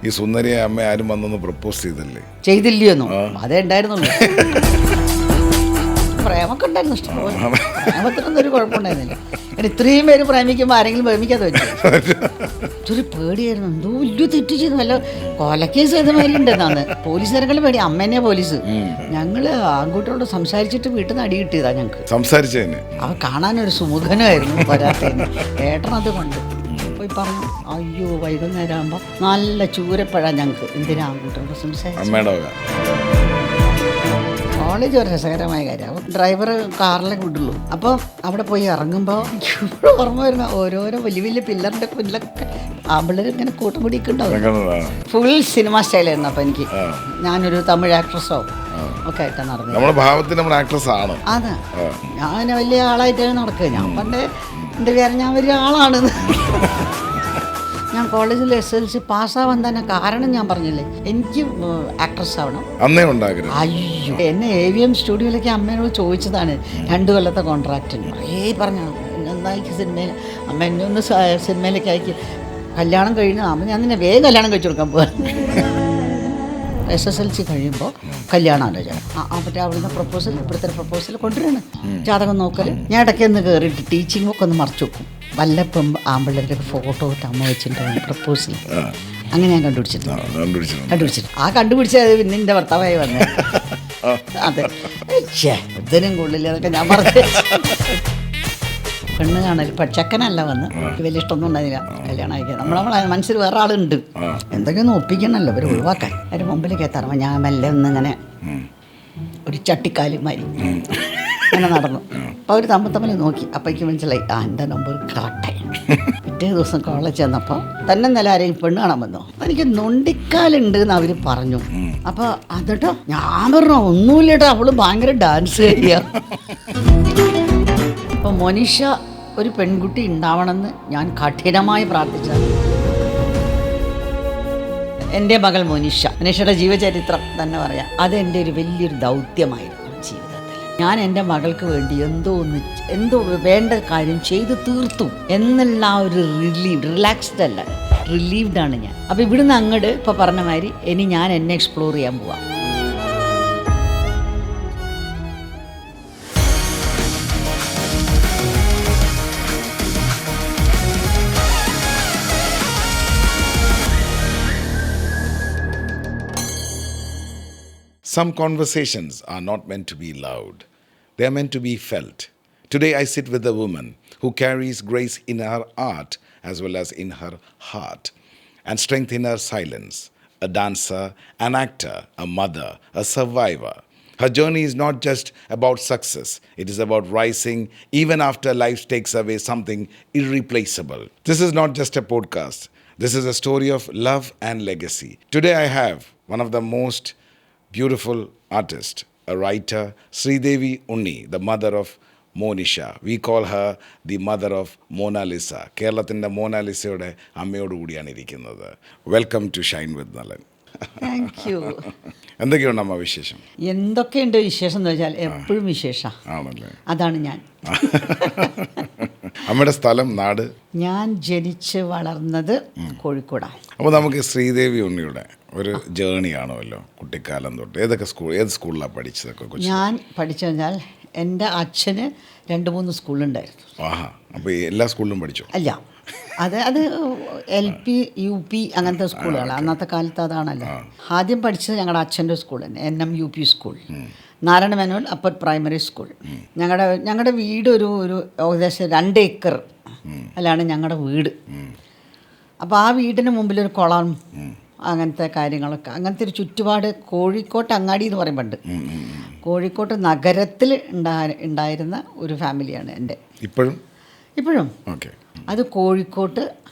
ഈ സുന്ദരിയെ അമ്മ ആരും വന്നൊന്ന് പ്രപ്പോസ് ചെയ്തില്ലയോന്നോ? അതേ ഉണ്ടായിരുന്നുള്ളൂ. പ്രേമൊക്കെ ഉണ്ടായിരുന്നു, ഇഷ്ടംപോലെ. പ്രേമത്തിനൊന്നും ഒരു കുഴപ്പമുണ്ടായിരുന്നില്ല. ഇത്രയും പേര് പ്രേമിക്കുമ്പോൾ ആരെങ്കിലും പ്രേമിക്കാതെ വെച്ചു. ഇതൊരു പേടിയായിരുന്നു. എന്തോ വലിയ തെറ്റ് ചെയ്തു, വല്ല കൊലക്കേസ് ചെയ്ത മാതിരി ഉണ്ടെന്നാണ് പോലീസുകാരെങ്കിലും പേടി. അമ്മേനെയാ പോലീസ്. ഞങ്ങള് ആൺകുട്ടികളോട് സംസാരിച്ചിട്ട് വീട്ടിൽ നിന്ന് അടി കിട്ടിയതാ ഞങ്ങൾക്ക്. സംസാരിച്ചതിന് അവ കാണാനൊരു സുമുഖനായിരുന്നു വരാത്തതിന്. ഏട്ടനത് കൊണ്ട് പോയി പറഞ്ഞു, അയ്യോ വൈകുന്നേരം ആകുമ്പോൾ നല്ല ചൂരപ്പഴ ഞങ്ങൾക്ക്. എന്തിനാ ആൺകുട്ടികളോട് സംസാരിച്ചു? കോളേജ് ഒരു രസകരമായ കാര്യമാണ്. ഡ്രൈവർ കാറിലെ വിടുള്ളൂ. അപ്പോൾ അവിടെ പോയി ഇറങ്ങുമ്പോൾ ഇവിടെ ഓർമ്മ വരുന്ന ഓരോരോ വലിയ വലിയ പില്ലറിൻ്റെ പില്ലൊക്കെ ആമ്പിള്ളേർ ഇങ്ങനെ കൂട്ടുപിടിക്ക് ഉണ്ടാവും. ഫുൾ സിനിമ സ്റ്റൈലായിരുന്നു. അപ്പോൾ എനിക്ക് ഞാനൊരു തമിഴ് ആക്ട്രസോ ഒക്കെ ആയിട്ടാണ് നടന്നത്. നമ്മുടെ ഭാവത്തിൽ നമ്മൾ ആക്ട്രസ് ആണ്. അതെ, ഞാൻ വലിയ ആളായിട്ടാണ് നടക്കുക. ഞാൻ പണ്ട് എൻ്റെ പേര് ഞാൻ വലിയ ആളാണ്. ഞാൻ കോളേജിൽ SLC പാസ്സാവാൻ തന്നെ കാരണം ഞാൻ പറഞ്ഞില്ലേ, എനിക്ക് ആക്ട്രസ് ആവണം. അന്നേ ഉണ്ടാകരുത്. അയ്യോ, എന്നെ AVM സ്റ്റുഡിയോയിലേക്ക് അമ്മേനോട് ചോദിച്ചതാണ് 2 കൊല്ലത്തെ കോൺട്രാക്റ്റിന്. കുറേ പറഞ്ഞു എന്തായിക്ക് സിനിമയിൽ അമ്മ എന്നെ ഒന്ന് സിനിമയിലേക്ക് അയക്കി. കല്യാണം കഴിഞ്ഞു അമ്മ ഞാൻ നിന്നെ വേഗം കല്യാണം കഴിച്ചു കൊടുക്കാൻ പോകാൻ. SSLC കഴിയുമ്പോൾ കല്യാണം ആലോചന. മറ്റേ അവിടുന്ന് പ്രപ്പോസൽ, ഇവിടുത്തെ പ്രപ്പോസൽ കൊണ്ടുവരാണ്. ജാതകം നോക്കൽ. ഞാൻ ഇടയ്ക്ക് ഒന്ന് കയറിയിട്ട് ടീച്ചിങ് ഒക്കെ ഒന്ന് മറച്ചു വെക്കും. വല്ലപ്പം ആമ്പിള്ളേരുടെ ഫോട്ടോ ഇട്ട് അമ്മ വെച്ചിട്ടുണ്ടാവും പ്രപ്പോസൽ. അങ്ങനെ ഞാൻ കണ്ടുപിടിച്ചിട്ട് ആ കണ്ടുപിടിച്ചത് പിന്നെ എൻ്റെ ഭർത്താവായി വന്നേ. അതെ, ഇതിനും കൊള്ളില്ല അതൊക്കെ ഞാൻ പറഞ്ഞു. പെണ്ണ് കാണൽ ചെക്കനല്ല വന്ന്. എനിക്ക് വലിയ ഇഷ്ടമൊന്നും ഉണ്ടായില്ല കല്യാണം അയക്കാൻ. നമ്മളെ മനസ്സിൽ വേറെ ആളുണ്ട്, എന്തൊക്കെയൊന്നും ഒപ്പിക്കണമല്ലോ ഇവർ ഒഴിവാക്കാൻ. അതിന് മുമ്പിലേക്ക് എത്താറുമ്പോൾ ഞാൻ മെല്ലെ ഒന്നിങ്ങനെ ഒരു ചട്ടിക്കാലുമാരി അങ്ങനെ നടന്നു. അപ്പോൾ അവർ തമ്മിൽ നോക്കി. അപ്പോഴേക്ക് മനസ്സിലായി എൻ്റെ നമ്പർ കറക്റ്റായി. പിറ്റേ ദിവസം കോളേജ് ചെന്നപ്പോൾ തന്നെ നില ആരെയും പെണ്ണ് കാണാൻ വന്നോ. എനിക്ക് നൊണ്ടിക്കാലുണ്ട് എന്ന് അവർ പറഞ്ഞു. അപ്പോൾ അതിട്ടോ ഞാൻ പറഞ്ഞു ഒന്നുമില്ലേട്ടോ, അവള് ഭയങ്കര ഡാൻസ് കളിയ. അപ്പോൾ മോനിഷ ഒരു പെൺകുട്ടി ഉണ്ടാവണമെന്ന് ഞാൻ കഠിനമായി പ്രാർത്ഥിച്ചത്. എൻ്റെ മകൾ മോനിഷയുടെ ജീവചരിത്രം തന്നെ പറയാം. അതെൻ്റെ ഒരു വലിയൊരു ദൗത്യമായിരുന്നു ജീവിതത്തിൽ. ഞാൻ എൻ്റെ മകൾക്ക് വേണ്ടി എന്തോ വേണ്ട കാര്യം ചെയ്തു തീർത്തു എന്നുള്ള ആ ഒരു റിലാക്സ്ഡ് അല്ല, റിലീവ്ഡാണ് ഞാൻ. അപ്പോൾ ഇവിടുന്ന് അങ്ങോട്ട് ഇപ്പോൾ പറഞ്ഞ മാതിരി ഇനി ഞാൻ എന്നെ എക്സ്പ്ലോർ ചെയ്യാൻ പോവാം. Some conversations are not meant to be loud. They are meant to be felt. Today I sit with a woman who carries grace in her art as well as in her heart and strength in her silence. A dancer, an actor, a mother, a survivor. Her journey is not just about success. It is about rising even after life takes away something irreplaceable. This is not just a podcast. This is a story of love and legacy. Today I have one of the most beautiful artist, a writer, Sridevi Unni, the mother of Monisha. We call her the mother of Mona Lisa. കേരളത്തിൻ്റെ മോനാലിസയുടെ അമ്മയോട് കൂടിയാണ് ഇരിക്കുന്നത്. Welcome to shine with Nalan. Thank you. എന്തൊക്കെയുണ്ട് അമ്മ വിശേഷം? എന്തൊക്കെയുണ്ട് വിശേഷം എന്ന് വെച്ചാൽ എപ്പോഴും വിശേഷം ആണല്ലേ. അതാണ് ഞാൻ. അമ്മയുടെ സ്ഥലം, നാട്? ഞാൻ ജനിച്ച് വളർന്നത് കോഴിക്കോടാണ്. അപ്പോൾ നമുക്ക് ശ്രീദേവി ഉണ്ണിയുടെ ഒരു ജേണി ആണല്ലോ കുട്ടിക്കാലം തൊട്ട്. ഏത് സ്കൂളിലാണ് പഠിച്ചതൊക്കെ? ഞാൻ പഠിച്ചു കഴിഞ്ഞാൽ എൻ്റെ അച്ഛന് 2-3 സ്കൂളുണ്ടായിരുന്നു. ആഹാ, അപ്പോൾ എല്ലാ സ്കൂളിലും പഠിച്ചു? അല്ല, അത് LP UP അങ്ങനത്തെ സ്കൂളുകളാണ്. അന്നത്തെ കാലത്ത് അതാണല്ലോ. ആദ്യം പഠിച്ചത് ഞങ്ങളുടെ അച്ഛൻ്റെ സ്കൂൾ തന്നെ, NM UP school, Narayana Menon upper primary school. ഞങ്ങളുടെ വീട് ഒരു ഏകദേശം 2 ഏക്കർ അല്ലാണ് ഞങ്ങളുടെ വീട്. അപ്പോൾ ആ വീടിന് മുമ്പിലൊരു കുളം, അങ്ങനത്തെ കാര്യങ്ങളൊക്കെ, അങ്ങനത്തെ ഒരു ചുറ്റുപാട്. കോഴിക്കോട്ട് അങ്ങാടി എന്ന് പറയുമ്പോണ്ട്. കോഴിക്കോട്ട് നഗരത്തിൽ ഉണ്ടായിരുന്ന ഒരു ഫാമിലിയാണ് എൻ്റെ. ഇപ്പോഴും അത് കോഴിക്കോട്ട്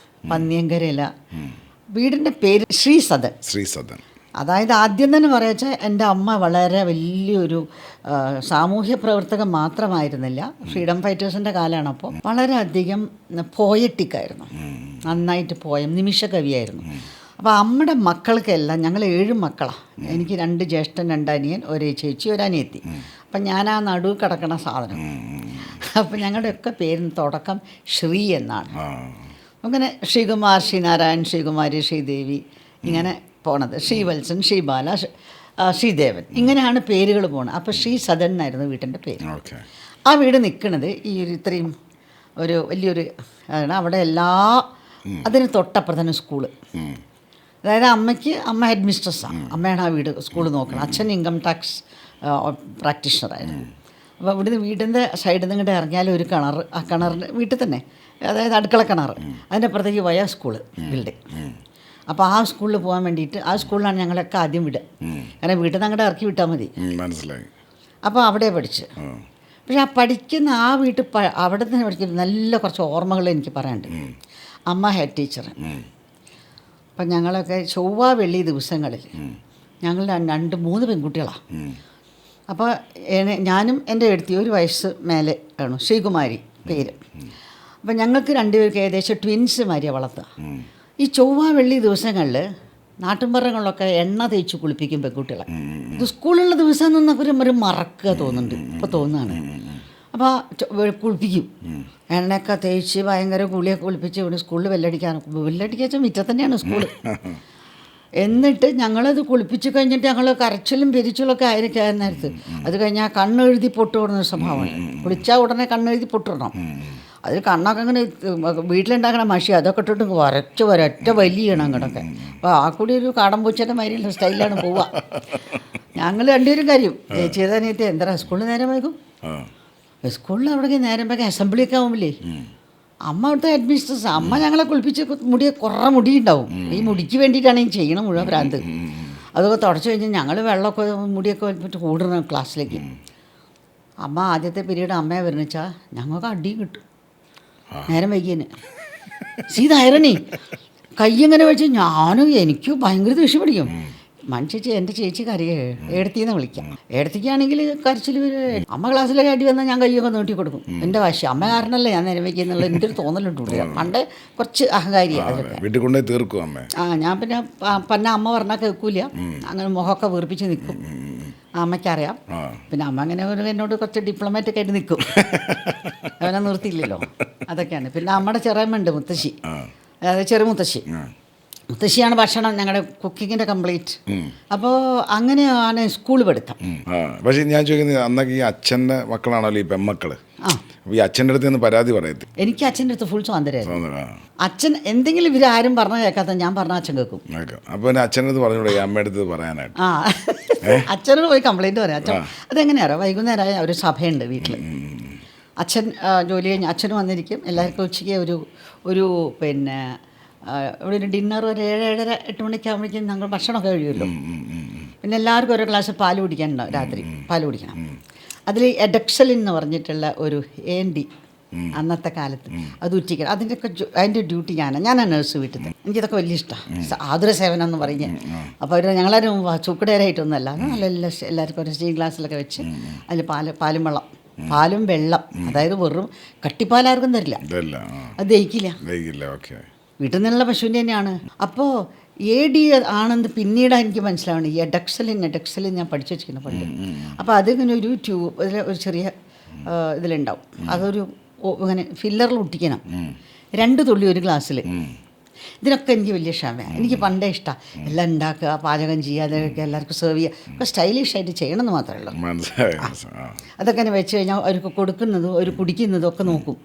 പന്നിയങ്കരയില. വീടിൻ്റെ പേര് ശ്രീസദൻ. അതായത് ആദ്യം തന്നെ പറയാച്ചാൽ എൻ്റെ അമ്മ വളരെ വലിയൊരു സാമൂഹ്യ പ്രവർത്തകൻ മാത്രമായിരുന്നില്ല, ഫ്രീഡം ഫൈറ്റേഴ്സിൻ്റെ കാലമാണ്. അപ്പോൾ വളരെയധികം പോയറ്റിക്കായിരുന്നു, നന്നായിട്ട് നിമിഷ കവിയായിരുന്നു. അപ്പോൾ അമ്മയുടെ മക്കൾക്കെല്ലാം, ഞങ്ങൾ 7 മക്കളാണ്. എനിക്ക് 2 ജ്യേഷ്ഠൻ, 2 അനിയൻ, 1 ചേച്ചി, 1 അനിയത്തി. അപ്പം ഞാൻ ആ നടുവ് കിടക്കണ സാധനം. അപ്പം ഞങ്ങളുടെയൊക്കെ പേരിന് തുടക്കം ശ്രീ എന്നാണ്. അങ്ങനെ ശ്രീകുമാർ, ശ്രീനാരായൺ, ശ്രീകുമാരി, ശ്രീദേവി ഇങ്ങനെ പോണത്. ശ്രീവത്സൻ, ശ്രീബാല, ശ്രീദേവൻ, ഇങ്ങനെയാണ് പേരുകൾ പോണത്. അപ്പോൾ ശ്രീ സദൻ എന്നായിരുന്നു വീട്ടിൻ്റെ പേര്. ആ വീട് നിൽക്കുന്നത് ഈ ഇത്രയും ഒരു വലിയൊരു ആണ്. അവിടെ അതിന് തൊട്ടപ്പുറത്തന്നെ സ്കൂള്. അതായത് അമ്മ ഹെഡ് മിസ്ട്രസ്സാണ്. അമ്മയാണ് ആ വീട് സ്കൂൾ നോക്കണം. അച്ഛൻ ഇൻകം ടാക്സ് പ്രാക്ടീഷണറായിരുന്നു. അപ്പോൾ ഇവിടുന്ന് വീടിൻ്റെ സൈഡിൽ നിന്ന് ഇങ്ങോട്ട് ഇറങ്ങിയാൽ ഒരു കിണർ, ആ കിണറിൻ്റെ വീട്ടിൽ തന്നെ, അതായത് അടുക്കള കിണർ, അതിൻ്റെ അപ്പുറത്തേക്ക് പോയ സ്കൂള് ബിൽഡിംഗ്. അപ്പോൾ ആ സ്കൂളിൽ പോകാൻ വേണ്ടിയിട്ട്, ആ സ്കൂളിലാണ് ഞങ്ങളൊക്കെ ആദ്യം വിടുക. കാരണം വീട്ടിൽ നിന്ന് അങ്ങോട്ട് ഇറക്കി വിട്ടാൽ മതി. മനസ്സിലായി. അപ്പോൾ അവിടെ പഠിച്ച്. പക്ഷെ ആ പഠിക്കുന്ന ആ വീട്ടിൽ അവിടെ തന്നെ പഠിക്കുന്ന നല്ല കുറച്ച് ഓർമ്മകൾ എനിക്ക് പറയാനുണ്ട്. അമ്മ ഹെഡ് ടീച്ചർ. അപ്പം ഞങ്ങളൊക്കെ ചൊവ്വ വെള്ളി ദിവസങ്ങളിൽ ഞങ്ങൾ 2-3 പെൺകുട്ടികളാണ്. അപ്പോൾ ഞാനും എൻ്റെ അടുത്ത് 1 വയസ്സ് മേലെ ആണ്, ശ്രീകുമാരി പേര്. അപ്പം ഞങ്ങൾക്ക് 2 പേർക്ക് ഏകദേശം ട്വിൻസ് മാതിരിയാണ് വളർത്തുക. ഈ ചൊവ്വ വെള്ളി ദിവസങ്ങളിൽ നാട്ടിൻപുറങ്ങളിലൊക്കെ എണ്ണ തേച്ച് കുളിപ്പിക്കും പെൺകുട്ടികളെ. ഇത് സ്കൂളിലുള്ള ദിവസം നിന്നൊക്കെ ഒരു മറക്കുക തോന്നുന്നുണ്ട്, ഇപ്പോൾ തോന്നുകയാണ്. അപ്പോൾ കുളിപ്പിക്കും, എണ്ണയൊക്കെ തേച്ച് ഭയങ്കര കുളിയൊക്കെ കുളിപ്പിച്ച് ഇവിടെ സ്കൂളിൽ വെല്ലടിക്കാൻ മുറ്റത്ത് തന്നെയാണ് സ്കൂള്. എന്നിട്ട് ഞങ്ങളത് കുളിപ്പിച്ച് കഴിഞ്ഞിട്ട് ഞങ്ങൾ കരച്ചിലും പെരിച്ചിലൊക്കെ ആയിരിക്കും നേരത്ത്. അത് കഴിഞ്ഞാൽ കണ്ണെഴുതി പൊട്ടുവിടുന്ന സ്വഭാവമാണ്. കുളിച്ചാൽ ഉടനെ കണ്ണെഴുതി പൊട്ടിടണം. അത് കണ്ണൊക്കെ അങ്ങനെ വീട്ടിലുണ്ടാക്കണ മഷി അതൊക്കെ ഇട്ടിട്ട് ഒരൊറ്റ വലിയാണ് അങ്ങോട്ടൊക്കെ. അപ്പോൾ ആ കൂടി ഒരു കാടൻ പൂച്ചയുടെ മാതിരിയുള്ള സ്റ്റൈലാണ് പോവുക. ഞങ്ങൾ 2 പേരും കാര്യം ചെയ്താനായിട്ട് എന്താ സ്കൂളിൽ നേരം വൈകും. സ്കൂളിൽ അവിടേക്ക് നേരം വൈകും. അസംബ്ലിയൊക്കെ ആകുമ്പില്ലേ അമ്മ അവിടുത്തെ ഹെഡ്മിസ്ട്രസ്. അമ്മ ഞങ്ങളെ കുളിപ്പിച്ച് കുറേ മുടി ഉണ്ടാവും. ഈ മുടിക്ക് വേണ്ടിയിട്ടാണ് ഈ ചെയ്യണം മുഴുവൻ ഭ്രാന്ത്. അതൊക്കെ തുടച്ച് കഴിഞ്ഞാൽ ഞങ്ങൾ വെള്ളമൊക്കെ മുടിയൊക്കെ വലിപ്പിട്ട് കൂടണം ക്ലാസ്സിലേക്ക്. അമ്മ ആദ്യത്തെ പീരീഡ് അമ്മയെ വരുന്നിച്ചാൽ ഞങ്ങൾക്ക് അടിയും കിട്ടും നേരം വൈകിയതിന്. സീതായരണി കൈ എങ്ങനെ വെച്ച് എനിക്ക് ഭയങ്കര ദേഷ്യം പിടിക്കും. ചേച്ചി എൻ്റെ ചേച്ചി കരയെ ഏടത്തിന്ന് വിളിക്കാം. ഏടത്തിക്കാണെങ്കിൽ കരച്ചിൽ അമ്മ ക്ലാസ്സിലേക്ക് അടി വന്നാൽ ഞാൻ കയ്യൊക്കെ നീട്ടി കൊടുക്കും. എൻ്റെ വാശി അമ്മ കാരണമല്ലേ ഞാൻ നേരം വയ്ക്കുന്നുള്ള എൻ്റെ ഒരു തോന്നലുണ്ട്. പണ്ട് കുറച്ച് അഹങ്കാരിയാണ് അതൊക്കെ. ഞാൻ പിന്നെ അമ്മ പറഞ്ഞാൽ കേൾക്കൂല. അങ്ങനെ മുഖമൊക്കെ വീർപ്പിച്ച് നിൽക്കും. അമ്മയ്ക്കറിയാം. പിന്നെ അമ്മ അങ്ങനെ എന്നോട് കുറച്ച് ഡിപ്ലോമാറ്റൊക്കെ ആയിട്ട് നിൽക്കും. അവനെ നിർത്തിയില്ലല്ലോ. അതൊക്കെയാണ്. പിന്നെ അമ്മയുടെ ചെറിയമ്മയുണ്ട് മുത്തശ്ശി, അതായത് ചെറു മുത്തശ്ശിയാണ് ഭക്ഷണം ഞങ്ങളുടെ കുക്കിങ്ങിൻ്റെ കംപ്ലീറ്റ്. അപ്പോൾ അങ്ങനെയാണ് സ്കൂൾ പഠിത്തം. പക്ഷേ ഞാൻ ചോദിക്കുന്നത് അന്നൊക്കെ ഈ അച്ഛൻ്റെ മക്കളാണല്ലോ ഈ പെൺമക്കൾ. ഈ അച്ഛൻ്റെ അടുത്ത് നിന്ന് പരാതി പറയത്തി. എനിക്ക് അച്ഛൻ്റെ അടുത്ത് ഫുൾ സ്വാതന്ത്ര്യമായിരുന്നു. അച്ഛൻ എന്തെങ്കിലും ഇവരാരും പറഞ്ഞു കേൾക്കാത്ത ഞാൻ പറഞ്ഞ അച്ഛൻ കേൾക്കും. അപ്പോൾ അച്ഛൻ്റെ അടുത്ത് പറഞ്ഞൂടെ അമ്മയുടെ അടുത്ത് പറയാനായിട്ട്? അച്ഛനോട് പോയി കംപ്ലൈൻറ്റ് പറയാം. അച്ഛൻ അതെങ്ങനെയാണോ വൈകുന്നേരമായ ഒരു സഭയുണ്ട് വീട്ടിൽ. അച്ഛൻ ജോലി കഴിഞ്ഞ് അച്ഛനും വന്നിരിക്കും. എല്ലാവർക്കും ഉച്ചയ്ക്ക് ഒരു പിന്നെ ഇവിടെ ഒരു ഡിന്നർ ഒരു 7-7:30-8 മണിക്കാകുമ്പോഴേക്കും ഞങ്ങൾ ഭക്ഷണമൊക്കെ കഴിയുമല്ലോ. പിന്നെ എല്ലാവർക്കും ഓരോ ഗ്ലാസ് പാല് കുടിക്കാനുണ്ടാവും. രാത്രി പാല് കുടിക്കണം. അതിൽ എഡക്സലിൻ എന്ന് പറഞ്ഞിട്ടുള്ള ഒരു AND അന്നത്തെ കാലത്ത് അത് ഉറ്റിക്കണം. അതിൻ്റെ ഡ്യൂട്ടി ഞാനാണ് നേഴ്സ് വീട്ടിൽ നിന്ന്. എനിക്കിതൊക്കെ വലിയ ഇഷ്ടമാണ്. ആതുര സേവനം എന്ന് പറഞ്ഞ്. അപ്പോൾ അവർ ഞങ്ങളാരും ചൂക്കടേരായിട്ടൊന്നുമല്ല. നല്ല എല്ലാവർക്കും ഒരു സ്റ്റീൽ ഗ്ലാസ്സിലൊക്കെ വെച്ച് അതിൽ പാലും വെള്ളം, അതായത് വെറും കട്ടിപ്പാലാർക്കും തരില്ല. അത് ദഹിക്കില്ല. വീട്ടിൽ നിന്നുള്ള പശുവിൻ്റെ തന്നെയാണ്. അപ്പോൾ AD ആണെന്ന് പിന്നീടാണ് എനിക്ക് മനസ്സിലാവുന്നത്. ഈ എഡക്സലിൻ ഞാൻ പഠിച്ചു വെച്ചിരിക്കുന്ന പണ്ട്. അപ്പോൾ അതിങ്ങനെ ഒരു ട്യൂബ് ഒരു ചെറിയ ഇതിലുണ്ടാവും. അതൊരു ഇങ്ങനെ ഫില്ലറിൽ ഒട്ടിക്കണം. 2 തുള്ളി ഒരു ഗ്ലാസ്സിൽ. ഇതിനൊക്കെ എനിക്ക് വലിയ ക്ഷമയാണ്. എനിക്ക് പണ്ടേ ഇഷ്ടമാണ് എല്ലാം ഉണ്ടാക്കുക, പാചകം ചെയ്യുക, അതൊക്കെ എല്ലാവർക്കും സെർവ് ചെയ്യുക. അപ്പോൾ സ്റ്റൈലിഷായിട്ട് ചെയ്യണമെന്ന് മാത്രമേ ഉള്ളൂ. അതൊക്കെ വെച്ച് കഴിഞ്ഞാൽ അവർക്ക് കൊടുക്കുന്നതും അവർ കുടിക്കുന്നതും ഒക്കെ നോക്കും.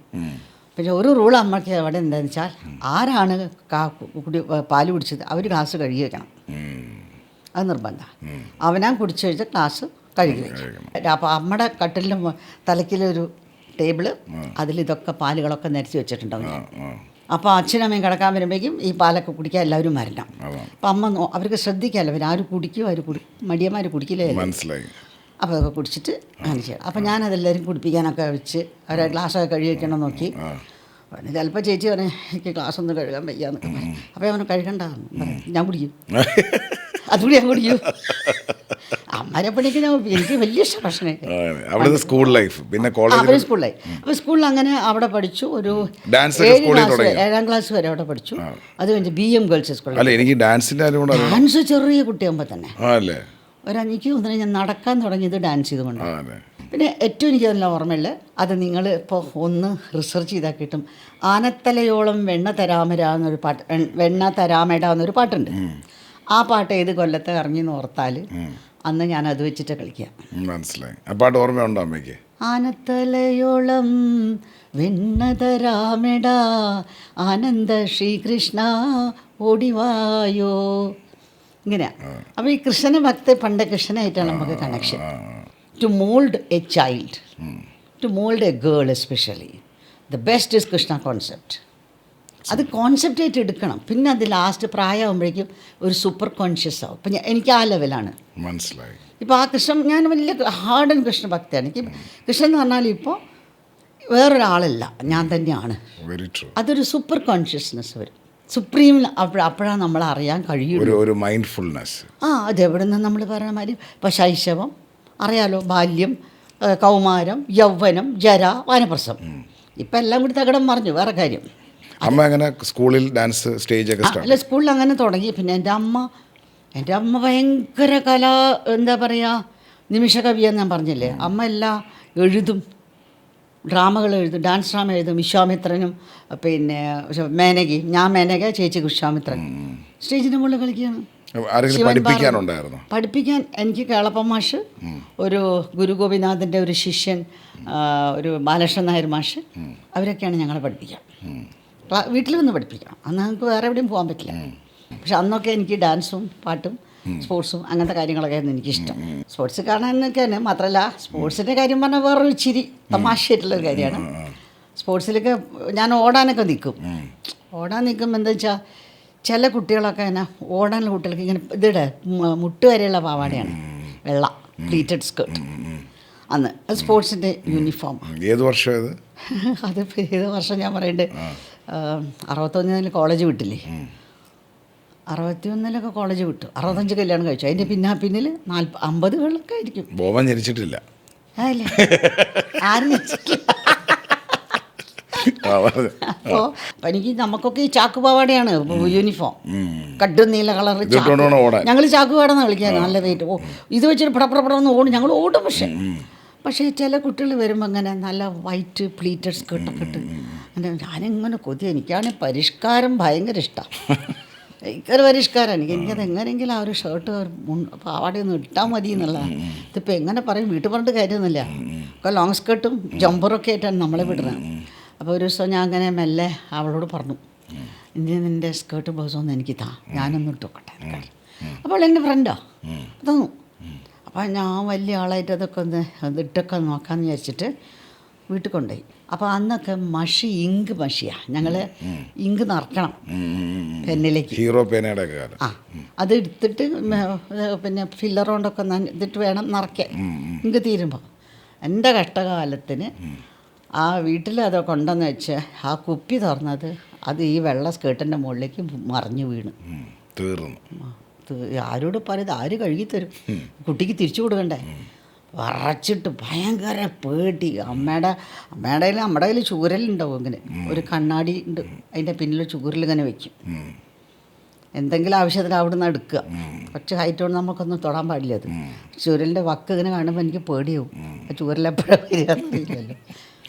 പിന്നെ ഒരു റൂൾ അമ്മയ്ക്ക് അവിടെ എന്താണെന്ന് വെച്ചാൽ ആരാണ് പാല് കുടിച്ചത് അവർ ഗ്ലാസ് കഴുകി വെക്കണം. അത് നിർബന്ധമാണ്. അവനാൻ കുടിച്ചു കഴിഞ്ഞാൽ ഗ്ലാസ് കഴുകി വെക്കണം. അപ്പോൾ അമ്മയുടെ കട്ടിലിൻ്റെ തലക്കിലൊരു ടേബിള്, അതിലിതൊക്കെ പാലുകളൊക്കെ നിരത്തി വെച്ചിട്ടുണ്ടാവും. അപ്പോൾ അച്ഛനമ്മയും കിടക്കാൻ വരുമ്പോഴേക്കും ഈ പാലൊക്കെ കുടിക്കാൻ എല്ലാവരും വരണം. അപ്പം അമ്മ അവർക്ക് ശ്രദ്ധിക്കാമല്ലോ, അവരാരും കുടിക്കും, മടിയന്മാർ കുടിക്കില്ലേ. മനസ്സിലായി. അപ്പോൾ അതൊക്കെ കുടിച്ചിട്ട് അങ്ങനെ ചെയ്യണം. അപ്പോൾ ഞാനതെല്ലാവരും കുടിപ്പിക്കാനൊക്കെ വെച്ച് അവരെ ഗ്ലാസ്സൊക്കെ കഴുകി വയ്ക്കണം നോക്കി. പിന്നെ ചിലപ്പോൾ ചേച്ചി പറഞ്ഞേ എനിക്ക് ഗ്ലാസ് ഒന്ന് കഴുകാൻ വയ്യാന്നൊക്കെ പറയും. അപ്പോൾ അവന് കഴുകണ്ട, ഞാൻ കുടിക്കും, അതുകൂടി ഞാൻ കുടിക്കും. അമ്മരെ പണിക്ക് എനിക്ക് വലിയ ഇഷ്ടം ഭക്ഷണം. സ്കൂൾ ലൈഫ് പിന്നെ സ്കൂളിലായി. അപ്പോൾ സ്കൂളിൽ അങ്ങനെ അവിടെ പഠിച്ചു. ഒരു 7ാം ക്ലാസ് വരെ അവിടെ പഠിച്ചു. അത് കഴിഞ്ഞ് BM ഗേൾസ് സ്കൂളിൽ. എനിക്ക് ഡാൻസ് ചെറിയ കുട്ടിയാകുമ്പോൾ തന്നെ എനിക്ക് തോന്നുന്നത് ഞാൻ നടക്കാൻ തുടങ്ങിയത് ഡാൻസ് ചെയ്തുകൊണ്ട്. പിന്നെ ഏറ്റവും എനിക്ക് നല്ല ഓർമ്മയില്ല, അത് നിങ്ങൾ ഇപ്പോൾ ഒന്ന് റിസർച്ച് ചെയ്താൽ കിട്ടും. ആനത്തലയോളം വെണ്ണ തരാമര എന്നൊരു പാട്ട്, വെണ്ണ തരാമേട എന്നൊരു പാട്ടുണ്ട്. ആ പാട്ട് ഏത് കൊല്ലത്തെ ഇറങ്ങി എന്ന് ഓർത്താൽ അന്ന് ഞാൻ അത് വെച്ചിട്ട് കളിക്കുക. മനസ്സിലായി. ആ പാട്ട് ഓർമ്മയുണ്ടോ അമ്മയ്ക്ക്? ആനത്തലയോളം വെണ്ണതരാമെടാ ആനന്ദ ശ്രീകൃഷ്ണ ഓടിവായോ, ഇങ്ങനെയാണ്. അപ്പോൾ ഈ കൃഷ്ണനെ ഭക്തി പണ്ട് കൃഷ്ണനായിട്ടാണ് നമുക്ക് connection. To mould a child, to mould a girl especially, the best is Krishna concept. അത് കോൺസെപ്റ്റായിട്ട് എടുക്കണം. പിന്നെ അത് ലാസ്റ്റ് പ്രായമാകുമ്പോഴേക്കും ഒരു സൂപ്പർ കോൺഷ്യസ് ആവും. ഇപ്പം എനിക്ക് ആ ലെവലാണ് മനസ്സിലായി. ഇപ്പോൾ ആ കൃഷ്ണൻ, ഞാൻ വലിയ ഹാർഡൻ കൃഷ്ണ ഭക്തയാണ്. എനിക്ക് കൃഷ്ണൻ എന്ന് പറഞ്ഞാൽ ഇപ്പോൾ വേറൊരാളല്ല, ഞാൻ തന്നെയാണ്. Very true. അതൊരു സൂപ്പർ കോൺഷ്യസ്നെസ് വരും, സുപ്രീം. അപ്പോഴാണ് നമ്മൾ അറിയാൻ കഴിയുള്ളൂ. ഒരു മൈൻഡ്ഫുൾനെസ്. അതെവിടെ നിന്ന് നമ്മൾ പറയുന്ന മാതിരി ഇപ്പോൾ ശൈശവം അറിയാലോ, ബാല്യം, കൗമാരം, യൗവനം, ജര, വാനപ്രസം, ഇപ്പം എല്ലാം കൂടി തകടം മറിഞ്ഞു. വേറെ കാര്യം, അമ്മ അങ്ങനെ സ്കൂളിൽ ഡാൻസ് സ്റ്റേജൊക്കെ അല്ല സ്കൂളിൽ അങ്ങനെ തുടങ്ങി. പിന്നെ എൻ്റെ അമ്മ ഭയങ്കര എന്താ പറയുക, നിമിഷകവിയെന്ന് ഞാൻ പറഞ്ഞില്ലേ. അമ്മ എല്ലാം എഴുതും, ഡ്രാമകൾ എഴുതും, ഡാൻസ് ഡ്രാമ എഴുതും. വിശ്വാമിത്രനും പിന്നെ മേനകി, ഞാൻ മേനക, ചേച്ചി വിശ്വാമിത്രൻ. സ്റ്റേജിൻ്റെ മുകളിൽ കളിക്കുകയാണ്. പഠിപ്പിക്കാൻ എനിക്ക് കേളപ്പൻ മാഷ്, ഒരു ഗുരു ഗോപിനാഥിൻ്റെ ഒരു ശിഷ്യൻ, ഒരു ബാലകൃഷ്ണൻ നായർ മാഷ്, അവരൊക്കെയാണ് ഞങ്ങളെ പഠിപ്പിക്കുക. വീട്ടിൽ വന്ന് പഠിപ്പിക്കണം. അന്ന് നമുക്ക് വേറെ എവിടെയും പോകാൻ പറ്റില്ല. പക്ഷെ അന്നൊക്കെ എനിക്ക് ഡാൻസും പാട്ടും സ്പോർട്സും അങ്ങനത്തെ കാര്യങ്ങളൊക്കെ ആയിരുന്നു എനിക്കിഷ്ടം. സ്പോർട്സ് കാണാനൊക്കെയാണ്. മാത്രമല്ല സ്പോർട്സിൻ്റെ കാര്യം പറഞ്ഞാൽ വേറൊരു ഇച്ചിരി തമാശയായിട്ടുള്ളൊരു കാര്യമാണ്. സ്പോർട്സിലൊക്കെ ഞാൻ ഓടാനൊക്കെ നിൽക്കും. ഓടാൻ നിൽക്കുമ്പോൾ എന്താ വെച്ചാൽ ചില കുട്ടികളൊക്കെ തന്നെ ഓടാനുള്ള കുട്ടികൾക്ക് ഇങ്ങനെ ഇതിടെ മുട്ട് വരെയുള്ള പാവാടയാണ്, വെള്ള പ്ലീറ്റഡ് സ്കേർട്ട്. അന്ന് അത് സ്പോർട്സിൻ്റെ യൂണിഫോം. ഏത് വർഷം അതിപ്പോൾ ഏത് വർഷം ഞാൻ പറയണ്ടേ, 61 കോളേജ് വിട്ടില്ലേ, 61 കോളേജ് വിട്ടു, 65 കല്യാണം കഴിച്ചു. അതിൻ്റെ പിന്നിൽ 50 ആയിരിക്കും. ബോബൻ ജനിച്ചിട്ടില്ല. അതല്ലേ, ആരും ജനിച്ചിട്ടില്ല. അപ്പോൾ എനിക്ക് നമുക്കൊക്കെ ഈ ചാക്കുപാവാടയാണ് യൂണിഫോം, കടും നീല കളർ. ഞങ്ങൾ ചാക്കുപാടെന്ന് വിളിക്കാൻ, നല്ല വെയിറ്റ്. ഇത് വെച്ചിട്ട് പടപ്പടന്ന് ഓടും, ഞങ്ങൾ ഓടും. പക്ഷേ ചില കുട്ടികൾ വരുമ്പോൾ അങ്ങനെ നല്ല വൈറ്റ് പ്ലീറ്റഡ് സ്കേർട്ടൊക്കെ ഇട്ട് അങ്ങനെ ഞാനിങ്ങനെ കൊതി. എനിക്കാണെങ്കിൽ പരിഷ്കാരം ഭയങ്കര ഇഷ്ടമാണ്. ഭയങ്കര പരിഷ്കാരമാണ് എനിക്കത്. എങ്ങനെയെങ്കിലും ആ ഒരു ഷർട്ട് പാവാടയൊന്നും ഇട്ടാൽ മതി എന്നുള്ളതാണ്. ഇതിപ്പോൾ എങ്ങനെ പറയും, വീട്ടിൽ പറഞ്ഞിട്ട് കാര്യമൊന്നുമില്ല. ഒക്കെ ലോങ് സ്കേർട്ടും ജമ്പറൊക്കെ ആയിട്ടാണ് നമ്മളെ വിടുന്നത്. അപ്പോൾ ഒരു ദിവസം ഞാൻ അങ്ങനെ മെല്ലെ അവളോട് പറഞ്ഞു, ഇനി നിൻ്റെ സ്കേർട്ട് ബ്ലൗസൊന്നും എനിക്ക് താ, ഞാനൊന്നും ഇട്ടോക്കട്ടെ. അപ്പോൾ എൻ്റെ ഫ്രണ്ടാ തന്നു. അപ്പോൾ ഞാൻ വലിയ ആളായിട്ട് അതൊക്കെ ഒന്ന് ഇട്ടൊക്കെ നോക്കാമെന്ന് വിചാരിച്ചിട്ട് വീട്ടിൽ കൊണ്ടുപോയി. അപ്പോൾ അന്നൊക്കെ മഷി, ഇങ്ക് മഷിയാണ്, ഞങ്ങൾ ഇങ്ക് നിറക്കണം പെന്നിലേക്ക്. ഹീറോ പേനയുടെ കാലം. അത് എടുത്തിട്ട് പിന്നെ ഫില്ലർ കൊണ്ടൊക്കെ ഇതിട്ട് വേണം നിറയ്ക്കാൻ, ഇങ്ക് തീരുമ്പോൾ. എൻ്റെ കഷ്ടകാലത്തിന് ആ വീട്ടിൽ അത് കൊണ്ടുവന്ന് വെച്ച് ആ കുപ്പി തുറന്നത് അത് ഈ വെള്ള സ്കേർട്ടിൻ്റെ മുകളിലേക്ക് മറിഞ്ഞു വീണ് തീർന്നു. ആരോട് പറയുന്നത്, ആര് കഴുകിത്തരും? കുട്ടിക്ക് തിരിച്ചു കൊടുക്കണ്ടേ? വറച്ചിട്ട് ഭയങ്കര പേടി. നമ്മുടെ കയ്യിൽ ചൂരലുണ്ടാവും, ഇങ്ങനെ ഒരു കണ്ണാടി ഉണ്ട്, അതിൻ്റെ പിന്നിൽ ചൂരലിങ്ങനെ വെക്കും. എന്തെങ്കിലും ആവശ്യത്തിന് അവിടെ നിന്ന് എടുക്കുക. കുറച്ച് ഹൈറ്റ് കൊണ്ട് നമുക്കൊന്നും തൊടാൻ പാടില്ല. അത് ചൂരലിൻ്റെ വക്ക് ഇങ്ങനെ കാണുമ്പോൾ എനിക്ക് പേടിയാവും. ആ ചൂരലെപ്പോഴാണ് വരിക എന്നറിയില്ലല്ലോ.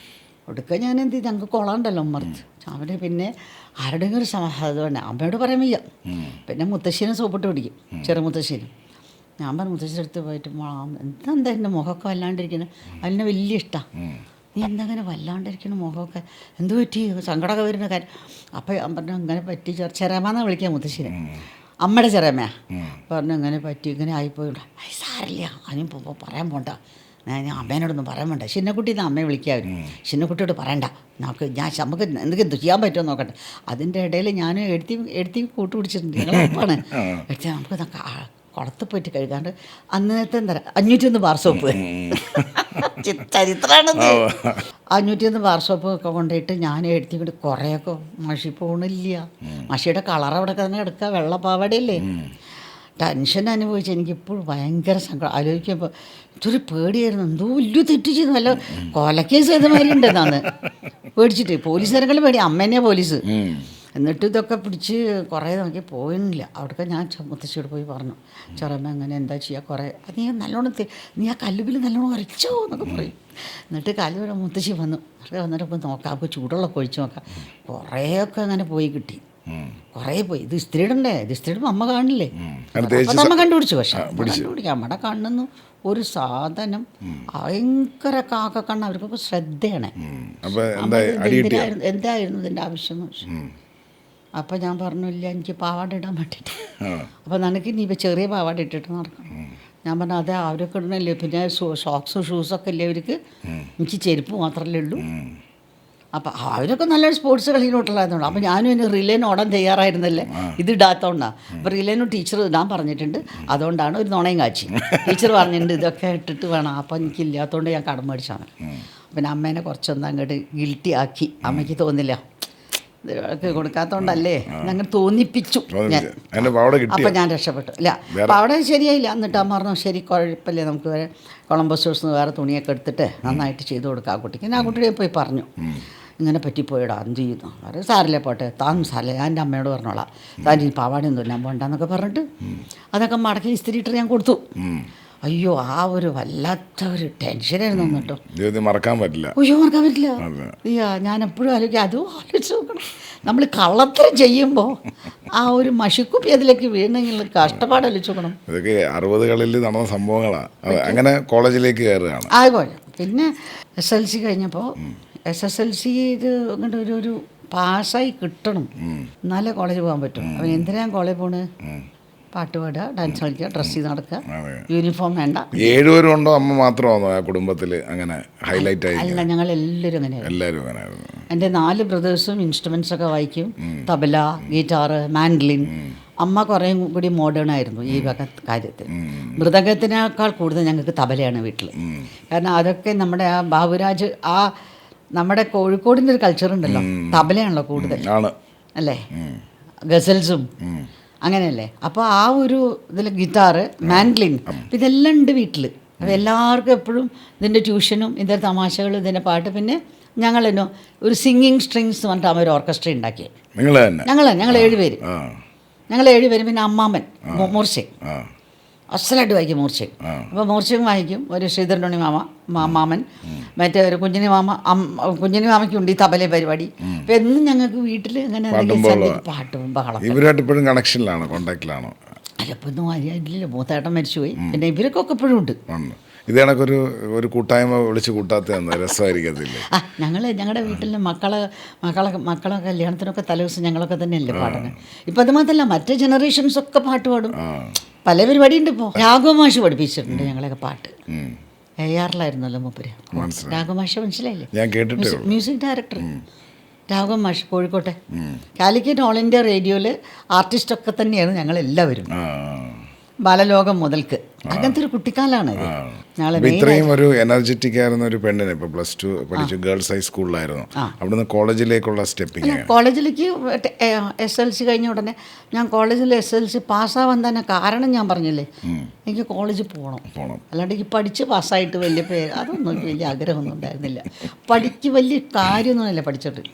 ഒടുക്ക ഞാൻ എന്ത് ചെയ്ത്, ഞങ്ങൾക്ക് കുളമുണ്ടല്ലോ ഉമ്മർത്ത്. അവന് പിന്നെ ആരുടെയെങ്കിലും ഒരു സമാധാനം വേണ്ട, അമ്മയോട് പറയാൻ വയ്യ. പിന്നെ മുത്തശ്ശീനെ സോപ്പിട്ട് പിടിക്കും, ചെറു മുത്തശ്ശീനും. ഞാൻ പറഞ്ഞു മുത്തശ്ശിയുടെ അടുത്ത് പോയിട്ട്, എന്താ എൻ്റെ മുഖമൊക്കെ വല്ലാണ്ടിരിക്കുന്നത്? അതിനെ വലിയ ഇഷ്ടമാണ്. നീ എന്തങ്ങനെ വല്ലാണ്ടിരിക്കണം മുഖമൊക്കെ, എന്ത് പറ്റി, സങ്കടമൊക്കെ വരുന്ന കാര്യം. അപ്പോൾ ഞാൻ പറഞ്ഞു ഇങ്ങനെ പറ്റി, ചെറമാന്നാണ് വിളിക്കുക മുത്തശ്ശീനെ, അമ്മയുടെ ചെറമയാ. പറഞ്ഞു ഇങ്ങനെ പറ്റി, ഇങ്ങനെ ആയിപ്പോയി. സാരില്ല, അതിനും പറയാൻ പോണ്ട, ഞാൻ അമ്മേനോടൊന്നും പറയാൻ വേണ്ട. ചിന്നക്കുട്ടി എന്ന് അമ്മയെ വിളിക്കാമായിരുന്നു. ചിന്നക്കുട്ടിയോട് പറയണ്ട, നമുക്ക് എന്തെങ്കിലും ചെയ്യാൻ പറ്റുമോ നോക്കട്ടെ. അതിൻ്റെ ഇടയിൽ ഞാൻ എഴുത്തി കൂട്ടുപിടിച്ചിട്ടുണ്ട്. ഞങ്ങൾ ഉറപ്പാണ് എടുത്ത് നമുക്ക് കുളത്ത് പോയിട്ട് കഴുകാണ്ട് അന്നത്തെ എന്താ 501 ബാർ സോപ്പ്, ചരിത്രമാണത്. 501 ബാർ സോപ്പ് ഒക്കെ കൊണ്ടുപോയിട്ട് ഞാൻ എഴുത്തി കൊണ്ട് കുറേയൊക്കെ മഷി പോണില്ല. മഷിയുടെ കളർ അവിടെ തന്നെ കിടക്കുക, വെള്ളപ്പാവടയല്ലേ. ടെൻഷൻ അനുഭവിച്ച് എനിക്കിപ്പോഴും ഭയങ്കര സങ്കടം. ആലോചിക്കുമ്പോൾ ഇതൊരു പേടിയായിരുന്നു. എന്തോ വലിയ തെറ്റ് ചെയ്തു, വല്ല കൊലക്കേസ് ചെയ്ത മാതിരി ഉണ്ടെന്നാണ് പേടിച്ചിട്ട്. പോലീസുകാരെങ്കിലും പേടി, അമ്മേനെ പോലീസ്. എന്നിട്ട് ഇതൊക്കെ പിടിച്ച് കുറേ നോക്കി പോയില്ല. അവിടേക്ക് ഞാൻ മുത്തശ്ശിയോട് പോയി പറഞ്ഞു, ചെറമ്മ അങ്ങനെ എന്താ ചെയ്യുക, കുറേ നീ നല്ലോണം നീ ആ കല്ലുപിൽ നല്ലോണം ഉരച്ചോ എന്നൊക്കെ പറയും. എന്നിട്ട് കല്ലുപിൽ മുത്തശ്ശി വന്നിട്ട് ഇപ്പോൾ നോക്കാം, അപ്പോൾ ചൂടുള്ള ഒഴിച്ച് നോക്കാം. കുറേയൊക്കെ അങ്ങനെ പോയി കിട്ടി. കുറേ പോയി. ഇത് ഇസ്ത്രീയിടണ്ടേ, ഇത് ഇസ്ത്രീയിടുമ്പോൾ അമ്മ കാണില്ലേ, പ്രത്യേകിച്ച് അപ്പം അമ്മ കണ്ടുപിടിച്ചു. പക്ഷെ കണ്ടുപിടിക്കുക നമ്മുടെ കണ്ണെന്ന് ഒരു സാധനം ഭയങ്കര കാക്കക്കണ്ണ്, അവർക്കൊക്കെ ശ്രദ്ധയാണ്. എന്തായിരുന്നു ഇതിൻ്റെ ആവശ്യം എന്ന് വെച്ചു. അപ്പം ഞാൻ പറഞ്ഞില്ല, എനിക്ക് പാവാട ഇടാൻ വേണ്ടിയിട്ട്. അപ്പം നിനക്ക് നീ ഇപ്പം ചെറിയ പാവാട ഇട്ടിട്ട് നടക്കണം. ഞാൻ പറഞ്ഞു അതെ, അവരൊക്കെ ഇടണല്ലേ, പിന്നെ ഷോക്സും ഷൂസൊക്കെ അല്ലേ അവർക്ക്, എനിക്ക് ചെരുപ്പ് മാത്രമല്ലേ ഉള്ളൂ. അപ്പം അവരൊക്കെ നല്ലൊരു സ്പോർട്സ് കളിയിലോട്ടുള്ളതായതുകൊണ്ട് അപ്പം ഞാനും എന്നെ റിലേന് ഓടാൻ തയ്യാറായിരുന്നല്ലേ, ഇത് ഇടാത്തതുകൊണ്ടാണ്. അപ്പോൾ റിലേനും ടീച്ചർ ഇടാൻ പറഞ്ഞിട്ടുണ്ട്, അതുകൊണ്ടാണ് ഒരു നുണയും കാച്ചി. ടീച്ചർ പറഞ്ഞിട്ടുണ്ട് ഇതൊക്കെ ഇട്ടിട്ട് വേണം. അപ്പം എനിക്കില്ലാത്തതുകൊണ്ട് ഞാൻ കടം മേടിച്ചാണ്. പിന്നെ അമ്മേനെ കുറച്ചൊന്നും അങ്ങോട്ട് ഗിൽറ്റി ആക്കി. അമ്മയ്ക്ക് തോന്നില്ല, കൊടുക്കാത്തോണ്ടല്ലേ അങ്ങനെ തോന്നിപ്പിച്ചു ഞാൻ. അപ്പം ഞാൻ രക്ഷപ്പെട്ടു. ഇല്ല അവിടെ ശരിയായില്ല. എന്നിട്ട് അമ്മ പറഞ്ഞു ശരി കുഴപ്പമില്ല, നമുക്ക് കൊളംബസ് സ്റ്റോഴ്സിൽ നിന്ന് വേറെ തുണിയൊക്കെ എടുത്തിട്ട് നന്നായിട്ട് ചെയ്ത് കൊടുക്കാം ആ കുട്ടിക്ക്. ഞാൻ ആ കുട്ടിയെ പോയി പറഞ്ഞു, ഇങ്ങനെ പറ്റിപ്പോയിടാ, എന്ത് ചെയ്യുന്നു. അവർ സാറില്ലേ പോട്ടെ, താൻ സാറല്ലേ, ഞാൻ എൻ്റെ അമ്മയോട് പറഞ്ഞോളാം, താൻ ഈ പാവാടയൊന്നും ഇല്ല പോണ്ടെന്നൊക്കെ പറഞ്ഞിട്ട് അതൊക്കെ മടക്കി ഇസ്തിരിയിട്ട് ഞാൻ കൊടുത്തു. അയ്യോ ആ ഒരു വല്ലാത്ത ഒരു ടെൻഷനായിരുന്നു കേട്ടോ. മറക്കാൻ പറ്റില്ല. അയ്യോ മറക്കാൻ പറ്റില്ല. അയ്യാ ഞാൻ എപ്പോഴും ആലോചിക്കും, അതും ആലോചിച്ച് നോക്കണം. നമ്മൾ കള്ളത്തരം ചെയ്യുമ്പോൾ ആ ഒരു മഷിക്കുപ്പി അതിലേക്ക് വീണെങ്കിൽ കഷ്ടപ്പാട് ആലോചിച്ച് നോക്കണം. ഇതൊക്കെ 60കളിൽ നടന്ന സംഭവങ്ങളാണ്. അങ്ങനെ കോളേജിലേക്ക് കയറുകയാണ്. അതുപോലെ പിന്നെ SSLC കഴിഞ്ഞപ്പോൾ SSLC ഇത് അങ്ങോട്ട് ഒരു പാസ്സായി കിട്ടണം, എന്നാലേ കോളേജ് പോകാൻ പറ്റും. അപ്പം എന്തിനാ കോളേജ് പോണ്? പാട്ട് പാടുക, ഡാൻസ് കളിക്കുക, ഡ്രസ്സ് ചെയ്ത് നടക്കുക, യൂണിഫോം വേണ്ട. 7 പേരും ഉണ്ടോ അമ്മ മാത്രമാണോ ആ കുടുംബത്തിൽ അങ്ങനെ ഹൈലൈറ്റ് ആയി? അല്ല, ഞങ്ങൾ എല്ലാവരും അങ്ങനെയായിരുന്നു. എൻ്റെ 4 ബ്രദേഴ്സും ഇൻസ്ട്രുമെൻസ് ഒക്കെ വായിക്കും, തബല, ഗിറ്റാറ്, മാൻഡലിൻ. അമ്മ കുറേ കൂടി മോഡേൺ ആയിരുന്നു ഈ വക കാര്യത്തിൽ. മൃദംഗത്തിനേക്കാൾ കൂടുതൽ ഞങ്ങൾക്ക് തബലയാണ് വീട്ടിൽ. കാരണം അതൊക്കെ നമ്മുടെ ആ ബാബുരാജ്, ആ നമ്മുടെ കോഴിക്കോടിൻ്റെ ഒരു കൾച്ചറുണ്ടല്ലോ, തബലയാണല്ലോ കൂടുതൽ അല്ലേ, ഗസൽസും അങ്ങനെയല്ലേ. അപ്പോൾ ആ ഒരു ഇതിൽ ഗിറ്റാറ്, മാൻഡലിൻ, ഇതെല്ലാം ഉണ്ട് വീട്ടിൽ. അപ്പോൾ എല്ലാവർക്കും എപ്പോഴും ഇതിൻ്റെ ട്യൂഷനും ഇതിൻ്റെ തമാശകളും ഇതിൻ്റെ പാട്ട്. പിന്നെ ഞങ്ങളെന്നോ ഒരു സിംഗിങ് സ്ട്രിങ്സ് പറഞ്ഞിട്ട് അമ്മ ഒരു ഓർക്കസ്ട്ര ഉണ്ടാക്കി. ഞങ്ങൾ 7 പേര്, പിന്നെ അമ്മാമ്മൻ മൂർച്ചയും അസലായിട്ട് വായിക്കും മൂർച്ചയും. അപ്പോൾ മൂർച്ചയും വായിക്കും. ഒരു ശ്രീധരനുണ്ണി മാമാമൻ, മറ്റേ ഒരു കുഞ്ഞിനി മാമയ്ക്കുണ്ട് ഈ തബല പരിപാടി. അപ്പം എന്നും ഞങ്ങൾക്ക് വീട്ടിൽ അങ്ങനെ പാട്ടും ബഹളം. ഇവരായിട്ട് ഇപ്പോഴും കണക്ഷനിലാണോ, കോണ്ടാക്റ്റിലാണോ? അല്ല, ഇപ്പം ഒന്നും അറിയില്ല. മൂത്തേട്ടൻ മരിച്ചുപോയി. പിന്നെ ഇവരൊക്കെ ഇപ്പോഴും ഉണ്ട്. ഇത് കണക്കൊരു ഒരു കൂട്ടായ്മ വിളിച്ച് കൂട്ടാത്ത രസമായിരിക്കത്തില്ലേ? ഞങ്ങളുടെ വീട്ടിലെ മക്കളെ കല്യാണത്തിനൊക്കെ തലേദിവസം ഞങ്ങളൊക്കെ തന്നെയല്ലേ പാടുന്നത്. ഇപ്പം അത് മാത്രമല്ല, മറ്റേ ജനറേഷൻസ് ഒക്കെ പാട്ട് പാടും. പല പരിപാടിയുണ്ട്. ഇപ്പോൾ രാഘവമാഷ് പഠിപ്പിച്ചിട്ടുണ്ട് ഞങ്ങളെയൊക്കെ പാട്ട്. ARലായിരുന്നല്ലോ മൂപ്പര്. രാഘവമാഷ് മനസ്സിലായില്ലേ? ഞാൻ കേട്ടിട്ട്. മ്യൂസിക് ഡയറക്ടർ രാഘവമാഷ്, കോഴിക്കോട്ടെ. കാലിക്കറ്റ് ഓൾ ഇന്ത്യ റേഡിയോയിൽ ആർട്ടിസ്റ്റൊക്കെ തന്നെയാണ് ഞങ്ങളെല്ലാവരും. ബാലലോകം മുതൽക്ക് അങ്ങനത്തെ ഒരു കുട്ടിക്കാലാണ്. ഇത്രയും ഒരു എനർജറ്റിക് ആയിരുന്ന ഒരു പെണ്ണിനെ ഇപ്പൊ +2 പഠിച്ചു, ഗേൾസ് ഹൈസ്കൂളിലായിരുന്നു. അവിടുന്ന് കോളേജിലേക്കുള്ള സ്റ്റെപ്പിങ്. കോളേജിലേക്ക് SSLC കഴിഞ്ഞ ഉടനെ ഞാൻ കോളേജിൽ SSLC പാസ്സാവാൻ തന്നെ കാരണം ഞാൻ പറഞ്ഞില്ലേ, എനിക്ക് കോളേജിൽ പോകണം. അല്ലാണ്ട് എനിക്ക് പഠിച്ച് പാസ്സായിട്ട് വലിയ അതൊന്നും വലിയ ആഗ്രഹമൊന്നും ഉണ്ടായിരുന്നില്ല. വലിയ കാര്യമൊന്നുമല്ല പഠിച്ചിട്ട്.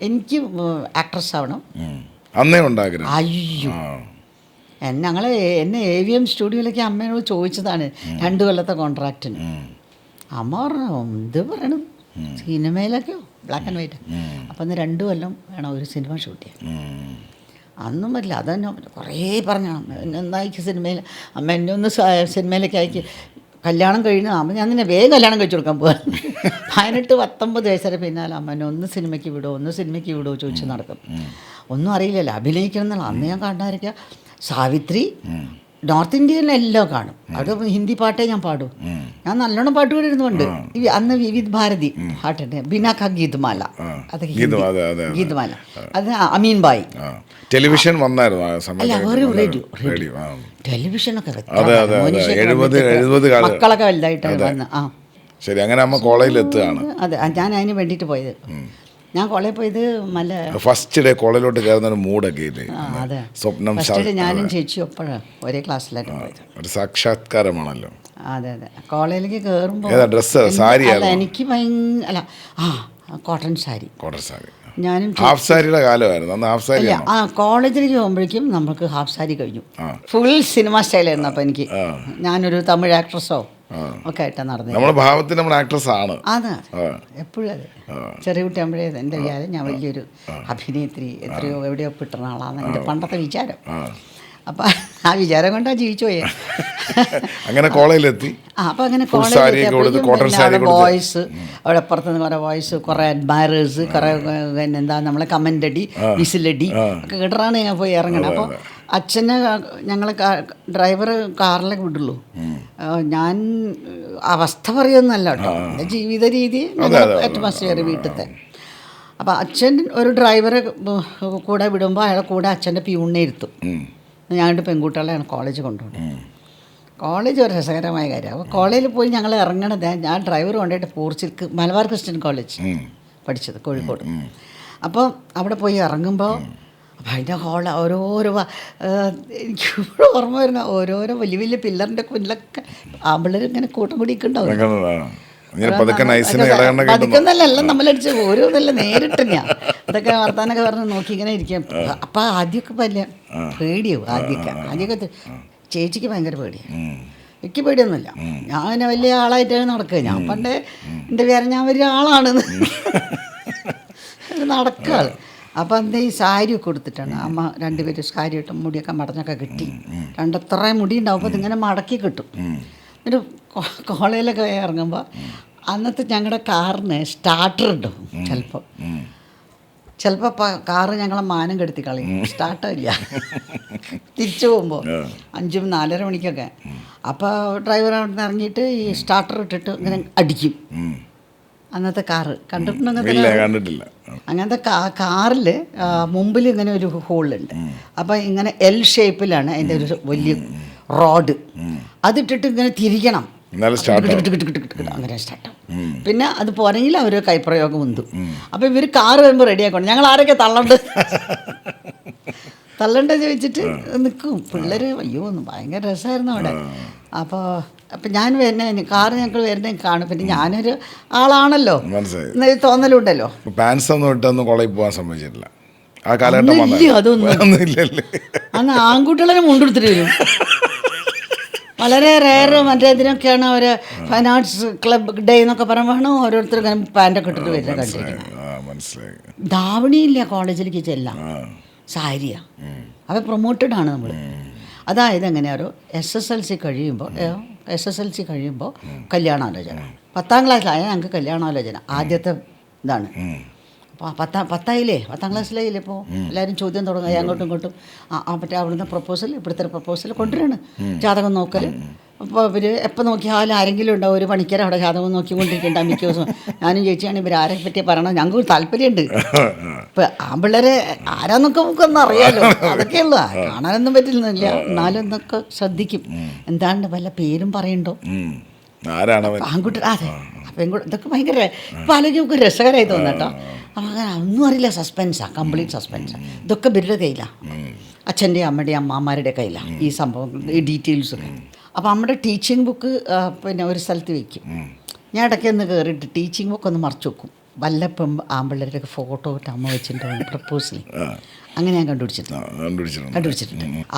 എനിക്ക് ആക്ട്രസ് ആവണം അന്നേ ഉണ്ടാഗ്രഹം. അയ്യോ, എന്നെ AVM സ്റ്റുഡിയോയിലേക്ക് അമ്മയോട് ചോദിച്ചതാണ് 2 കൊല്ലത്തെ കോൺട്രാക്റ്റിന്. അമ്മ പറഞ്ഞു എന്ത് പറയണം, സിനിമയിലൊക്കെയോ ബ്ലാക്ക് ആൻഡ് വൈറ്റ്. അപ്പം അന്ന് 2 കൊല്ലം വേണം ഒരു സിനിമ ഷൂട്ട് ചെയ്യാൻ. അതൊന്നും പറ്റില്ല. അതന്നെ കുറേ പറഞ്ഞു. എന്നെ ഒന്നയക്ക് സിനിമയിൽ, അമ്മ എന്നെ ഒന്ന് സിനിമയിലേക്ക് അയക്കി. കല്യാണം കഴിഞ്ഞ് അമ്മ ഞാൻ നിന്നെ വേഗം കല്യാണം കഴിച്ചു കൊടുക്കാൻ പോകാൻ. 18-19 വയസ്സരെ പിന്നാലെ അമ്മനെ ഒന്ന് സിനിമയ്ക്ക് വിടുമോ ചോദിച്ച് നടക്കും. ഒന്നും അറിയില്ലല്ലോ, അഭിനയിക്കണം എന്നുള്ള. അന്ന് ഞാൻ കണ്ടായിരിക്കുക സാവിത്രി, നോർത്ത് ഇന്ത്യയിലെല്ലാം കാണും. അവിടെ ഹിന്ദി പാട്ടേ ഞാൻ പാടും. ഞാൻ നല്ലോണം പാട്ട് പാടിയിരുന്നുണ്ട്. അന്ന് വിവിധ് ഭാരതി പാട്ടുണ്ട്, ബിനാക്ക ഗീത്മാല, അതൊക്കെ ഗീത്മാല, അത് അമീൻ ബായി. ടെലിവിഷൻ വന്നായിരുന്നു. അല്ല, ഒരു റേഡിയോ ടെലിവിഷനൊക്കെ മക്കളൊക്കെ വലുതായിട്ടാണ് വന്ന്. ശരി, അങ്ങനെ അമ്മ കോളേജിൽ എത്തുകയാണ്. അതെ, ഞാൻ അതിന് വേണ്ടിയിട്ട് പോയത്. ഞാൻ കോളേജ് പോയത് ഫസ്റ്റ് ഡേ കോളേജിലോട്ട് കയറുന്ന ഒരു മൂഡൊക്കെ ഇല്ലേ? അതെ, സ്വപ്നം. ഞാനും ചേച്ചിയും ഒപ്പോഴാണ് ഒരേ ക്ലാസ്സിലായിട്ട് പോയത്. ഒരു സാക്ഷാത്കാരമാണല്ലോ. അതെ, കോളേജിലേക്ക് കയറുമ്പോൾ ഡ്രസ്സ് സാരി എനിക്ക് കോട്ടൺ സാരി. ഞാനും ഹാഫ് സാരിയുടെ കാലമായിരുന്നു അന്ന്. ഹാഫ് സാരി കോളേജിലേക്ക് പോകുമ്പോഴേക്കും നമുക്ക് ഹാഫ് സാരി കഴിഞ്ഞു. ഫുൾ സിനിമ സ്റ്റൈലായിരുന്നു. അപ്പോൾ എനിക്ക് ഞാനൊരു തമിഴ് ആക്ട്രസോ ഒക്കെ ആയിട്ടാണ് നടന്നത്. നമ്മുടെ ഭാവത്തിൽ നമ്മൾ ആക്ട്രസ് ആണ്. അതെ, എപ്പോഴും അതെ. ചെറിയ കുട്ടിയാകുമ്പോഴേ എൻ്റെ വിചാരം ഞാൻ വലിയൊരു അഭിനേത്രി, എത്രയോ എവിടെയോ കിട്ടുന്ന ആളാണ് എൻ്റെ പണ്ടത്തെ വിചാരം. അപ്പം ആ വിചാരം കൊണ്ടാണ് ജീവിച്ചു പോയേ. അങ്ങനെ കോളേജിലെത്തി. അപ്പം അങ്ങനെ കോളേജിലെത്തിയപ്പോഴും വോയിസ്, അവിടെ അപ്പുറത്തുനിന്ന് കുറേ വോയിസ്, കുറേ അഡ്മയറേഴ്സ്, കുറേ എന്താ നമ്മളെ കമൻ്റ് അടി, വിസിലടി ഒക്കെ കേട്ടാണ് ഞാൻ പോയി ഇറങ്ങണം. അപ്പോൾ അച്ഛനെ ഞങ്ങൾ ഡ്രൈവർ കാറിലേക്ക് വിടുള്ളൂ. ഞാൻ അവസ്ഥ പറയുന്നല്ല കേട്ടോ, എൻ്റെ ജീവിത രീതി, അറ്റ്മോസ്ഫിയർ വീട്ടിലത്തെ. അപ്പോൾ അച്ഛൻ ഒരു ഡ്രൈവറെ കൂടെ വിടുമ്പോൾ അയാളെ കൂടെ അച്ഛൻ്റെ പ്യൂണിനെ ഇരുത്തും. ഞങ്ങളുടെ പെൺകുട്ടികളെയാണ് കോളേജ് കൊണ്ടുപോകുന്നത്. കോളേജ് ഒരു രസകരമായ കാര്യമാണ്. അപ്പോൾ കോളേജിൽ പോയി ഞങ്ങൾ ഇറങ്ങണത്, ഞാൻ ഡ്രൈവർ കൊണ്ടുപോയിട്ട് പോർച്ചിൽക്ക് മലബാർ ക്രിസ്ത്യൻ കോളേജ് പഠിച്ചത് കോഴിക്കോട്. അപ്പോൾ അവിടെ പോയി ഇറങ്ങുമ്പോൾ അപ്പം അതിൻ്റെ ഓരോരോ എനിക്കിവിടെ ഓർമ്മ വരുന്ന ഓരോരോ വലിയ വലിയ പില്ലറിൻ്റെ കുഞ്ഞിലൊക്കെ ആമ്പിള്ളേർ ഇങ്ങനെ കൂട്ടം കൂടിയിട്ടുണ്ടാവും. പതുക്കുന്നല്ല, എല്ലാം നമ്മളടിച്ച് ഓരോന്നല്ല നേരിട്ട് ഞാൻ ഇതൊക്കെ വർത്താനൊക്കെ പറഞ്ഞ് നോക്കി ഇങ്ങനെ ഇരിക്കാം. അപ്പം ആദ്യമൊക്കെ വലിയ പേടിയാവും. ആദ്യമൊക്കെ ചേച്ചിക്ക് ഭയങ്കര പേടിയാണ്. എനിക്ക് പേടിയൊന്നുമില്ല, ഞാൻ അങ്ങനെ വലിയ ആളായിട്ടാണ് നടക്കുക. ഞാൻ പണ്ടേ എൻ്റെ പേര് ഞാൻ വലിയ ആളാണെന്ന് നടക്കുക. അപ്പം എന്താ ഈ സാരിയൊക്കെ കൊടുത്തിട്ടാണ് അമ്മ രണ്ടുപേരും സാരി ഇട്ടും മുടിയൊക്കെ മടഞ്ഞൊക്കെ കിട്ടി. രണ്ടത്ര മുടി ഉണ്ടാവും. അപ്പോൾ ഇതിങ്ങനെ മടക്കി കിട്ടും. ഒരു കോളേജിലൊക്കെ ഇറങ്ങുമ്പോൾ അന്നത്തെ ഞങ്ങളുടെ കാറിന് സ്റ്റാർട്ടർ ഉണ്ടാവും. ചിലപ്പോൾ കാറ് ഞങ്ങളെ മാനം കെടുത്തി കളയും. സ്റ്റാർട്ടില്ല തിരിച്ചു പോകുമ്പോൾ 5-4:30 മണിക്കൊക്കെ. അപ്പോൾ ഡ്രൈവർ അവിടെ നിന്ന് ഇറങ്ങിയിട്ട് ഈ സ്റ്റാർട്ടർ ഇട്ടിട്ട് ഇങ്ങനെ അടിക്കും. അന്നത്തെ കാറ് കണ്ടിട്ടില്ല. അങ്ങനത്തെ കാറിൽ മുമ്പിൽ ഇങ്ങനെ ഒരു ഹോളുണ്ട്. അപ്പം ഇങ്ങനെ എൽ ഷേപ്പിലാണ് അതിൻ്റെ ഒരു വലിയ റോഡ്. അതിട്ടിട്ട് ഇങ്ങനെ തിരിക്കണം. അങ്ങനെ സ്റ്റാർട്ടാവും. പിന്നെ അത് പോരെങ്കിൽ അവർ കൈപ്രയോഗം ഉന്തും. അപ്പം ഇവർ കാറ് വരുമ്പോൾ റെഡിയാക്കണം. ഞങ്ങൾ ആരൊക്കെ തള്ളണ്ട ചോദിച്ചിട്ട് നിൽക്കും പിള്ളേർ. അയ്യോ ഭയങ്കര രസമായിരുന്നു അവിടെ. അപ്പം ഞാൻ വരുന്ന കാറ് ഞങ്ങൾ വരുന്ന കാണും. പിന്നെ ഞാനൊരു ആളാണല്ലോ എന്നൊരു തോന്നലുണ്ടല്ലോ. കോളേജിൽ പോകാൻ സമ്മതിച്ചിട്ടില്ല. അതൊന്നും അന്ന് ആൺകുട്ടികളെ മുണ്ടെടുത്തിട്ട് വരും. വളരെ റെയർ. മറ്റേതിനൊക്കെയാണ് അവർ ഫൈൻ ആർട്സ് ക്ലബ് ഡേ എന്നൊക്കെ പറയുമ്പോഴാണ് ഓരോരുത്തർ ഇങ്ങനെ പാൻറ്റൊക്കെ ഇട്ടിട്ട് വരുന്നത് കണ്ടിരിക്കുന്നത്. ധാവണിയില്ല കോളേജിലേക്ക് ചെല്ലാം, സാരിയാണ്. അപ്പോൾ പ്രൊമോട്ടഡ് ആണ് നമ്മൾ. അതായത് എങ്ങനെയാണോ SSLC കഴിയുമ്പോൾ കല്യാണാലോചന. 10ാം ക്ലാസ്സിലായ ഞങ്ങൾക്ക് കല്യാണാലോചന ആദ്യത്തെ ഇതാണ്. അപ്പോൾ 10ാം ക്ലാസ്സിലായില്ലേ. ഇപ്പോൾ എല്ലാവരും ചോദ്യം തുടങ്ങുക അങ്ങോട്ടും ഇങ്ങോട്ടും. മറ്റേ അവിടുന്ന് പ്രപ്പോസൽ, ഇവിടുത്തെ പ്രപ്പോസൽ കൊണ്ടുവരാണ്. ജാതകം നോക്കൽ. അപ്പോൾ ഇവർ എപ്പോൾ നോക്കിയാലും ആരെങ്കിലും ഉണ്ടാവും, ഒരു പണിക്കർ അവിടെ ജാതകം നോക്കിക്കൊണ്ടിരിക്കേണ്ട മിക്ക ദിവസം. ഞാനും ചേച്ചിയാണ് ഇവർ ആരെ പറ്റി പറയണം. ഞങ്ങൾക്ക് താല്പര്യമുണ്ട്. ഇപ്പം ആമ്പിള്ളേരെ ആരാന്നൊക്കെ നമുക്കൊന്നും അറിയാമല്ലോ. അതൊക്കെയുള്ളൂ, കാണാനൊന്നും പറ്റില്ല. എന്നാലും എന്നൊക്കെ ശ്രദ്ധിക്കും. എന്താണ്ട് വല്ല പേരും പറയണ്ടോ, ആൺകുട്ടി. അതെ, പെൺകുട്ടി. ഇതൊക്കെ ഭയങ്കര ഇപ്പം ആലോചിക്കും നമുക്ക് രസകരമായി തോന്നട്ടോ. അപ്പം അങ്ങനെ ഒന്നും അറിയില്ല. സസ്പെൻസാണ്, കംപ്ലീറ്റ് സസ്പെൻസാണ്. ഇതൊക്കെ ഇവരുടെ കയ്യിലാണ്, അച്ഛൻ്റെയും അമ്മയുടെയും അമ്മമാരുടെ കയ്യിലാണ് ഈ സംഭവം, ഈ ഡീറ്റെയിൽസൊക്കെ. അപ്പോൾ നമ്മുടെ ടീച്ചിങ് ബുക്ക് പിന്നെ ഒരു സ്ഥലത്ത് വയ്ക്കും. ഞാൻ ഇടയ്ക്കൊന്ന് കയറിയിട്ട് ടീച്ചിങ് ബുക്ക് ഒന്ന് മറച്ചു വെക്കും. വല്ലപ്പം ആമ്പിള്ളേരുടെ ഫോട്ടോ ഇട്ട് അമ്മ വെച്ചിട്ടുണ്ടാവും പ്രപ്പോസൽ. അങ്ങനെ ഞാൻ കണ്ടുപിടിച്ചിട്ടുണ്ട്.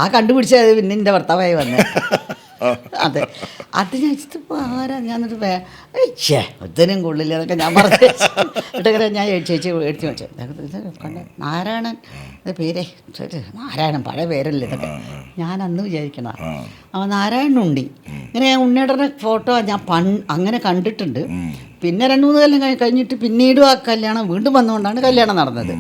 ആ കണ്ടുപിടിച്ചത് പിന്നെ എൻ്റെ ഭർത്താവായി വന്നേ. അതെ, അത് ഞാൻ ആരാ ഞാനൊരു ഒത്തിനും കൊള്ളില്ല എന്നൊക്കെ ഞാൻ പറഞ്ഞു. ഇട്ടങ്ങനെ ഞാൻ ചേച്ചി എടുത്തു വെച്ചത് കണ്ട നാരായണൻ പേരേ നാരായണൻ, പഴയ പേരല്ലേ ഇതൊക്കെ. ഞാൻ അന്ന് വിചാരിക്കണ അപ്പോൾ നാരായണനുണ്ടി. ഇങ്ങനെ ഉണ്ണിയുടെ ഫോട്ടോ ഞാൻ അങ്ങനെ കണ്ടിട്ടുണ്ട്. പിന്നെ 2-3 കൊല്ലം കഴിഞ്ഞിട്ട് പിന്നീടും ആ കല്യാണം വീണ്ടും വന്നുകൊണ്ടാണ് കല്യാണം നടന്നത്.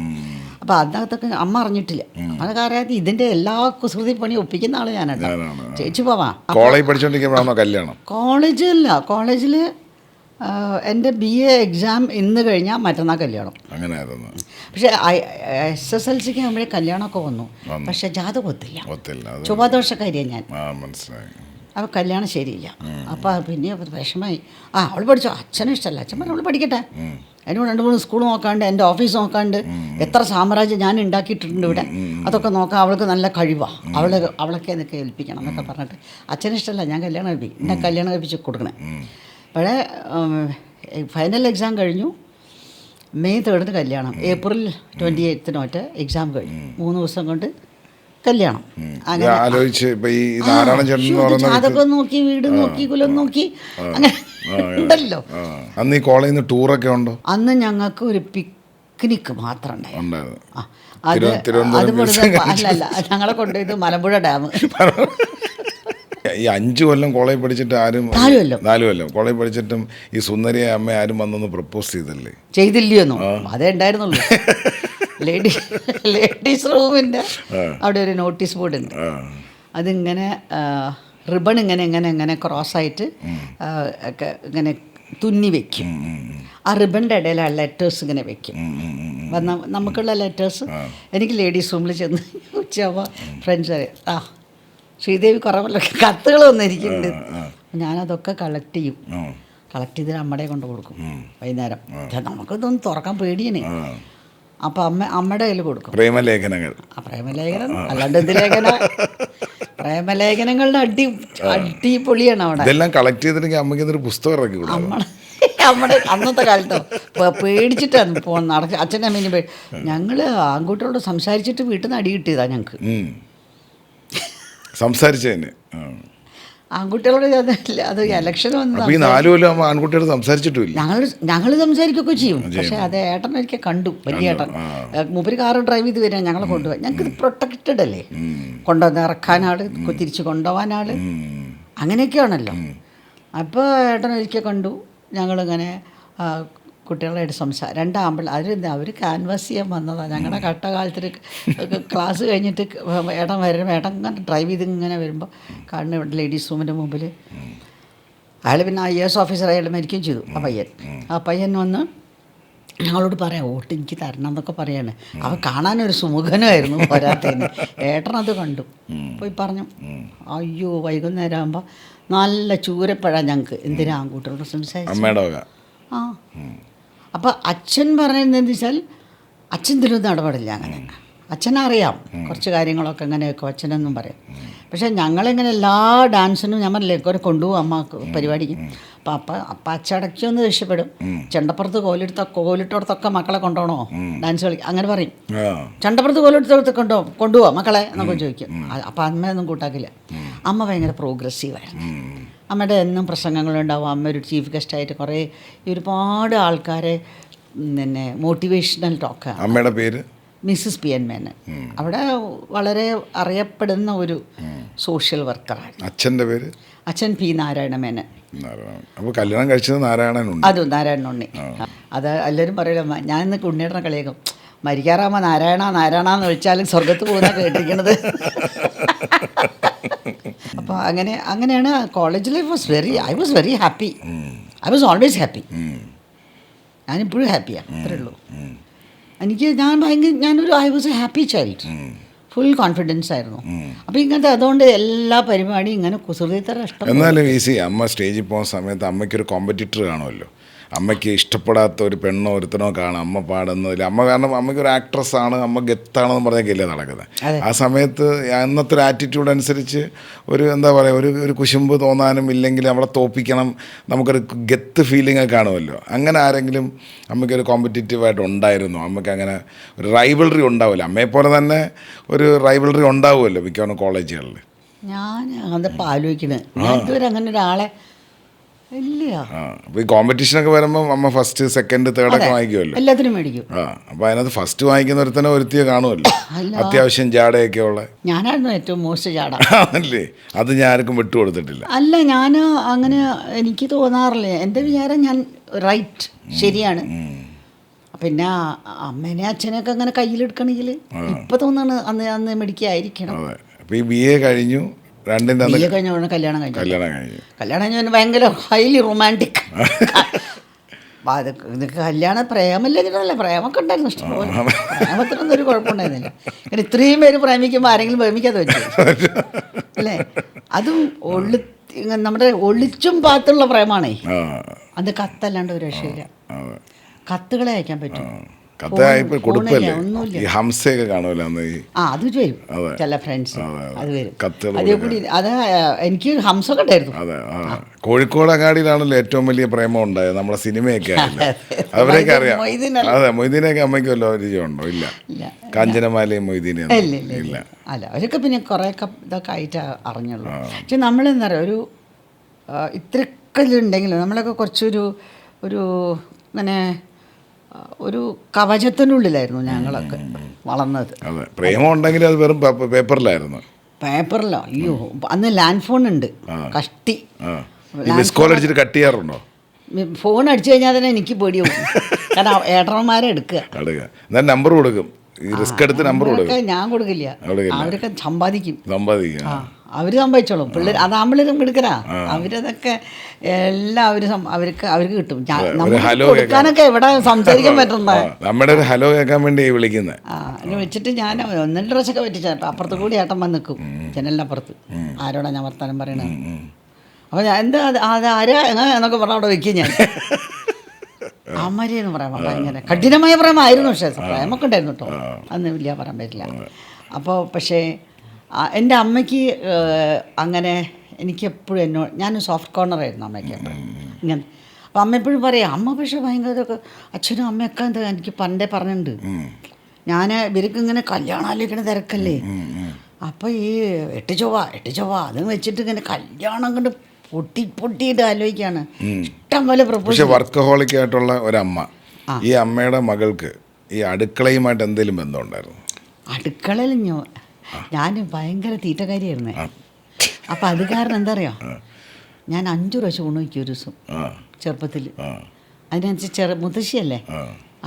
അപ്പോൾ അതിനകത്തൊക്കെ അമ്മ അറിഞ്ഞിട്ടില്ല. അതൊക്കെ അറിയാതെ ഇതിൻ്റെ എല്ലാ കുസൃതി പണി ഒപ്പിക്കുന്ന ആൾ ഞാനാണ്. ചേച്ചി പോവാം. കോളേജ് പഠിച്ചുകൊണ്ടിരിക്കുമ്പോഴാണോ കല്യാണം? കോളേജിൽ എൻ്റെ BA എക്സാം ഇന്ന് കഴിഞ്ഞാൽ മറ്റന്നാൾ കല്യാണം. അങ്ങനെയായിരുന്നു. പക്ഷേ SSLCക്ക് ആകുമ്പോഴേ കല്യാണമൊക്കെ വന്നു. പക്ഷേ ജാതകം ഒത്തില്ല. ചൊവ്വാദോഷക്കാരിയാണ് ഞാൻ. അപ്പോൾ കല്യാണം ശരിയില്ല. അപ്പോൾ പിന്നെ വിഷമമായി. അവൾ പഠിച്ചോ, അച്ഛനും ഇഷ്ടമല്ല. അച്ഛൻ പറഞ്ഞു അവൾ പഠിക്കട്ടെ. അതിനോട് 2-3 സ്കൂൾ നോക്കാണ്ട്, എൻ്റെ ഓഫീസ് നോക്കാണ്ട്, എത്ര സാമ്രാജ്യം ഞാൻ ഉണ്ടാക്കിയിട്ടുണ്ട് ഇവിടെ, അതൊക്കെ നോക്കാം. അവൾക്ക് നല്ല കഴിവാണ്, അവളൊക്കെ എന്നൊക്കെ ഏൽപ്പിക്കണം എന്നൊക്കെ പറഞ്ഞിട്ട് അച്ഛനും ഇഷ്ടമല്ല. ഞാൻ കല്യാണം കഴിപ്പിക്കും, എന്നെ കല്യാണം കഴിപ്പിച്ച് കൊടുക്കണേ. അപ്പോഴേ ഫൈനൽ എക്സാം കഴിഞ്ഞു. May 3 കല്യാണം. April 28 എക്സാം കഴിഞ്ഞു. 3 ദിവസം കൊണ്ട് കല്യാണം. ഇത് ആലോചിച്ച് ഇപ്പൊ ഈ നാരായണ ചേട്ടൻ എന്ന് പറയുന്ന അതൊക്കെ നോക്കി വീട് നോക്കി കുലം നോക്കി അങ്ങനെ ഉണ്ടല്ലോ. അന്ന് ഈ കോളേജിൽ നിന്ന് ടൂറൊക്കെ ഉണ്ടോ? അന്ന് ഞങ്ങൾക്ക് ഒരു പിക്നിക്ക് മാത്രം ഉണ്ടായിരുന്നു. അത് തിരുവനന്തപുരം അല്ലല്ല, ഞങ്ങളെ കൊണ്ടുപോയത് മലമ്പുഴ ഡാം. ഈ 5 കൊല്ലം കോളേജ് പഠിച്ചിട്ട് ആരും 4 കൊല്ലം കോളേജ് പഠിച്ചിട്ടും ഈ സുന്ദരിയെ അമ്മ ആരും വന്നൊന്ന് പ്രപ്പോസ് ചെയ്തില്ലേ? ചെയ്തില്ലയോന്നോ? അതേ ഉണ്ടായിരുന്നുള്ളൂ. ലേഡീസ് റൂമിൻ്റെ അവിടെ ഒരു നോട്ടീസ് ബോർഡ് ഉണ്ട്. അതിങ്ങനെ റിബൺ ഇങ്ങനെ ക്രോസായിട്ട് ഇങ്ങനെ തുന്നി വെക്കും. ആ റിബണിൻ്റെ ഇടയിൽ ആ ലെറ്റേഴ്സ് ഇങ്ങനെ വെക്കും. നമുക്കുള്ള ലെറ്റേഴ്സ് എനിക്ക് ലേഡീസ് റൂമിൽ ചെന്ന് ഉച്ചയാവുമ്പോൾ ഫ്രണ്ട്സ് അറിയാം, ശ്രീദേവി കുറവല്ലോ കത്തുകൾ വന്നിരിക്കുന്നുണ്ട്. ഞാനതൊക്കെ കളക്ട് ചെയ്യും. കളക്ട് ചെയ്ത് അമ്മയുടെ കൊണ്ട് കൊടുക്കും വൈകുന്നേരം. നമുക്കിതൊന്നും തുറക്കാൻ പേടിയാണ്. അപ്പം അമ്മയുടെ കയ്യിൽ കൊടുക്കും. പ്രേമലേഖനങ്ങൾ. പ്രേമലേഖനം അല്ലാണ്ട് എന്ത് ലേഖന? പ്രേമലേഖനങ്ങളുടെ അടിപൊളിയാണ് അവിടെ. ഇതെല്ലാം കളക്ട് ചെയ്തിട്ടുണ്ടെങ്കിൽ അമ്മയ്ക്ക് ഇതൊരു പുസ്തകം ഇറക്കി കൊടുക്കും. നമ്മുടെ അന്നത്തെ കാലത്തോ പേടിച്ചിട്ടാണ് നടക്കുക. അച്ഛൻ്റെ അമ്മേനെ ഞങ്ങൾ ആൺകുട്ടികളോട് സംസാരിച്ചിട്ട് വീട്ടിൽ നിന്ന് അടി കിട്ടിയതാ ഞങ്ങൾക്ക്. സംസാരിച്ചതന്നെ ആൺകുട്ടികളോട് അത് ഇലക്ഷൻ വന്നു. ഈ 4 കൊല്ലം ആൺകുട്ടിയോട് സംസാരിച്ചിട്ടില്ല. ഞങ്ങൾ സംസാരിക്കുകയൊക്കെ ചെയ്യും. പക്ഷേ അത് ഏട്ടൻ ഒരിക്കൽ കണ്ടു, വലിയ ഏട്ടൻ. മൂപ്പര് കാറ് ഡ്രൈവ് ചെയ്ത് വരാൻ ഞങ്ങളെ കൊണ്ടുപോയി. ഞങ്ങൾക്ക് ഇത് പ്രൊട്ടക്റ്റഡ് അല്ലേ, കൊണ്ടുവന്ന് ഇറക്കാനാൾ, തിരിച്ച് കൊണ്ടുപോകാനാൾ, അങ്ങനെയൊക്കെയാണല്ലോ. അപ്പോൾ ഏട്ടൻ ഒരിക്കൽ കണ്ടു. ഞങ്ങളിങ്ങനെ കുട്ടികളായിട്ട് രണ്ട് അവർ ക്യാൻവാസ് ചെയ്യാൻ വന്നതാണ്. ഞങ്ങളുടെ കട്ടകാലത്തിൽ ക്ലാസ് കഴിഞ്ഞിട്ട് ഏട്ടൻ ഇങ്ങനെ ഡ്രൈവ് ചെയ്ത് ഇങ്ങനെ വരുമ്പോൾ കാണുന്ന ഇവിടെ ലേഡീസ് റൂമിൻ്റെ മുമ്പിൽ അയാൾ പിന്നെ IAS ഓഫീസർ അയാൾ മരിക്കുകയും ചെയ്തു. ആ പയ്യൻ വന്ന് ഞങ്ങളോട് പറയാം, വോട്ട് എനിക്ക് തരണം എന്നൊക്കെ പറയാണ്. അവൻ കാണാനൊരു സുമുഖനുമായിരുന്നു പോരാത്തതിന്. ഏട്ടനത് കണ്ടു, പോയി പറഞ്ഞു. അയ്യോ, വൈകുന്നേരം ആകുമ്പോൾ നല്ല ചൂരപ്പഴ ഞങ്ങൾക്ക്. എന്തിനാ ആൺകുട്ടികളോട് സംസാരിച്ചു? അപ്പോൾ അച്ഛൻ പറയുന്നത് എന്താ വെച്ചാൽ അച്ഛൻ ഇതിലൊന്നും ഇടപെടില്ല. അങ്ങനെ അച്ഛനറിയാം കുറച്ച് കാര്യങ്ങളൊക്കെ എങ്ങനെയൊക്കെ അച്ഛനൊന്നും പറയും. പക്ഷേ ഞങ്ങളിങ്ങനെ എല്ലാ ഡാൻസിനും ഞാൻ പറഞ്ഞില്ലേ കൊണ്ടുപോകും അമ്മ പരിപാടിക്ക്. അപ്പം അച്ചടച്ചൊന്ന് ദേഷ്യപ്പെടും. ചെണ്ടപ്പുറത്ത് കോലിട്ടോടത്തൊക്കെ മക്കളെ കൊണ്ടുപോകണോ ഡാൻസ് കളിക്കും അങ്ങനെ പറയും. ചെണ്ടപ്പുറത്ത് കോലിട്ടോടത്ത് കൊണ്ടുപോവാ മക്കളെ എന്നൊക്കെ ചോദിക്കും. അപ്പം അമ്മയൊന്നും കൂട്ടാക്കില്ല. അമ്മ ഭയങ്കര പ്രോഗ്രസീവായിരുന്നു. അമ്മയുടെ എന്നും പ്രസംഗങ്ങളുണ്ടാവും. അമ്മ ഒരു ചീഫ് ഗസ്റ്റായിട്ട് കുറേ ഒരുപാട് ആൾക്കാരെ പിന്നെ മോട്ടിവേഷണൽ ടോക്ക്. അമ്മയുടെ പേര് മിസ്സസ് PN മേനൻ. അവിടെ വളരെ അറിയപ്പെടുന്ന ഒരു സോഷ്യൽ വർക്കറായിരുന്നു. അച്ഛൻ്റെ പേര്? അച്ഛൻ P. നാരായണ മേനൻ. അപ്പോൾ കല്യാണം കഴിച്ചത് നാരായണനുണ്ണി. അതും നാരായണനുണ്ണി. അത് എല്ലാവരും പറയില്ല. ഞാൻ ഇന്ന് ഉണ്ണിയേട്ടനെ കളിയാക്കും, മരിക്കാറാകുമ്പോൾ നാരായണ എന്ന് വിളിച്ചാലും സ്വർഗത്ത് പോകുന്ന കേട്ടിരിക്കണത്. അപ്പോൾ അങ്ങനെയാണ് college life. I was very happy. I was always happy. ഞാനിപ്പോഴും ഹാപ്പിയാണ്. അത്രേ ഉള്ളൂ. ഞാനൊരു I was A happy child. Full confidence ആയിരുന്നു. അപ്പോൾ ഇങ്ങനത്തെ അതുകൊണ്ട് എല്ലാ പരിപാടിയും ഇങ്ങനെ കുസൃതിത്തരം ഇഷ്ടം. എന്നാലും ഈസി അമ്മ സ്റ്റേജിൽ പോകുന്ന സമയത്ത് അമ്മയ്ക്കൊരു കോമ്പറ്റീറ്റർ കാണുമല്ലോ. അമ്മയ്ക്ക് ഇഷ്ടപ്പെടാത്ത ഒരു പെണ്ണോ ഒരുത്തനോ കാണാം അമ്മ പാടുന്നതിൽ. അമ്മ കാരണം അമ്മയ്ക്കൊരു ആക്ട്രസ്സാണ്, അമ്മ ഗെത്താണെന്ന് പറഞ്ഞൊക്കെയല്ലേ നടക്കുന്നത്. ആ സമയത്ത് അന്നത്തെ ഒരു ആറ്റിറ്റ്യൂഡ് അനുസരിച്ച് ഒരു എന്താ പറയുക, ഒരു കുശുമ്പ് തോന്നാനും ഇല്ലെങ്കിൽ അവളെ തോപ്പിക്കണം, നമുക്കൊരു ഗെത്ത് ഫീലിംഗ് ഒക്കെ കാണുമല്ലോ. അങ്ങനെ ആരെങ്കിലും അമ്മയ്ക്കൊരു കോമ്പറ്റീറ്റീവായിട്ട് ഉണ്ടായിരുന്നു? അമ്മയ്ക്ക് അങ്ങനെ ഒരു റൈവലറി ഉണ്ടാവില്ല? അമ്മയെപ്പോലെ തന്നെ ഒരു റൈവലറി ഉണ്ടാവുമല്ലോ മിക്കവാറും കോളേജുകളിൽ. ഞാൻ അതപ്പോൾ ആലോചിക്കണത്, ഞാൻ ഇതുവരെ അങ്ങനെ ഒരാളെ ഇല്ല. അപ്പോൾ ഈ കോമ്പറ്റീഷനൊക്കെ വരുമ്പോൾ അമ്മ ഫസ്റ്റ് സെക്കൻഡ് തേർഡൊക്കെ വാങ്ങിക്കുമല്ലോ? എല്ലാത്തിനും മേടിക്കും. അപ്പോൾ അതിനകത്ത് ഫസ്റ്റ് വാങ്ങിക്കുന്ന ഒരുത്തന്നെ ഒരുത്തിയെ കാണുമല്ലോ, അത്യാവശ്യം ജാടയൊക്കെ ഉള്ള. ഞാനായിരുന്നു ഏറ്റവും മോശം ജാട. അല്ലേ? അത് ഞാൻ ആർക്കും വിട്ടുകൊടുത്തിട്ടില്ല. അല്ല, ഞാൻ അങ്ങനെ എനിക്ക് തോന്നാറില്ല. എൻ്റെ വിചാരം ഞാൻ റൈറ്റ്, ശരിയാണ്. പിന്നെ അമ്മേനെ അച്ഛനെയൊക്കെ അങ്ങനെ കയ്യിലെടുക്കണമെങ്കിൽ ഇപ്പം തോന്നാണ് അന്ന് മെഡിക്കായിരിക്കണം. അപ്പോൾ ഈ BA കഴിഞ്ഞു, BA കഴിഞ്ഞ ഉടനെ കല്യാണം കഴിഞ്ഞു. ഭയങ്കര ഹൈലി റൊമാൻറ്റിക്. കല്യാണം പ്രേമല്ലെങ്കിലല്ല, പ്രേമൊക്കെ ഉണ്ടായിരുന്നു ഇഷ്ടംപോലെ. പ്രേമത്തിനൊന്നും ഒരു കുഴപ്പമുണ്ടായിരുന്നില്ല. കാരണം ഇത്രയും പേര് പ്രേമിക്കുമ്പോൾ ആരെങ്കിലും പ്രേമിക്കാതെ പറ്റും അല്ലേ? അതും നമ്മുടെ ഒളിച്ചും പാത്തുള്ള പ്രേമാണേ. അത് കത്തല്ലാണ്ട് ഒരു രക്ഷയില്ല. കത്തുകളെ അയക്കാൻ പറ്റും. കത്ത് ഇപ്പൊ കൊടുപ്പല്ലേ ഒന്നുമില്ല. ഈ ഹംസയൊക്കെ കാണുമല്ലോ അന്ന് ഈ അത് വരും അതെ. ചില ഫ്രണ്ട്സ് അത് വരും കത്തുകൾ അതേ കൂടി അത് എനിക്ക് ഹംസൊക്കെ ഉണ്ടായിരുന്നു. അതെ കോഴിക്കോട് അങ്ങാടിയിലാണല്ലോ ഏറ്റവും വലിയ പ്രേമം ഉണ്ടായത് നമ്മളെ സിനിമയൊക്കെ ആയില്ലേ അവരെയൊക്കെ അറിയാം. അതെ മൊയ്തീനെയൊക്കെ അമ്മയ്ക്ക് വല്ല പരിചയമുണ്ടോ? ഇല്ല. കാഞ്ചനമാലയും മൊയ്തീനെ ഇല്ല. അല്ല അവരൊക്കെ പിന്നെ കുറേയൊക്കെ ഇതൊക്കെ ആയിട്ട് അറിഞ്ഞുള്ളൂ. പക്ഷെ നമ്മളെന്താ പറയുക ഒരു ഇത്രയൊക്കെ ഉണ്ടെങ്കിലും നമ്മളൊക്കെ കുറച്ചൊരു ഇങ്ങനെ ഒരു കവചത്തിനുള്ളിലായിരുന്നു ഞങ്ങളൊക്കെ വളർന്നത്. അതെ പ്രേമം ഉണ്ടെങ്കിൽ അത് വെറും പേപ്പറിലായിരുന്നു. പേപ്പറിലോ? അയ്യോ അന്ന് ലാൻഡ് ഫോൺ ഉണ്ട് കഷ്ടി. മിസ് കോൾ അടിച്ചിട്ട് കട്ട് ചെയ്യാറുണ്ടോ? ഫോൺ അടിച്ചു കഴിഞ്ഞാൽ തന്നെ എനിക്ക് പേടിയാവും. കാരണം ഏട്ടന്മാരെ എടുക്കുക എന്നാൽ നമ്പർ കൊടുക്കും. ഈ റിസ്ക് എടുത്ത് നമ്പർ കൊടുക്കും. ഞാൻ കൊടുക്കില്ല. അവരൊക്കെ സമ്പാദിക്കും. അവർ സമ്പാദിച്ചോളും. പിള്ളേർ അത് ആമ്പിള്ളേരും എടുക്കരാ. അവരതൊക്കെ എല്ലാം അവർക്ക് കിട്ടും. കൊടുക്കാനൊക്കെ എവിടെ സംസാരിക്കാൻ പറ്റുന്ന നമ്മുടെ ഒരു ഹലോ കേൾക്കാൻ വേണ്ടി വിളിക്കുന്നത്. അതിന് വെച്ചിട്ട് ഞാൻ 1-2 പ്രാവശ്യമൊക്കെ പറ്റിച്ചേട്ടോ. അപ്പുറത്ത് കൂടി ഏട്ടൻ വന്ന് നിൽക്കും ജനലിനപ്പുറത്ത്. ആരോടാ ഞാൻ വർത്താനം പറയണത്? അപ്പോൾ ഞാൻ എന്താ അത് ആരാ എന്നൊക്കെ പറഞ്ഞാൽ അവിടെ വെക്കും ഞാൻ. അമ്മരെന്ന് പറയാൻ ഭയങ്കര കഠിനമായ പ്രേമമായിരുന്നു. പക്ഷേ പ്രേമൊക്കെ ഉണ്ടായിരുന്നു കേട്ടോ. അന്ന് വലിയ പറയാൻ പറ്റില്ല. അപ്പോൾ പക്ഷേ എൻ്റെ അമ്മയ്ക്ക് അങ്ങനെ എനിക്കെപ്പോഴും ഞാൻ സോഫ്റ്റ് കോർണറായിരുന്നു അമ്മയ്ക്ക് ഇങ്ങനെ. അപ്പോൾ അമ്മ എപ്പോഴും പറയാം അമ്മ പക്ഷേ ഭയങ്കര അച്ഛനും അമ്മയൊക്കെ എന്താ എനിക്ക് പണ്ടേ പറഞ്ഞിട്ടുണ്ട്. ഞാൻ ഇവർക്ക് ഇങ്ങനെ കല്യാണം ആലോചിക്കണ തിരക്കല്ലേ. അപ്പോൾ ഈ എട്ട് ചൊവ്വ അതും വെച്ചിട്ട് ഇങ്ങനെ കല്യാണം കൊണ്ട് പൊട്ടിയിട്ട് ആലോചിക്കാണ്. ഇഷ്ടം പോലെ പ്രൊപ്പോസ്. വർക്കഹോളിക് ആയിട്ടുള്ള ഒരമ്മ, ഈ അമ്മയുടെ മകൾക്ക് ഈ അടുക്കളയുമായിട്ട് എന്തെങ്കിലും ബന്ധമുണ്ടായിരുന്നു? അടുക്കളയിൽ ഞാൻ ഭയങ്കര തീറ്റക്കാരിയായിരുന്നേ. അപ്പം അത് കാരണം എന്താ പറയുക, ഞാൻ 5 പ്രാവശ്യം ഊണ് വയ്ക്കും ഒരു ദിവസം ചെറുപ്പത്തിൽ. അതിനനുസരിച്ച് മുത്തശ്ശിയല്ലേ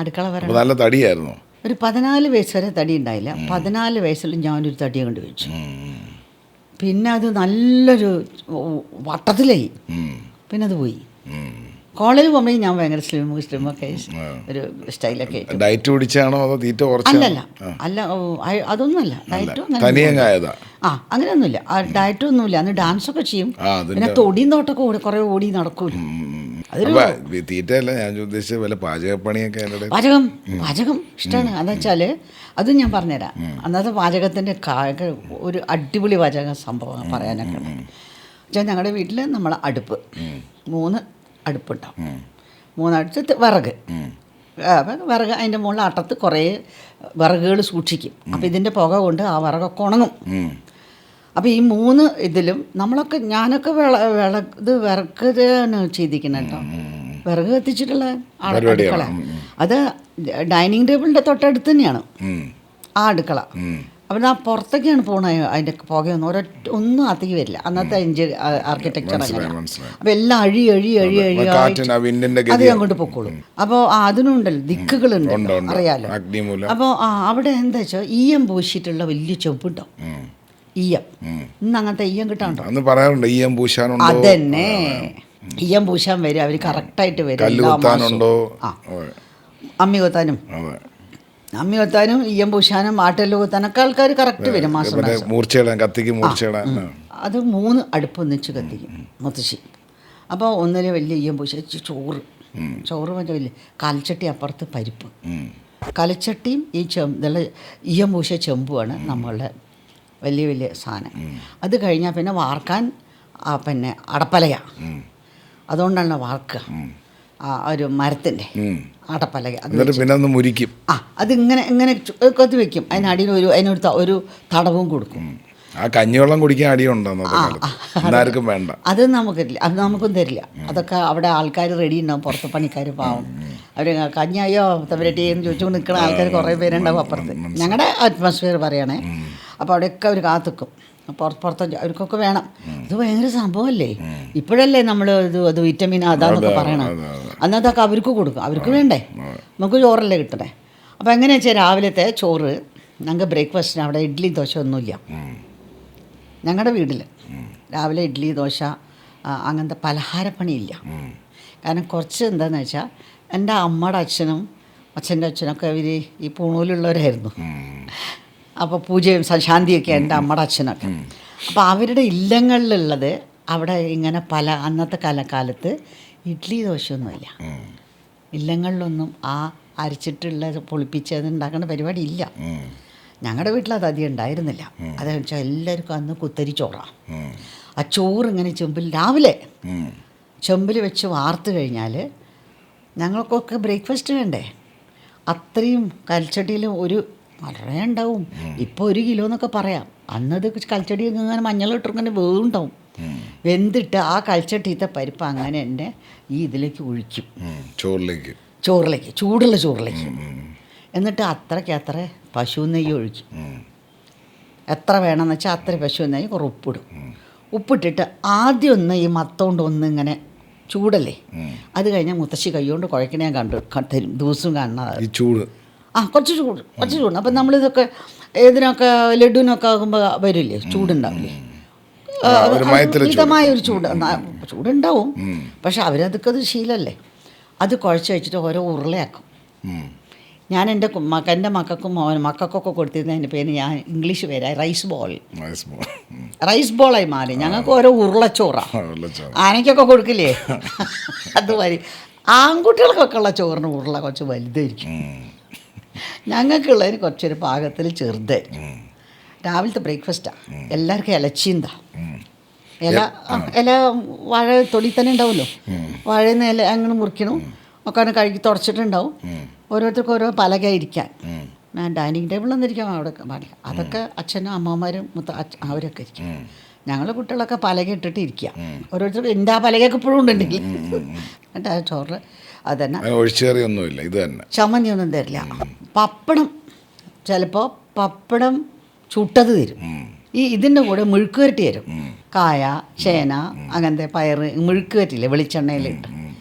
അടുക്കള വരെ. നല്ല തടിയായിരുന്നു. ഒരു 14 വയസ്സ് വരെ തടി ഉണ്ടായില്ല. 14 വയസ്സിൽ ഞാനൊരു തടിയെ കൊണ്ട് വെച്ചു. പിന്നെ അത് നല്ലൊരു വട്ടത്തിലായി. പിന്നെ അത് പോയി. കോളേജിൽ പോകുമ്പോഴേ ഞാൻ ഭയങ്കര സ്ലിമൊക്കെ ഒരു സ്റ്റൈലൊക്കെ. ഡയറ്റ് പിടിച്ചാണോ അതോ തീറ്റ അല്ലല്ല അതൊന്നുമല്ല. ഡയറ്റും അങ്ങനെയൊന്നുമില്ല. ഡയറ്റും ഒന്നുമില്ല. അന്ന് ഡാൻസൊക്കെ ചെയ്യും. പിന്നെ തൊടിയും തോട്ടൊക്കെ കുറേ ഓടി നടക്കും. തീറ്റയല്ല ഞാൻ ഉദ്ദേശിച്ച വല്ല പാചകപ്പണിയൊക്കെ. പാചകം ഇഷ്ടമാണ്. എന്താ വെച്ചാൽ അതും ഞാൻ പറഞ്ഞുതരാം. അന്നത്തെ പാചകത്തിൻ്റെ ഒരു അടിപൊളി പാചക സംഭവം പറയാനൊക്കെ ഉണ്ട്. വെച്ചാൽ ഞങ്ങളുടെ വീട്ടിൽ നമ്മളെ അടുപ്പ് 3 അടുപ്പുണ്ടാവും. 3 അടുത്ത് വിറക്. അതിൻ്റെ മുകളിൽ അട്ടത്ത് കുറേ വിറകുകൾ സൂക്ഷിക്കും. അപ്പോൾ ഇതിൻ്റെ പുക കൊണ്ട് ആ വിറകൊക്കെ ഉണങ്ങും. അപ്പോൾ ഈ 3 ഇതിലും ഞാനൊക്കെ ഇത് വിറക് ചെയ്തിരിക്കണം കേട്ടോ. വിറക് കത്തിച്ചിട്ടുള്ള അടുക്കള. അത് ഡൈനിങ് ടേബിളിൻ്റെ തൊട്ടടുത്ത് തന്നെയാണ് ആ അടുക്കള. അപ്പം ആ പുറത്തൊക്കെയാണ് പോണത്. അതിൻ്റെ പുകയൊന്നും ഒന്നും അകത്തേക്ക് വരില്ല. അന്നത്തെ ആർക്കിടെക്ചർ അങ്ങനെ. അപ്പം എല്ലാം അഴി അത് അങ്ങോട്ട് പൊക്കോളും. അപ്പോൾ അതിനുണ്ടല്ലോ ദിക്കുകളുണ്ട്, അറിയാലോ. അപ്പോൾ അവിടെ എന്താ വെച്ചാൽ ഈയം പൂശിയിട്ടുള്ള വലിയ ചെമ്പുണ്ടാവും. ഈയം ഇന്ന് അങ്ങനത്തെ ഈയം കിട്ടാണ്ടോ? അതന്നെ ഈയം പൂശാൻ വരും അവർ. കറക്റ്റായിട്ട് വരും. അമ്മി കൊത്താനും ഈയം പൂശാനും ആട്ടല് കൊത്താനൊക്കെ ആൾക്കാർ കറക്റ്റ് വരും. മാസം അത് 3 അടുപ്പ് ഒന്നിച്ച് കത്തിക്കും മുത്തശ്ശി. അപ്പോൾ ഒന്നിൽ വലിയ ഈയം പൂശ ചോറ് മറ്റേ വലിയ കലച്ചട്ടി, അപ്പുറത്ത് പരിപ്പ്. കലച്ചട്ടിയും ഈ ഈയം പൂശ ചെമ്പുമാണ് നമ്മളുടെ വലിയ സാധനം. അത് കഴിഞ്ഞാൽ പിന്നെ വാർക്കാൻ പിന്നെ അടപ്പലയാണ്. അതുകൊണ്ടാണ് വാർക്കുക. ഒരു മരത്തിൻ്റെ അടപ്പലക. പിന്നെ മുരിക്കും. അതിങ്ങനെ കൊത്തി വെക്കും. അതിനൊരു തടവും കൊടുക്കും. ആ കഞ്ഞിവെള്ളം കുടിക്കാൻ അടിയുണ്ടോ? വേണ്ട. അത് നമുക്കില്ല. അത് നമുക്കും തരില്ല. അതൊക്കെ അവിടെ ആൾക്കാർ റെഡി ഉണ്ടാവും. പുറത്ത് പണിക്കാർ പാവം. അവർ കഞ്ഞിയോ തവരട്ടി എന്ന് ചോദിച്ചുകൊണ്ട് നിൽക്കുന്ന ആൾക്കാർ കുറേ പേരുണ്ടാവും അപ്പുറത്ത്. ഞങ്ങളുടെ അറ്റ്മോസ്ഫിയർ പറയണേ. അപ്പോൾ അവിടെയൊക്കെ അവർ കാത്തിക്കും. പുറത്ത് അവർക്കൊക്കെ വേണം. ഇത് ഭയങ്കര സംഭവമല്ലേ. ഇപ്പോഴല്ലേ നമ്മൾ അത് വിറ്റമിൻ അതാന്നൊക്കെ പറയണം. അന്നതൊക്കെ അവർക്ക് കൊടുക്കും. അവർക്ക് വേണ്ടേ, നമുക്ക് ചോറല്ലേ കിട്ടണേ. അപ്പോൾ എങ്ങനെയാ വെച്ചാൽ രാവിലത്തെ ചോറ് ഞങ്ങൾക്ക് ബ്രേക്ക്ഫാസ്റ്റിന് അവിടെ ഇഡ്ഡലി ദോശ ഒന്നുമില്ല. ഞങ്ങളുടെ വീട്ടിൽ രാവിലെ ഇഡ്ഡലി ദോശ അങ്ങനത്തെ പലഹാരപ്പണിയില്ല. കാരണം കുറച്ച് എന്താണെന്ന് വെച്ചാൽ എൻ്റെ അമ്മയുടെ അച്ഛൻ്റെ അച്ഛനൊക്കെ അവർ ഈ പൂണൂലുള്ളവരായിരുന്നു. അപ്പോൾ പൂജയും ശാന്തിയൊക്കെ എൻ്റെ അമ്മയുടെ അച്ഛനൊക്കെ. അപ്പോൾ അവരുടെ ഇല്ലങ്ങളിലുള്ളത് അവിടെ ഇങ്ങനെ അന്നത്തെ കാലത്ത് ഇഡ്ഡലി ദോശയൊന്നുമില്ല. ഇല്ലങ്ങളിലൊന്നും ആ അരച്ചിട്ടുള്ള പൊളിപ്പിച്ചത് ഉണ്ടാക്കുന്ന പരിപാടി ഇല്ല. ഞങ്ങളുടെ വീട്ടിൽ അത് അധികം ഉണ്ടായിരുന്നില്ല. അതെന്ന് വെച്ചാൽ എല്ലാവർക്കും അന്ന് കുത്തരി ചോറാണ്. ആ ചോറ് ഇങ്ങനെ ചെമ്പിൽ രാവിലെ ചെമ്പിൽ വെച്ച് വാർത്ത് കഴിഞ്ഞാൽ ഞങ്ങൾക്കൊക്കെ ബ്രേക്ക്ഫാസ്റ്റ് വേണ്ടേ. അത്രയും കൽച്ചട്ടിയിൽ ഒരു വളരെ ഉണ്ടാവും. ഇപ്പോൾ 1 കിലോ എന്നൊക്കെ പറയാം. അന്നത് കൽച്ചട്ടി ഇങ്ങനെ മഞ്ഞളിട്ട് ഇങ്ങനെ വേവുണ്ടാവും. വെന്തിട്ട് ആ കൽച്ചട്ടിത്തെ പരിപ്പ് അങ്ങനെ തന്നെ ഈ ഇതിലേക്ക് ഒഴിക്കും, ചോറിലേക്ക് ചൂടുള്ള ചോറിലേക്ക്. എന്നിട്ട് അത്ര പശു നെയ്യ് ഒഴിക്കും. എത്ര വേണമെന്ന് വെച്ചാൽ അത്ര പശു നെയ്യ് കുറേ ഉപ്പിടും. ഉപ്പിട്ടിട്ട് ആദ്യം ഒന്ന് ഈ മത്തോണ്ട് ഒന്ന് ഇങ്ങനെ ചൂടല്ലേ, അത് കഴിഞ്ഞാൽ മുത്തശ്ശി കൈകൊണ്ട് കുഴക്കണ ഞാൻ തരും. ദിവസവും കാണുന്നത് ചൂട്. കുറച്ച് ചൂട്. അപ്പം നമ്മളിതൊക്കെ ഏതിനൊക്കെ ലഡുവിനൊക്കെ ആകുമ്പോൾ വരില്ലേ, ചൂടുണ്ടാവില്ലേ, മിതമായൊരു ചൂടുണ്ടാവും. പക്ഷെ അവരതൊക്കെ അത് ശീലമല്ലേ. അത് കുഴച്ച് വെച്ചിട്ട് ഓരോ ഉരുളയാക്കും. ഞാൻ എൻ്റെ മക്കൾക്കൊക്കെ കൊടുത്തിരുന്ന അതിൻ്റെ പേര് ഞാൻ ഇംഗ്ലീഷ് പേരായി റൈസ് ബോളായി മാറി. ഞങ്ങൾക്ക് ഓരോ ഉരുളച്ചോറാണ്. ആനയ്ക്കൊക്കെ കൊടുക്കില്ലേ അത് വരി. ആൺകുട്ടികൾക്കൊക്കെ ഉള്ള ചോറിന് ഉരുള കുറച്ച് വലുതായിരിക്കും. ഞങ്ങൾക്കുള്ളതിന് കുറച്ചൊരു പാകത്തിൽ ചെറുതായിരിക്കും. രാവിലത്തെ ബ്രേക്ക്ഫാസ്റ്റാണ്. എല്ലാവർക്കും ഇലച്ചീന്ത ഇല വാഴ തൊടി തന്നെ ഉണ്ടാവുമല്ലോ. വാഴയിൽ നിന്ന് ഇല അങ്ങനെ മുറിക്കണം ഒക്കെ കഴുകി തുടച്ചിട്ടുണ്ടാവും. ഓരോരുത്തർക്കും ഓരോ പലക ഇരിക്കാൻ. ഞാൻ ഡൈനിങ് ടേബിളൊന്നും ഇരിക്കാൻ അവിടെ പാടില്ല. അതൊക്കെ അച്ഛനും അമ്മമാരും അവരൊക്കെ ഇരിക്കും. ഞങ്ങൾ കുട്ടികളൊക്കെ പലക ഇട്ടിട്ട് ഇരിക്കുക. ഓരോരുത്തർക്കും എൻ്റെ ആ പലകയൊക്കെ ഇപ്പോഴും ഉണ്ടെങ്കിൽ എന്നിട്ട് ആ ചോറ് അത് തന്നെ. ഒഴിച്ചുകറിയൊന്നുമില്ല, ഇത് തന്നെ. ചമ്മന്തിയൊന്നും തരില്ല. പപ്പടം ചിലപ്പോൾ പപ്പടം ചുട്ടത് തരും. ഇതിൻ്റെ കൂടെ മെഴുക്ക് വരട്ടി തരും. കായ, ചേന, അങ്ങനത്തെ പയറ് മെഴുക്ക് വരട്ടില്ലേ, വെളിച്ചെണ്ണയിലിട്ട്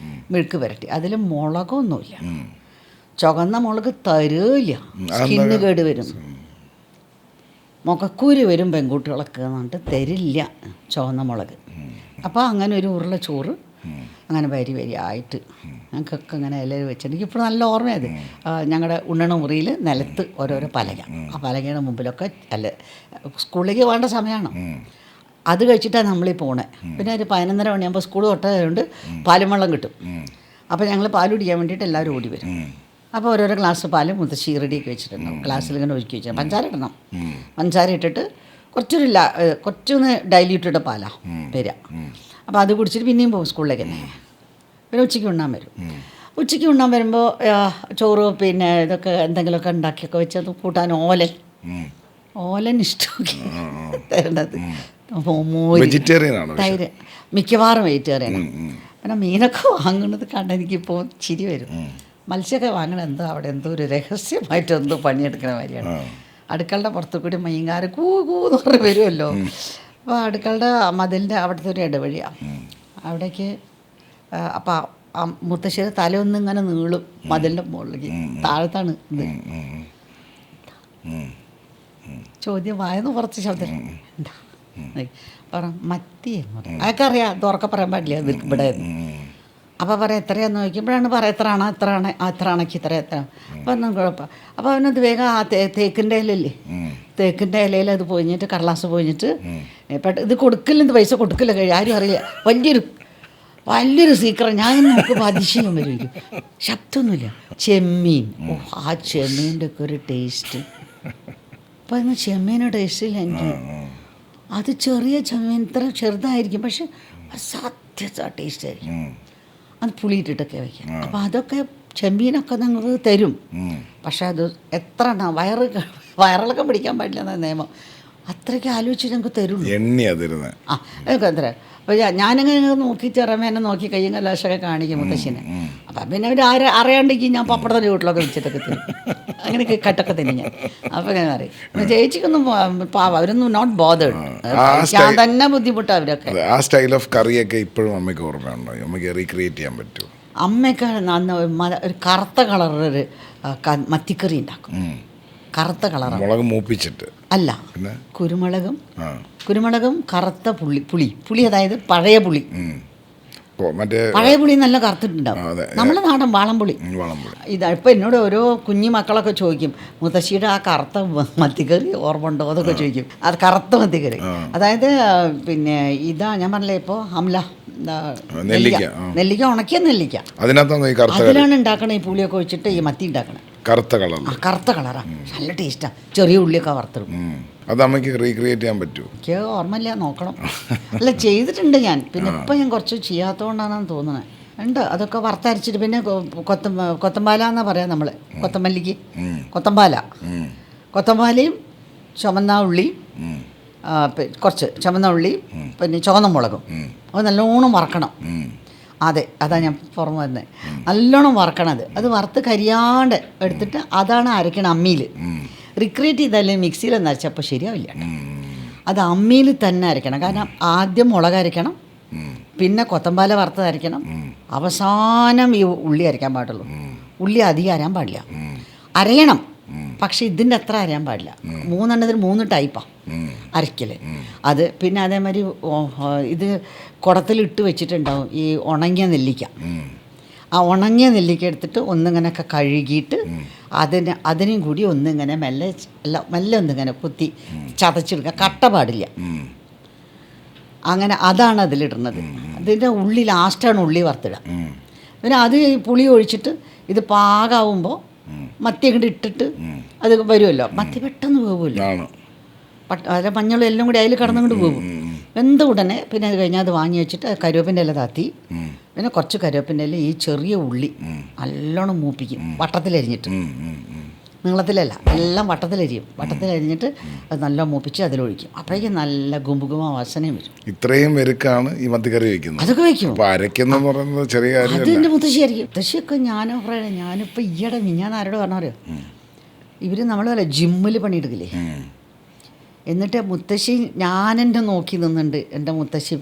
മെഴുക്ക് വരട്ടി. അതിൽ മുളകൊന്നുമില്ല. ചുവന്ന മുളക് തരില്ല, സ്കിന്ന് കേട് വരും, മുഖക്കൂര് വരും പെൺകുട്ടികളൊക്കെ എന്നിട്ട് തരില്ല ചുവന്ന മുളക്. അപ്പോൾ അങ്ങനെ ഒരു ഉരുള ചോറ് അങ്ങനെ വരിയായിട്ട് ഞങ്ങൾക്കൊക്കെ അങ്ങനെ ഇലയിൽ വെച്ചിട്ട് എനിക്കിപ്പോൾ നല്ല ഓർമ്മയത്. ഞങ്ങളുടെ ഉണ്ണണ മുറിയിൽ നിലത്ത് ഓരോരോ പലക, ആ പലകയുടെ മുമ്പിലൊക്കെ അല്ല സ്കൂളിലേക്ക് വേണ്ട സമയമാണ്. അത് കഴിച്ചിട്ടാണ് നമ്മളീ പോണേ. പിന്നെ ഒരു 11:30 മണിയാകുമ്പോൾ സ്കൂൾ തൊട്ടതുകൊണ്ട് പാലും വെള്ളം കിട്ടും. അപ്പോൾ ഞങ്ങൾ പാൽ കുടിക്കാൻ വേണ്ടിയിട്ട് എല്ലാവരും ഓടി വരും. അപ്പോൾ ഓരോരോ ഗ്ലാസ് പാല് മുത്തശ്ശി റെഡിയാക്കി വെച്ചിട്ടുണ്ടാവും. ഗ്ലാസ്സിൽ ഇങ്ങനെ ഒഴുക്കി വെച്ചാൽ പഞ്ചാര ഇടണം. പഞ്ചാര ഇട്ടിട്ട് കുറച്ചൊന്ന് ഡൈല്യൂട്ടഡ് പാലാണ് വരിക. അപ്പോൾ അത് കുടിച്ചിട്ട് പിന്നെയും പോകും സ്കൂളിലേക്ക് തന്നെ. പിന്നെ ഉച്ചയ്ക്ക് ഉണ്ണാൻ വരും. ഉച്ചയ്ക്ക് ഉണ്ണാൻ വരുമ്പോൾ ചോറ് പിന്നെ ഇതൊക്കെ എന്തെങ്കിലുമൊക്കെ ഉണ്ടാക്കിയൊക്കെ വെച്ചത് കൂട്ടാൻ ഓലൻ ഇഷ്ടമൊക്കെ തരണത്. തൈര് മിക്കവാറും വെജിറ്റേറിയനാണ്. പിന്നെ മീനൊക്കെ വാങ്ങുന്നത് കണ്ട എനിക്കിപ്പോൾ ചിരി വരും. മത്സ്യമൊക്കെ വാങ്ങണത് എന്തോ അവിടെ എന്തോ ഒരു രഹസ്യമായിട്ട് എന്തോ പണിയെടുക്കുന്ന മാതിരിയാണ്. അടുക്കളുടെ പുറത്തു കൂടി മീൻകാർ കൂന്ന് പറഞ്ഞ് വരുമല്ലോ. അപ്പോൾ അടുക്കളുടെ മതിലിൻ്റെ അവിടുത്തെ ഒരു ഇടവഴിയാണ്. അവിടേക്ക് അപ്പോൾ മുത്തശ്ശിയുടെ തലയൊന്നും ഇങ്ങനെ നീളും മതിലിൻ്റെ മുകളിലേക്ക്. താഴത്താണ് ഇത്. ചോദ്യം വായന്ന് കുറച്ച് ശബ്ദം എന്താ പറ മത്തിയെന്ന് പറയും. അതൊക്കെ അറിയാം, അത് ഉറക്കെ പറയാൻ പാടില്ല ഇവിടെ. അപ്പോൾ പറയാം എത്രയാന്ന് ചോദിക്കുമ്പോഴാണ് പറയാം എത്ര ആണക്ക് ഇത്ര അപ്പോൾ ഒന്നും കുഴപ്പം. അപ്പോൾ അവനത് വേഗം ആ തേക്കിൻ്റെ ഇലല്ലേ, തേക്കിൻ്റെ ഇലയിൽ അത് പൊഴിഞ്ഞിട്ട് കടലാസ് പൊഴിഞ്ഞിട്ട് ഇത് കൊടുക്കില്ല, ഇത് പൈസ കൊടുക്കില്ല, ആരും അറിയില്ല. വലിയൊരു സീക്രട്ട്. ഞാൻ നോക്കുമ്പോൾ അതിശയം വരും. ശബ്ദമൊന്നുമില്ല. ചെമ്മീൻ, ആ ചെമ്മീൻ്റെ ഒക്കെ ഒരു ടേസ്റ്റ്. അപ്പോൾ ഇന്ന് ചെമ്മീൻ്റെ ടേസ്റ്റില്ല എനിക്ക്. അത് ചെറിയ ചെമ്മീൻ ഇത്ര ചെറുതായിരിക്കും, പക്ഷെ അസാധ്യ ടേസ്റ്റ് ആയിരിക്കും. അത് പുളിയിട്ടിട്ടൊക്കെ വയ്ക്കാം. അപ്പോൾ അതൊക്കെ ചെമ്മീനൊക്കെ ഞങ്ങൾക്ക് തരും. പക്ഷെ അത് എത്ര വയറിളക്കം പിടിക്കാൻ പാടില്ല എന്ന നിയമം. അത്രയ്ക്ക് ആലോചിച്ച് ഞങ്ങൾക്ക് തരും. ഞങ്ങൾക്ക് എത്ര അപ്പോൾ ഞാനിങ്ങനെ നോക്കിയിട്ട് എന്നെ നോക്കി കയ്യും കലാശമൊക്കെ കാണിക്കും മുത്തശ്ശിനെ. അപ്പം പിന്നെ അവർ അറിയാണ്ടെങ്കിൽ ഞാൻ പപ്പടത്തിൻ്റെ വീട്ടിലൊക്കെ വെച്ചിട്ടൊക്കെ തരും. അങ്ങനെയൊക്കെ കട്ടൊക്കെ തന്നെ ഞാൻ. അപ്പോൾ ഇങ്ങനെ അറിയാം ചേച്ചിക്കൊന്നും പാവം, അവരൊന്നും നോട്ട് ബോധേഡ്. ഞാൻ തന്നെ ബുദ്ധിമുട്ടാണ് അവരൊക്കെ. ആ സ്റ്റൈൽ ഓഫ് കറിയൊക്കെ ഇപ്പോഴും അമ്മയ്ക്ക് ഓർമ്മയുണ്ടോ? അമ്മയ്ക്ക് റീക്രിയേറ്റ് ചെയ്യാൻ പറ്റുമോ? അമ്മയൊക്കെ ഒരു കറുത്ത കളറൊരു മത്തിക്കറി ഉണ്ടാക്കും. കറുത്ത കളറാണ്, മുളക് മൂപ്പിച്ചിട്ട് അല്ല, കുരുമുളകും കറുത്ത പുളി, അതായത് പഴയ പുളി. പഴയ പുളി നല്ല കറുത്തിട്ടുണ്ടാവും. നമ്മളെ നാടൻ വാളംപുളി. ഇപ്പം എന്നോട് ഓരോ കുഞ്ഞു മക്കളൊക്കെ ചോദിക്കും, മുത്തശ്ശിയുടെ ആ കറുത്ത മത്തിക്കറി ഓർമ്മ ഉണ്ടോ അതൊക്കെ ചോദിക്കും. അത് കറുത്ത മത്തിക്കറി, അതായത് പിന്നെ ഇതാ ഞാൻ പറഞ്ഞില്ലേ ഇപ്പോൾ നെല്ലിക്ക, നെല്ലിക്ക ഉണക്കിയ നെല്ലിക്ക, അതിനകത്താണ് ഈ കറുത്ത അതിലാണ് ഉണ്ടാക്കണേ ഈ പുളിയൊക്കെ ഒഴിച്ചിട്ട് ഈ മത്തി ഉണ്ടാക്കണേ. കറുത്ത കളർ. കറുത്ത കളറാ, നല്ല ടേസ്റ്റാണ്. ചെറിയ ഉള്ളിയൊക്കെ വറുത്തിടും. അത് അമ്മയ്ക്ക് റീക്രിയേറ്റ് ചെയ്യാൻ പറ്റുമോ? എനിക്ക് ഓർമ്മയില്ല, നോക്കണം. അല്ല, ചെയ്തിട്ടുണ്ട് ഞാൻ. പിന്നെ ഇപ്പം ഞാൻ കുറച്ച് ചെയ്യാത്തതുകൊണ്ടാണെന്ന് തോന്നുന്നത്. ഉണ്ട്, അതൊക്കെ വറുത്തരച്ചിട്ട്. പിന്നെ കൊത്തമ്പാല എന്നാ പറയാം നമ്മൾ, കൊത്തമല്ലിക്ക് കൊത്തമ്പാല. കൊത്തമ്പാലയും ചുമന്ന ഉള്ളി, കുറച്ച് ചുമന്ന ഉള്ളി, പിന്നെ ചുവന്ന മുളകും, അത് നല്ലോണം വറക്കണം. അതെ, അതാ ഞാൻ പുറമെ വന്നത്. നല്ലോണം വറക്കണത്. അത് വറുത്ത് കരിയാണ്ട് എടുത്തിട്ട് അതാണ് അരക്കണം അമ്മിയിൽ. റിക്രിയേറ്റ് ചെയ്താലേ മിക്സിയിലൊന്നും അരച്ചപ്പോൾ ശരിയാവില്ല. അത് അമ്മിയിൽ തന്നെ അരക്കണം. കാരണം ആദ്യം മുളക് അരക്കണം, പിന്നെ കൊത്തമ്പാല വറുത്തത് അരക്കണം, അവസാനം ഈ ഉള്ളി അരയ്ക്കാൻ പാടുള്ളൂ. ഉള്ളി അധികം അരയാൻ പാടില്ല. അരയണം, പക്ഷെ ഇതിൻ്റെ അത്ര അരയാൻ പാടില്ല. 3 3 ടൈപ്പാണ് അരയ്ക്കൽ. അത് പിന്നെ അതേമാതിരി ഇത് കുടത്തിലിട്ട് വെച്ചിട്ടുണ്ടാവും ഈ ഉണങ്ങിയ നെല്ലിക്ക. ആ ഉണങ്ങിയ നെല്ലിക്ക എടുത്തിട്ട് ഒന്നിങ്ങനെയൊക്കെ കഴുകിയിട്ട് അതിനും കൂടി ഒന്നിങ്ങനെ മെല്ലെ ഒന്നിങ്ങനെ കുത്തി ചതച്ചെടുക്കുക. കട്ട പാടില്ല. അങ്ങനെ അതാണ് അതിലിടുന്നത്. അതിൻ്റെ ഉള്ളി ലാസ്റ്റാണ് ഉള്ളി വറുത്തിടുക. പിന്നെ അത് പുളി ഒഴിച്ചിട്ട് ഇത് പാകാവുമ്പോൾ മത്തി അങ്ങോട്ട് ഇട്ടിട്ട് അത് വരുമല്ലോ. മത്തി പെട്ടെന്ന് പോകുമല്ലോ. അതിലെ മഞ്ഞളും എല്ലാം കൂടി അതിൽ കടന്നുകൊണ്ട് പോകും. വെന്ത ഉടനെ പിന്നെ അത് കഴിഞ്ഞാൽ അത് വാങ്ങി വെച്ചിട്ട് കരുവേപ്പിൻ്റെ ഇല താത്തി, പിന്നെ കുറച്ച് കരുവേപ്പിൻ്റെ ഇല ഈ ചെറിയ ഉള്ളി നല്ലോണം മൂപ്പിക്കും. വട്ടത്തിലരിഞ്ഞിട്ട്, നീളത്തിലല്ല, എല്ലാം വട്ടത്തിലരിയും. വട്ടത്തിലരിഞ്ഞിട്ട് അത് നല്ല മൂപ്പിച്ച് അതിലൊഴിക്കും. അപ്പോഴേക്കും നല്ല ഗുമ്പുഗുമ വാസനയും വരും. ഇത്രയും വെരുക്കാണ് ഈ മത്തിക്കറി വയ്ക്കുന്നത്. അതൊക്കെ വയ്ക്കും. ചെറിയ കാര്യം. അതിൻ്റെ മുത്തശ്ശിയായിരിക്കും. മുത്തശ്ശിയൊക്കെ ഞാനിപ്പോൾ ഈയിടെ ഞാൻ ആരോട് പറഞ്ഞറിയോ, ഇവർ നമ്മളല്ല ജിമ്മിൽ പണിയെടുക്കില്ലേ, എന്നിട്ട് മുത്തശ്ശി ഞാനെൻ്റെ നോക്കി നിന്നുണ്ട്. എൻ്റെ മുത്തശ്ശി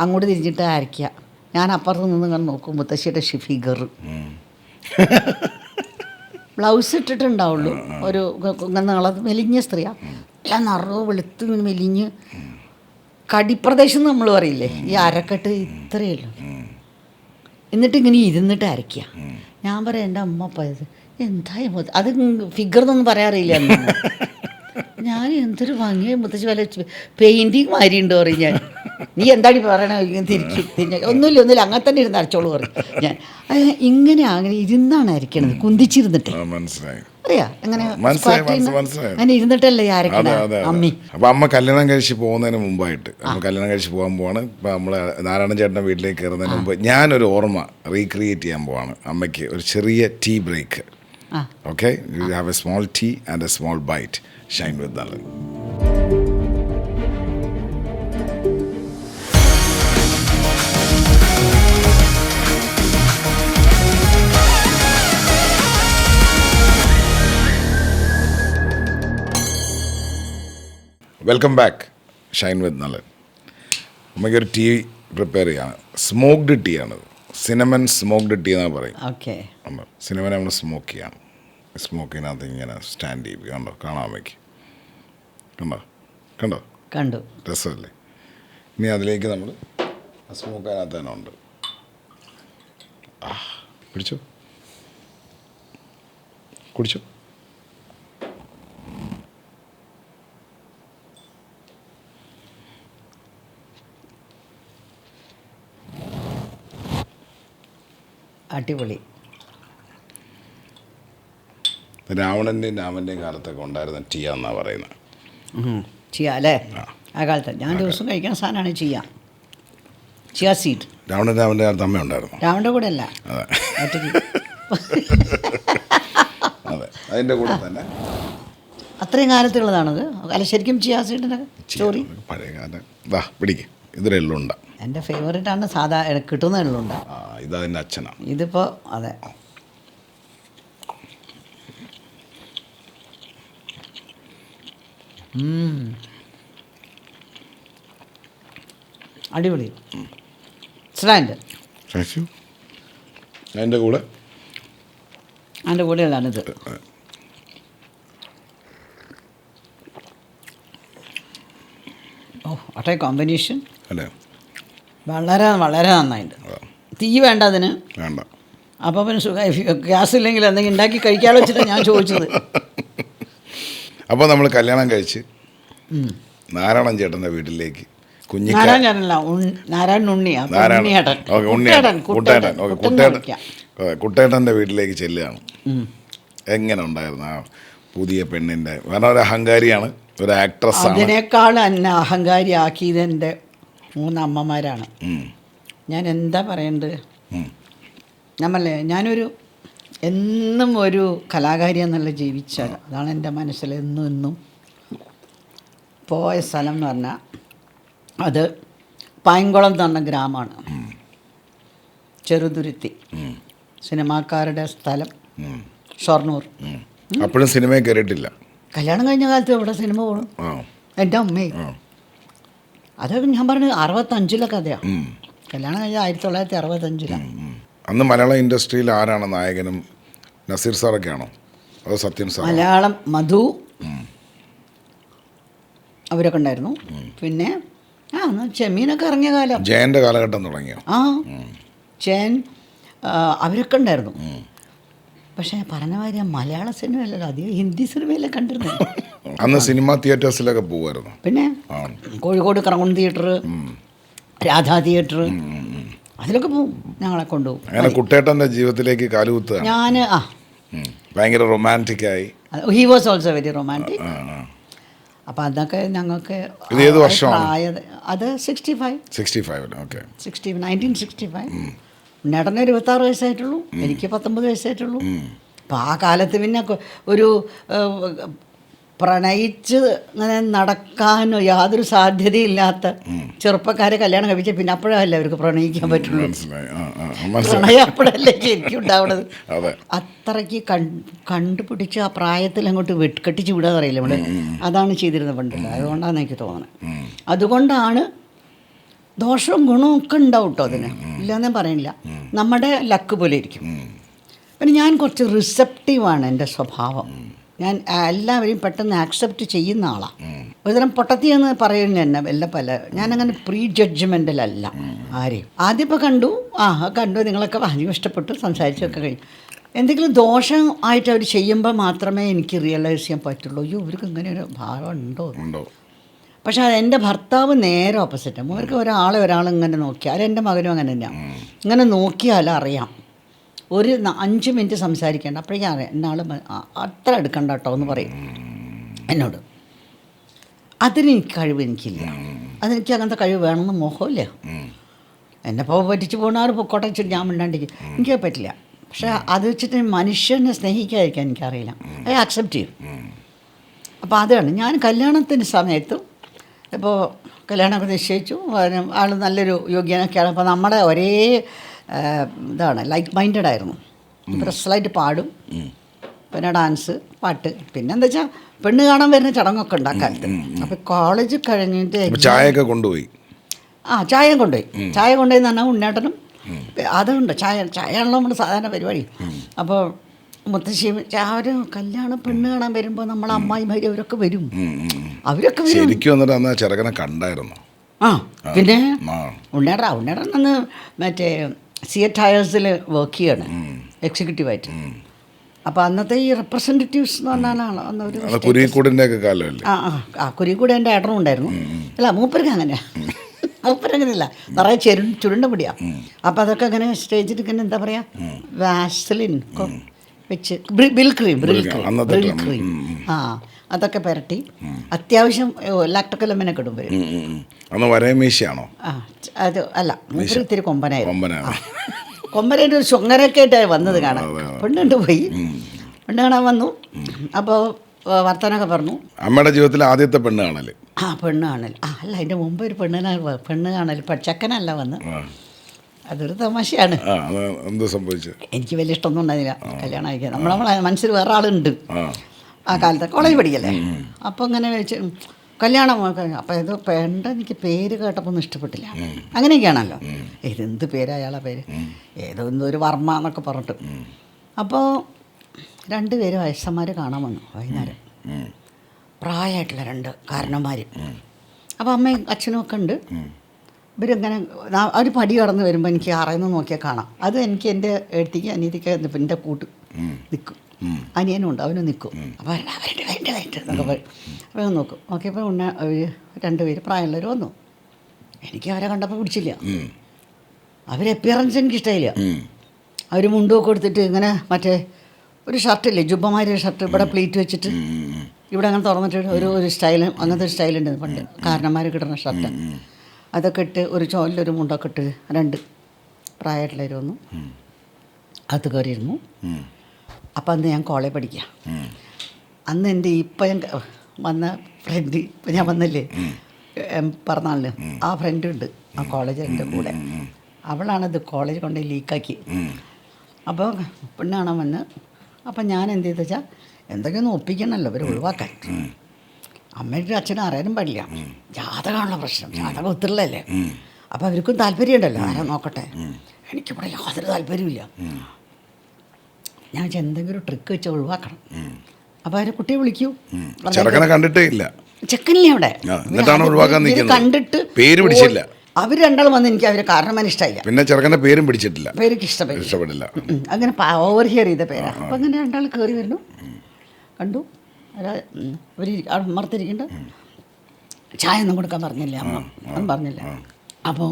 അങ്ങോട്ട് തിരിഞ്ഞിട്ട് അരയ്ക്കുക, ഞാൻ അപ്പുറത്ത് നിന്ന് ഇങ്ങനെ നോക്കും. മുത്തശ്ശിയുടെ ഫിഗർ ബ്ലൗസ് ഇട്ടിട്ടുണ്ടാവുള്ളൂ. ഒരു മെലിഞ്ഞ സ്ത്രീയാണ്. എല്ലാം നിറവ് വെളുത്ത് മെലിഞ്ഞ് കടിപ്രദേശം നമ്മൾ പറയില്ലേ, ഈ അരക്കെട്ട് ഇത്രയേ ഉള്ളൂ. എന്നിട്ട് ഇങ്ങനെ ഇരുന്നിട്ട് അരയ്ക്കുക. ഞാൻ പറയാം, എൻ്റെ അമ്മ പോയത് എന്തായി അത് ഫിഗർ എന്നൊന്നും പറയാറില്ല. ഞാൻ എന്തൊരു ഭംഗിയായി മുത്തശ്ശി, വല്ല പെയിൻറ്റിങ് മാതിരി ഉണ്ട് പറയും ഞാൻ. നീ എന്താടി പറയണ തിരിഞ്ഞ ഒന്നുമില്ല അങ്ങനെ തന്നെ ഇരുന്ന് അരച്ചോളൂ പറയും ഞാൻ. അങ്ങനെ ഇരുന്നാണ് അരയ്ക്കണത്, കുന്തിച്ചിരുന്നിട്ട്. അറിയാ അങ്ങനെ ഇരുന്നിട്ടല്ലേ അരക്കണ അമ്മി. അപ്പം അമ്മ കല്യാണം കഴിച്ച് പോകുന്നതിന് മുമ്പായിട്ട്, കല്യാണം കഴിച്ച് പോകാൻ പോവാണ്. ഇപ്പം നമ്മൾ നാരായണൻ ചേട്ടൻ്റെ വീട്ടിലേക്ക് കയറുന്നതിന് മുമ്പ് ഞാനൊരു ഓർമ്മ റീക്രിയേറ്റ് ചെയ്യാൻ പോവാണ്. അമ്മയ്ക്ക് ഒരു ചെറിയ tea break. Okay, you have a small tea and a small bite. Shine with Nalin. Welcome back, shine with Nalan. നമുക്കൊരു ടീ പ്രിപ്പയർ ചെയ്യാണ്. സ്മോക്ഡ് ടീ ആണത്. സിനമൻ സ്മോക്ഡ് ടീ എന്നാണ് പറയും. ഓക്കെ, സിനമൻ നമ്മൾ സ്മോക്ക് ചെയ്യണം. സ്മോക്കിനകത്ത് ഇങ്ങനെ സ്റ്റാൻഡ് ചെയ്യും. കണ്ടോ, കാണാൻ വയ്ക്കും. കണ്ടു രസമല്ലേ? ഇനി അതിലേക്ക് നമ്മൾ സ്മോക്ക് അതിനകത്ത് തന്നെ ഉണ്ട്. പിടിച്ചോ, കുടിച്ചോ. അടിപൊളി. രാവണൻ്റെയും രാമൻ്റെയും കാലത്തൊക്കെ ഉണ്ടായിരുന്ന ടീ എന്നാണ് പറയുന്നത്. ചിയ അല്ലേ? ആ കാലത്ത് ഞാൻ ദിവസം കഴിക്കുന്ന സാധനമാണ് ചിയ സീഡ്. രാവണൻ്റെ കാലത്ത് അമ്മ ഉണ്ടായിരുന്നു. രാവണൻ്റെ കൂടെ അല്ല, അതെ, അതിൻ്റെ കൂടെ തന്നെ അത്രയും കാലത്തുള്ളതാണത്. അല്ല, ശരിക്കും ചിയ സീഡിൻ്റെ സ്റ്റോറി പഴയ കാലം. പിടിക്കും, ഇതൊരു എള്ളുണ്ട. എൻ്റെ ഫേവറേറ്റാണ്. സാധാ കിട്ടുന്ന എള്ളുണ്ട. ഇതതിൻ്റെ അച്ഛനാണ്. ഇതിപ്പോൾ അതെ, അടിപൊളി. സ്റ്റാൻഡ് അതിൻ്റെ കൂടെയുള്ളതാണിത്. ഓ, അട്ടേ കോമ്പിനേഷൻ അല്ലേ? വളരെ വളരെ നന്നായിട്ട്. തീ വേണ്ട അതിന്, വേണ്ട. അപ്പോൾ പിന്നെ ഗ്യാസ് ഇല്ലെങ്കിൽ എന്തെങ്കിലും ഉണ്ടാക്കി കഴിക്കാമല്ലോ വെച്ചിട്ടാണ് ഞാൻ ചോദിച്ചത്. അപ്പോൾ നമ്മൾ കല്യാണം കഴിച്ച് നാരായണൻ ചേട്ടൻ്റെ വീട്ടിലേക്ക് നാരായണനല്ല, നാരായണൻ ഉണ്ണിയാ. ഉണ്ണിയേട്ടൻ. കുട്ടേട്ടൻ. കുട്ടേട്ടൻ്റെ വീട്ടിലേക്ക് ചെല്ലുകയാണ്. എങ്ങനെ ഉണ്ടായിരുന്നു ആ പുതിയ പെണ്ണിൻ്റെ? കാരണം ഒരു അഹങ്കാരിയാണ്, ഒരു ആക്ട്രസ് ആണ്. അതിനേക്കാൾ എന്നെ അഹങ്കാരി ആക്കിയത് എൻ്റെ 3 അമ്മമാരാണ്. ഞാൻ എന്താ പറയേണ്ടത്? നമ്മളെ ഞാനൊരു എന്നും ഒരു കലാകാരി എന്നുള്ള ജീവിച്ചാൽ അതാണ് എൻ്റെ മനസ്സിൽ എന്നും പോയ സ്ഥലം എന്ന് പറഞ്ഞാൽ അത് പായംകുളം എന്ന് പറഞ്ഞ ഗ്രാമമാണ്. ചെറുതുരുത്തി സിനിമാക്കാരുടെ സ്ഥലം, ഷൊർണൂർ. അപ്പോഴും സിനിമയിൽ കയറിയിട്ടില്ല. കല്യാണം കഴിഞ്ഞ കാലത്ത് എവിടെ സിനിമ പോകണം? എൻ്റെ അമ്മേ. അതൊക്കെ ഞാൻ പറഞ്ഞത് 65 കഥയാണ്. കല്യാണം കഴിഞ്ഞ 1965. അന്ന് മലയാള ഇൻഡസ്ട്രിയിൽ ആരാണ് നായകനും? നസീർ സാറൊക്കെ ആണോ അതോ സത്യൻ സാർ? മലയാളം മധു അവരൊക്കെ ഉണ്ടായിരുന്നു. പിന്നെ അന്ന് ചെമ്മീനൊക്കെ ഇറങ്ങിയ കാലം, ജയൻ്റെ കാലഘട്ടം തുടങ്ങിയോ? ജയൻ അവരൊക്കെ ഉണ്ടായിരുന്നു. പക്ഷേ പറഞ്ഞ മാതിരി മലയാള സിനിമയല്ലല്ലോ, അധികം ഹിന്ദി സിനിമയിലെ കണ്ടിരുന്നത്. അന്ന് സിനിമ തിയേറ്റേഴ്സിലൊക്കെ പോകുമായിരുന്നു. പിന്നെ Kozhikode crown theatre, Radha theatre, അതിലൊക്കെ പോവും, ഞങ്ങളെ കൊണ്ടുപോകും. അങ്ങനെ കുട്ടേട്ടൻ്റെ ജീവിതത്തിലേക്ക് കാലുകുത്തുക. ഞാൻ ഭയങ്കര റൊമാൻറ്റിക്കായി. He was also very romantic. അപ്പം അതൊക്കെ ഞങ്ങൾക്ക് ഏത് വർഷമാണ് അത് 65. 1965. ഉണ്ണേട്ടന് 26 വയസ്സായിട്ടുള്ളൂ, എനിക്ക് 19 വയസ്സായിട്ടുള്ളൂ. അപ്പം ആ കാലത്ത് പിന്നെ ഒരു പ്രണയിച്ച് ഇങ്ങനെ നടക്കാനോ യാതൊരു സാധ്യതയില്ലാത്ത ചെറുപ്പക്കാരെ കല്യാണം കഴിപ്പിച്ച പിന്നെ അപ്പോഴല്ലേ അവർക്ക് പ്രണയിക്കാൻ പറ്റുള്ളൂ. പ്രണയം അപ്പോഴല്ലേ ശരിക്കും ഉണ്ടാവുന്നത്. അത്രയ്ക്ക് കണ്ടുപിടിച്ച് ആ പ്രായത്തിൽ അങ്ങോട്ട് കെട്ടിച്ച് വിടാതെ അറിയില്ല നമ്മൾ. അതാണ് ചെയ്തിരുന്നത് പണ്ട്. അതുകൊണ്ടാണ് എനിക്ക് തോന്നുന്നത്. അതുകൊണ്ടാണ് ദോഷവും ഗുണവും ഒക്കെ ഉണ്ടാവും കേട്ടോ അതിന്, ഇല്ലയെന്നേ പറയില്ല. നമ്മുടെ ലക്ക് പോലെ ഇരിക്കും. പിന്നെ ഞാൻ കുറച്ച് റിസപ്റ്റീവാണ് എൻ്റെ സ്വഭാവം. ഞാൻ എല്ലാവരെയും പെട്ടെന്ന് ആക്സെപ്റ്റ് ചെയ്യുന്ന ആളാണ്. ഒരുതരം പൊട്ടത്തി എന്ന് പറയുന്ന എന്നെ പല ഞാനങ്ങനെ പ്രീ ജഡ്ജ്മെൻ്റലല്ല ആരെയും. ആദ്യം ഇപ്പോൾ കണ്ടു നിങ്ങളൊക്കെ ആദ്യം ഇഷ്ടപ്പെട്ടു, സംസാരിച്ചൊക്കെ കഴിഞ്ഞു. എന്തെങ്കിലും ദോഷം ആയിട്ട് അവർ ചെയ്യുമ്പോൾ മാത്രമേ എനിക്ക് റിയലൈസ് ചെയ്യാൻ പറ്റുള്ളൂ, അയ്യോ ഇവർക്ക് ഇങ്ങനെ ഒരു ഭാവം ഉണ്ടോ. പക്ഷേ എൻ്റെ ഭർത്താവ് നേരെ ഓപ്പോസിറ്റ്. അവർക്ക് ഒരാളിങ്ങനെ നോക്കിയാൽ, എൻ്റെ മകനും അങ്ങനെ തന്നെയാണ്. ഇങ്ങനെ നോക്കിയാൽ അറിയാം. ഒരു 5 മിനിറ്റ് സംസാരിക്കേണ്ട, അപ്പോഴേക്കും അറിയാം എന്നാൾ അത്ര എടുക്കണ്ട കേട്ടോ എന്ന് പറയും എന്നോട്. അതിനെനിക്ക് കഴിവ് എനിക്കില്ല. അതെനിക്ക് അങ്ങനത്തെ കഴിവ് വേണമെന്ന് മോഹമില്ല. എന്നെ ഇപ്പോൾ പറ്റിച്ച് പോകുന്നവർ പൊക്കോട്ടെ വെച്ചിട്ട് ഞാൻ മിണ്ടാണ്ടിരിക്കും, എനിക്ക് പറ്റില്ല. പക്ഷേ അത് വെച്ചിട്ട് മനുഷ്യനെ സ്നേഹിക്കാതിരിക്കാൻ എനിക്കറിയില്ല. അത് ആക്സെപ്റ്റ് ചെയ്യും. അപ്പോൾ അതാണ് ഞാൻ കല്യാണത്തിൻ്റെ സമയത്തും ഇപ്പോൾ കല്യാണമൊക്കെ നിശ്ചയിച്ചു, ആൾ നല്ലൊരു യോഗ്യനൊക്കെയാണ്. അപ്പോൾ നമ്മുടെ ഒരേ ഇതാണ്, ലൈക്ക് മൈൻഡഡ് ആയിരുന്നു. പ്രസലായിട്ട് പാടും, പിന്നെ ഡാൻസ്, പാട്ട്. പിന്നെ എന്താ വെച്ചാൽ പെണ്ണ് കാണാൻ വരുന്ന ചടങ്ങൊക്കെ ഉണ്ടാക്കാറുണ്ട്. അപ്പോൾ കോളേജ് കഴിഞ്ഞിട്ട് ചായയൊക്കെ കൊണ്ടുപോയി. ചായ കൊണ്ടുപോയി എന്ന് പറഞ്ഞാൽ ഉണ്ണേട്ടനും അതുണ്ട്. ചായയാണല്ലോ നമ്മുടെ സാധാരണ പരിപാടി. അപ്പോൾ മുത്തശ്ശി ഒരു കല്യാണം പെണ്ണ് കാണാൻ വരുമ്പോൾ നമ്മളെ അമ്മായിമാര് അവരൊക്കെ വരും. ചെറുക്കനെ കണ്ടായിരുന്നു. പിന്നെ ഉണ്ണേട്ടൻ അന്ന് മറ്റേ സിയറ്റ് ടയേഴ്സിൽ വർക്ക് ചെയ്യാണ് എക്സിക്യൂട്ടീവായിട്ട്. അപ്പോൾ അന്നത്തെ ഈ റെപ്രസെൻറ്റേറ്റീവ്സ് എന്ന് പറഞ്ഞാലാണ് അന്നൊരു കുരിക്കൂടെ എൻ്റെ ഏട്ടനും ഉണ്ടായിരുന്നു. അല്ല മൂപ്പർക്ക് അങ്ങനെയാണ്, മൂപ്പരങ്ങനെയല്ല, നിറയെ ചുരുണ്ട പിടിയാണ്. അപ്പോൾ അതൊക്കെ അങ്ങനെ സ്റ്റേജിൽ ഇങ്ങനെ എന്താ പറയുക, വാസലിൻ വെച്ച് ബ്രിൽ ക്രീം അതൊക്കെ പുരട്ടി അത്യാവശ്യം ലാക്ടക്കലമ്മനൊക്കെ ഇടും വരും. അത് അല്ല, മൂപ്പര് ഇത്തിരി കൊമ്പനായിരുന്നു. കൊമ്പനായിട്ട് ഒരു ചുങ്ങരൊക്കെ ആയിട്ടാണ് വന്നത് കാണാൻ. പെണ്ണുണ്ട് പോയി, പെണ്ണ് കാണാൻ വന്നു. അപ്പോൾ വർത്തമാനമൊക്കെ പറഞ്ഞു. അമ്മയുടെ ജീവിതത്തിലെ ആദ്യത്തെ പെണ്ണ് കാണൽ. പെണ്ണ് കാണൽ അല്ല, അതിൻ്റെ മുമ്പ് ഒരു പെണ്ണ് കാണൽ ചെക്കനല്ല വന്ന്. അതൊരു തമാശയാണ്. എനിക്ക് വലിയ ഇഷ്ടമൊന്നും ഉണ്ടായിരുന്നില്ല കല്യാണം കഴിക്കാൻ. നമ്മളെ മനസ്സിൽ വേറെ ആളുണ്ട് ആ കാലത്ത്, കോളേജ് പഠിക്കല്ലേ. അപ്പോൾ ഇങ്ങനെ വെച്ച് കല്യാണം. അപ്പോൾ ഏതോ പെണ്ണ എനിക്ക് പേര് കേട്ടപ്പോൾ ഒന്നും ഇഷ്ടപ്പെട്ടില്ല. അങ്ങനെയൊക്കെയാണല്ലോ, ഇതെന്ത് പേര് അയാളെ പേര്, ഏതോ ഒരു വർമ്മ എന്നൊക്കെ പറഞ്ഞിട്ട്. അപ്പോൾ 2 പേര് വയസ്സന്മാർ കാണാൻ വന്നു വൈകുന്നേരം, പ്രായമായിട്ടുള്ള 2 കാരണന്മാർ. അപ്പോൾ അമ്മയും അച്ഛനും ഒക്കെ ഉണ്ട്. ഇവരിങ്ങനെ അവർ പടി കടന്ന് വരുമ്പോൾ എനിക്ക് അറയുന്നു നോക്കിയാൽ കാണാം. അത് എനിക്ക് എൻ്റെ എഴുത്തിക്ക് അനിയത്തിക്ക് എൻ്റെ കൂട്ട് നിൽക്കും. അനിയനുണ്ട്, അവനും നിൽക്കും. അപ്പോൾ എന്നൊക്കെ പറയും. അപ്പോൾ നോക്കും. നോക്കിയപ്പോൾ 2 പേര് പ്രായമുള്ളവർ വന്നു. എനിക്ക് അവരെ കണ്ടപ്പോൾ പിടിച്ചില്ല. അവരെ അപ്പിയറൻസ് എനിക്ക് ഇഷ്ടമായില്ല. അവർ മുണ്ടുമൊക്കെ കൊടുത്തിട്ട് ഇങ്ങനെ മറ്റേ ഒരു ഷർട്ടില്ലേ, ജുബമാരി ഷർട്ട്, ഇവിടെ പ്ലീറ്റ് വെച്ചിട്ട് ഇവിടെ അങ്ങനെ തുറന്നിട്ട് ഒരു സ്റ്റൈൽ, അങ്ങനത്തെ ഒരു സ്റ്റൈലുണ്ട് പണ്ട് കാരണന്മാർ കിട്ടുന്ന ഷർട്ട്. അതൊക്കെ ഇട്ട് ഒരു ചോലിലൊരു മുണ്ടൊക്കെ ഇട്ട് 2 പ്രായമായിട്ടുള്ളവർ വന്നു, അത് കയറിയിരുന്നു. അപ്പം അന്ന് ഞാൻ കോളേജ് പഠിക്കുക. അന്ന് എൻ്റെ ഇപ്പം ഞാൻ വന്ന ഫ്രണ്ട്, ഇപ്പം ഞാൻ വന്നില്ലേ പറഞ്ഞാളിന്, ആ ഫ്രണ്ട് ഉണ്ട് ആ കോളേജ് എൻ്റെ കൂടെ. അവളാണത് കോളേജ് കൊണ്ട് ലീക്കാക്കി. അപ്പോൾ പെണ്ണ് കാണാൻ വന്ന്. അപ്പം ഞാൻ എന്ത് ചെയ്തെന്ന് വെച്ചാൽ എന്തൊക്കെയൊന്ന് ഒപ്പിക്കണമല്ലോ ഇവർ ഒഴിവാക്കാൻ. അമ്മയ്ക്കും അച്ഛനും അറിയാനും പാടില്ല, ജാതകമാണല്ലോ പ്രശ്നം, ജാതകം ഒത്തിരില്ലല്ലേ. അപ്പോൾ അവർക്കും താല്പര്യം ഉണ്ടല്ലോ, ആരാ നോക്കട്ടെ. എനിക്കിവിടെ യാതൊരു താല്പര്യമില്ല. ഞാൻ എന്തെങ്കിലും ട്രിക്ക് വെച്ച് ഒഴിവാക്കണം. അപ്പോൾ അവർ കുട്ടിയെ വിളിക്കൂ, കണ്ടിട്ടേ ഇല്ല, ചെക്കനില്ലേ അവിടെ, കണ്ടിട്ട് പേര് പിടിച്ചില്ല. അവർ രണ്ടാളും വന്ന് എനിക്ക് അവരെ കാരണമാൻ ഇഷ്ടമായില്ല. പിന്നെ ചെറുക്കൻ്റെ പേരും പിടിച്ചിട്ടില്ല, പേർക്ക് ഇഷ്ടപ്പെടില്ല. അങ്ങനെ ഓവർ ഹിയർ ചെയ്ത പേരാ. അപ്പം അങ്ങനെ രണ്ടാൾ കയറി വരുന്നു, കണ്ടു. അവർ മറത്തിരിക്കേണ്ട ചായ ഒന്നും കൊടുക്കാൻ പറഞ്ഞില്ല അമ്മ, ഒന്നും പറഞ്ഞില്ല. അപ്പോൾ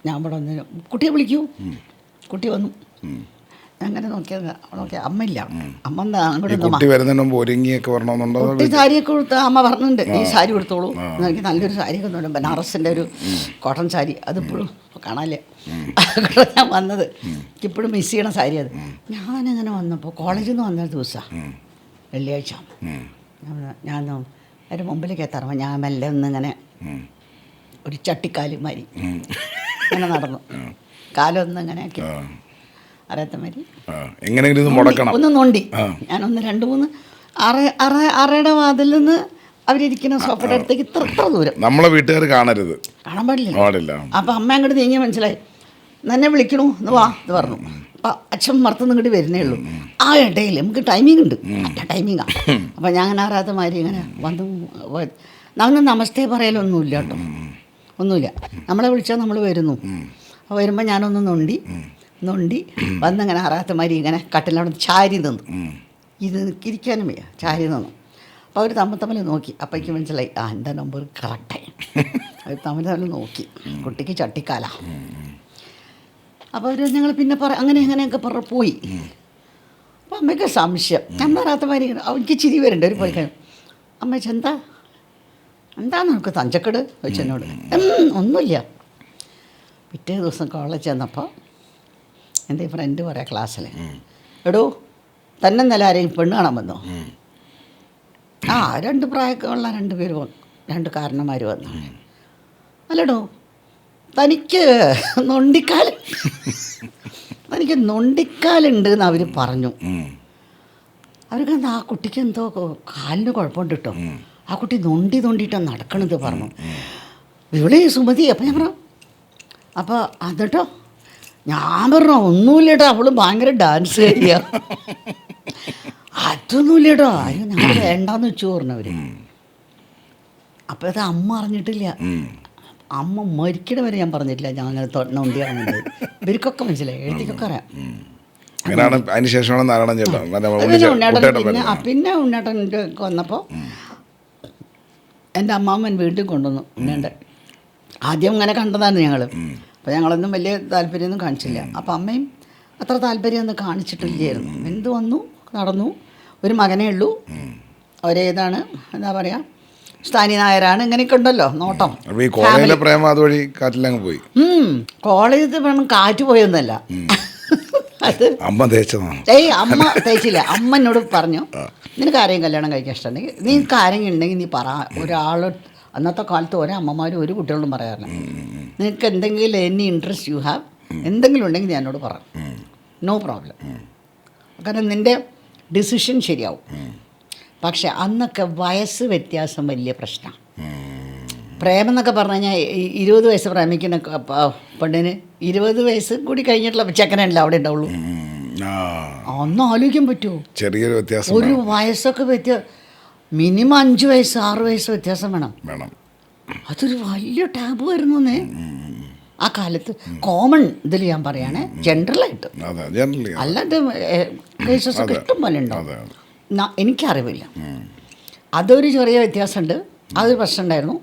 ഞാൻ ഇവിടെ വന്ന് കുട്ടിയെ വിളിക്കൂ. കുട്ടി വന്നു. അങ്ങനെ നോക്കിയാൽ അമ്മയില്ല. അമ്മ കുട്ടി സാരിയൊക്കെ കൊടുത്ത് അമ്മ പറഞ്ഞിട്ടുണ്ട്, ഈ സാരി കൊടുത്തോളൂ, എനിക്ക് നല്ലൊരു സാരിയൊക്കെ ഒന്നുമില്ല, ബനാറസിൻ്റെ ഒരു കോട്ടൺ സാരി, അതിപ്പോഴും കാണാല്ലേ. ഞാൻ വന്നത് എനിക്കിപ്പോഴും മിസ് ചെയ്യണ സാരി അത്. ഞാനങ്ങനെ വന്നപ്പോൾ കോളേജിൽ നിന്ന് വന്ന ദിവസമാണ് വെള്ളിയാഴ്ച. ഞാൻ അതിൻ്റെ മുമ്പിലേക്ക് എത്താറുമ്പോൾ ഞാൻ മെല്ലെ ഒന്നിങ്ങനെ ഒരു ചട്ടിക്കാല് മാരി അങ്ങനെ നടന്നു, കാലൊന്നിങ്ങനെ ആക്കി അറിയാത്ത മാതിരി ഒന്ന് നോണ്ടി. ഞാനൊന്ന് 2-3 അറയുടെ വാതിൽ നിന്ന് അവരിയ്ക്കുന്ന സോഫയുടെ അടുത്തേക്ക് ഇത്ര ദൂരം നമ്മളെ വീട്ടുകാർ കാണാൻ പാടില്ല. അപ്പം അമ്മ അങ്ങോട്ട് നീങ്ങി മനസ്സിലായി, എന്നെ വിളിക്കണു എന്ന് വാ എന്ന് പറഞ്ഞു. അപ്പം അച്ഛൻ മറത്തുനിന്ന് ഇങ്ങോട്ട് വരുന്നേ ഉള്ളൂ. ആ ഇടയിൽ നമുക്ക് ടൈമിംഗ് ഉണ്ട്, ടൈമിങ്ങാണ്. അപ്പം ഞാൻ അങ്ങനെ അറിയാത്ത മാതിരി ഇങ്ങനെ വന്നു. നമ്മൾ നമസ്തേ പറയലൊന്നുമില്ല കേട്ടോ, ഒന്നുമില്ല. നമ്മളെ വിളിച്ചാൽ നമ്മൾ വരുന്നു. അപ്പോൾ വരുമ്പോൾ ഞാനൊന്ന് നൊണ്ടി വന്നിങ്ങനെ അറിയാത്ത മാതിരി ഇങ്ങനെ കട്ടിലവിടെ ചാരി നിന്നു. ഇത് ഇരിക്കാനും വയ്യ, ചാരി നിന്നു. അപ്പോൾ അവർ തമ്മിൽ നോക്കി. അപ്പോഴേക്ക് മനസ്സിലായി, എൻ്റെ നമ്പർ കറക്റ്റായി. അവർ തമ്മിൽ നോക്കി, കുട്ടിക്ക് ചട്ടിക്കാല. അപ്പോൾ അവർ ഞങ്ങൾ പിന്നെ അങ്ങനെയൊക്കെ പോയി. അപ്പോൾ അമ്മയ്ക്ക് സംശയം, ഞാൻ പറയാത്ത മാതിരി അവർക്ക് ചിരി വരണ്ട. ഒരു പോയി കഴിയും, അമ്മ എന്താ നമുക്ക് തഞ്ചക്കട് വെച്ചെന്നോട്. ഒന്നുമില്ല. പിറ്റേ ദിവസം കോളേജ് ചെന്നപ്പോൾ എൻ്റെ ഫ്രണ്ട് പറയാം ക്ലാസ്സിൽ, എടോ തന്നെ ഇന്നലെ ആരെയും പെണ്ണ് കാണാൻ വന്നോ? 2 പ്രായമൊക്കെയുള്ള 2 പേര് വന്നു, 2 കാരണന്മാർ വന്നു. അല്ലടോ തനിക്ക് നൊണ്ടിക്കാലുണ്ട് എന്ന് അവർ പറഞ്ഞു. അവർക്ക് ആ കുട്ടിക്ക് എന്തോ കാലിന് കുഴപ്പമുണ്ട് കേട്ടോ, ആ കുട്ടി നോണ്ടിയിട്ടാണ് നടക്കണത് പറഞ്ഞു. ഇവിടെ സുമതി. അപ്പം ഞാൻ പറഞ്ഞു, അപ്പോൾ അതിട്ടോ ഞാൻ പറഞ്ഞു ഒന്നുമില്ലട്ടോ, അവള് ഭയങ്കര ഡാൻസ് കരിയ. അതൊന്നുമില്ലട്ടോ, അയ്യോ ഞങ്ങൾ വേണ്ടാന്ന് വെച്ചു പറഞ്ഞവർ. അപ്പോൾ അത് അമ്മ അറിഞ്ഞിട്ടില്ല. അമ്മ മരിക്കണ വരെ ഞാൻ പറഞ്ഞിട്ടില്ല ഞാൻ അങ്ങനെ നൊണ്ടിയാണെന്നുള്ളത്. ഇവർക്കൊക്കെ മനസ്സിലായി, എഴുതിക്കൊക്കെ അറിയാം. പിന്നെ ഉണ്ണേട്ടൻ വന്നപ്പോൾ എൻ്റെ അമ്മാമ്മൻ വീട്ടിൽ കൊണ്ടുവന്നു ഉണ്ണേണ്ട. ആദ്യം ഇങ്ങനെ കണ്ടതാണ് ഞങ്ങൾ. അപ്പോൾ ഞങ്ങളൊന്നും വലിയ താല്പര്യമൊന്നും കാണിച്ചില്ല. അപ്പോൾ അമ്മയും അത്ര താല്പര്യമൊന്നും കാണിച്ചിട്ടില്ലായിരുന്നു. എന്ത് വന്നു നടന്നു. ഒരു മകനേ ഉള്ളൂ. ഒരേതാണ് എന്താ പറയുക, സ്ഥാനി നായരാണ്. ഇങ്ങനെയൊക്കെ ഉണ്ടല്ലോ നോട്ടം. കോളേജിൽ വേണം കാറ്റ് പോയൊന്നല്ല അത്. അമ്മ തേച്ചില്ല. അമ്മ എന്നോട് പറഞ്ഞു, നിനക്ക് ആരെയും കല്യാണം കഴിക്കാൻ ഇഷ്ടമുണ്ടെങ്കിൽ നിനക്ക് ആരെങ്കിലും ഉണ്ടെങ്കിൽ നീ പറ. ഒരാൾ അന്നത്തെ കാലത്ത് ഓരോ അമ്മമാരും ഒരു കുട്ടികളോടും പറയാറില്ല. നിനക്ക് എന്തെങ്കിലും എനി ഇൻട്രസ്റ്റ് യു ഹാവ്, എന്തെങ്കിലും ഉണ്ടെങ്കിൽ നീ എന്നോട് പറ, നോ പ്രോബ്ലം. കാരണം നിൻ്റെ ഡിസിഷൻ ശരിയാവും. പക്ഷെ അന്നൊക്കെ വയസ്സ് വ്യത്യാസം വലിയ പ്രശ്നമാണ്. പ്രേമം എന്നൊക്കെ പറഞ്ഞു കഴിഞ്ഞാൽ 20 വയസ്സ് പ്രേമിക്കുന്ന പെണ്ണിന് 20 വയസ്സ് കൂടി കഴിഞ്ഞിട്ടുള്ള ചെക്കനല്ല അവിടെ ഉണ്ടാവുള്ളൂ. ഒന്നും ആലോചിക്കാൻ പറ്റുമോ? ചെറിയൊരു വ്യത്യാസം, ഒരു വയസ്സൊക്കെ മിനിമം 5 വയസ്സ് 6 വയസ്സ് വ്യത്യാസം വേണം. അതൊരു വലിയ ടാബു ആയിരുന്നു ആ കാലത്ത്. കോമൺ ഇതിൽ ഞാൻ പറയുകയാണെ, ജനറലായിട്ട്. അല്ലാതെ കേസസ് ഒക്കെ ഇഷ്ടം പോലെ ഉണ്ടാവും. എനിക്കറിവില്ല. അതൊരു ചെറിയ വ്യത്യാസമുണ്ട്, അതൊരു പ്രശ്നം ഉണ്ടായിരുന്നു.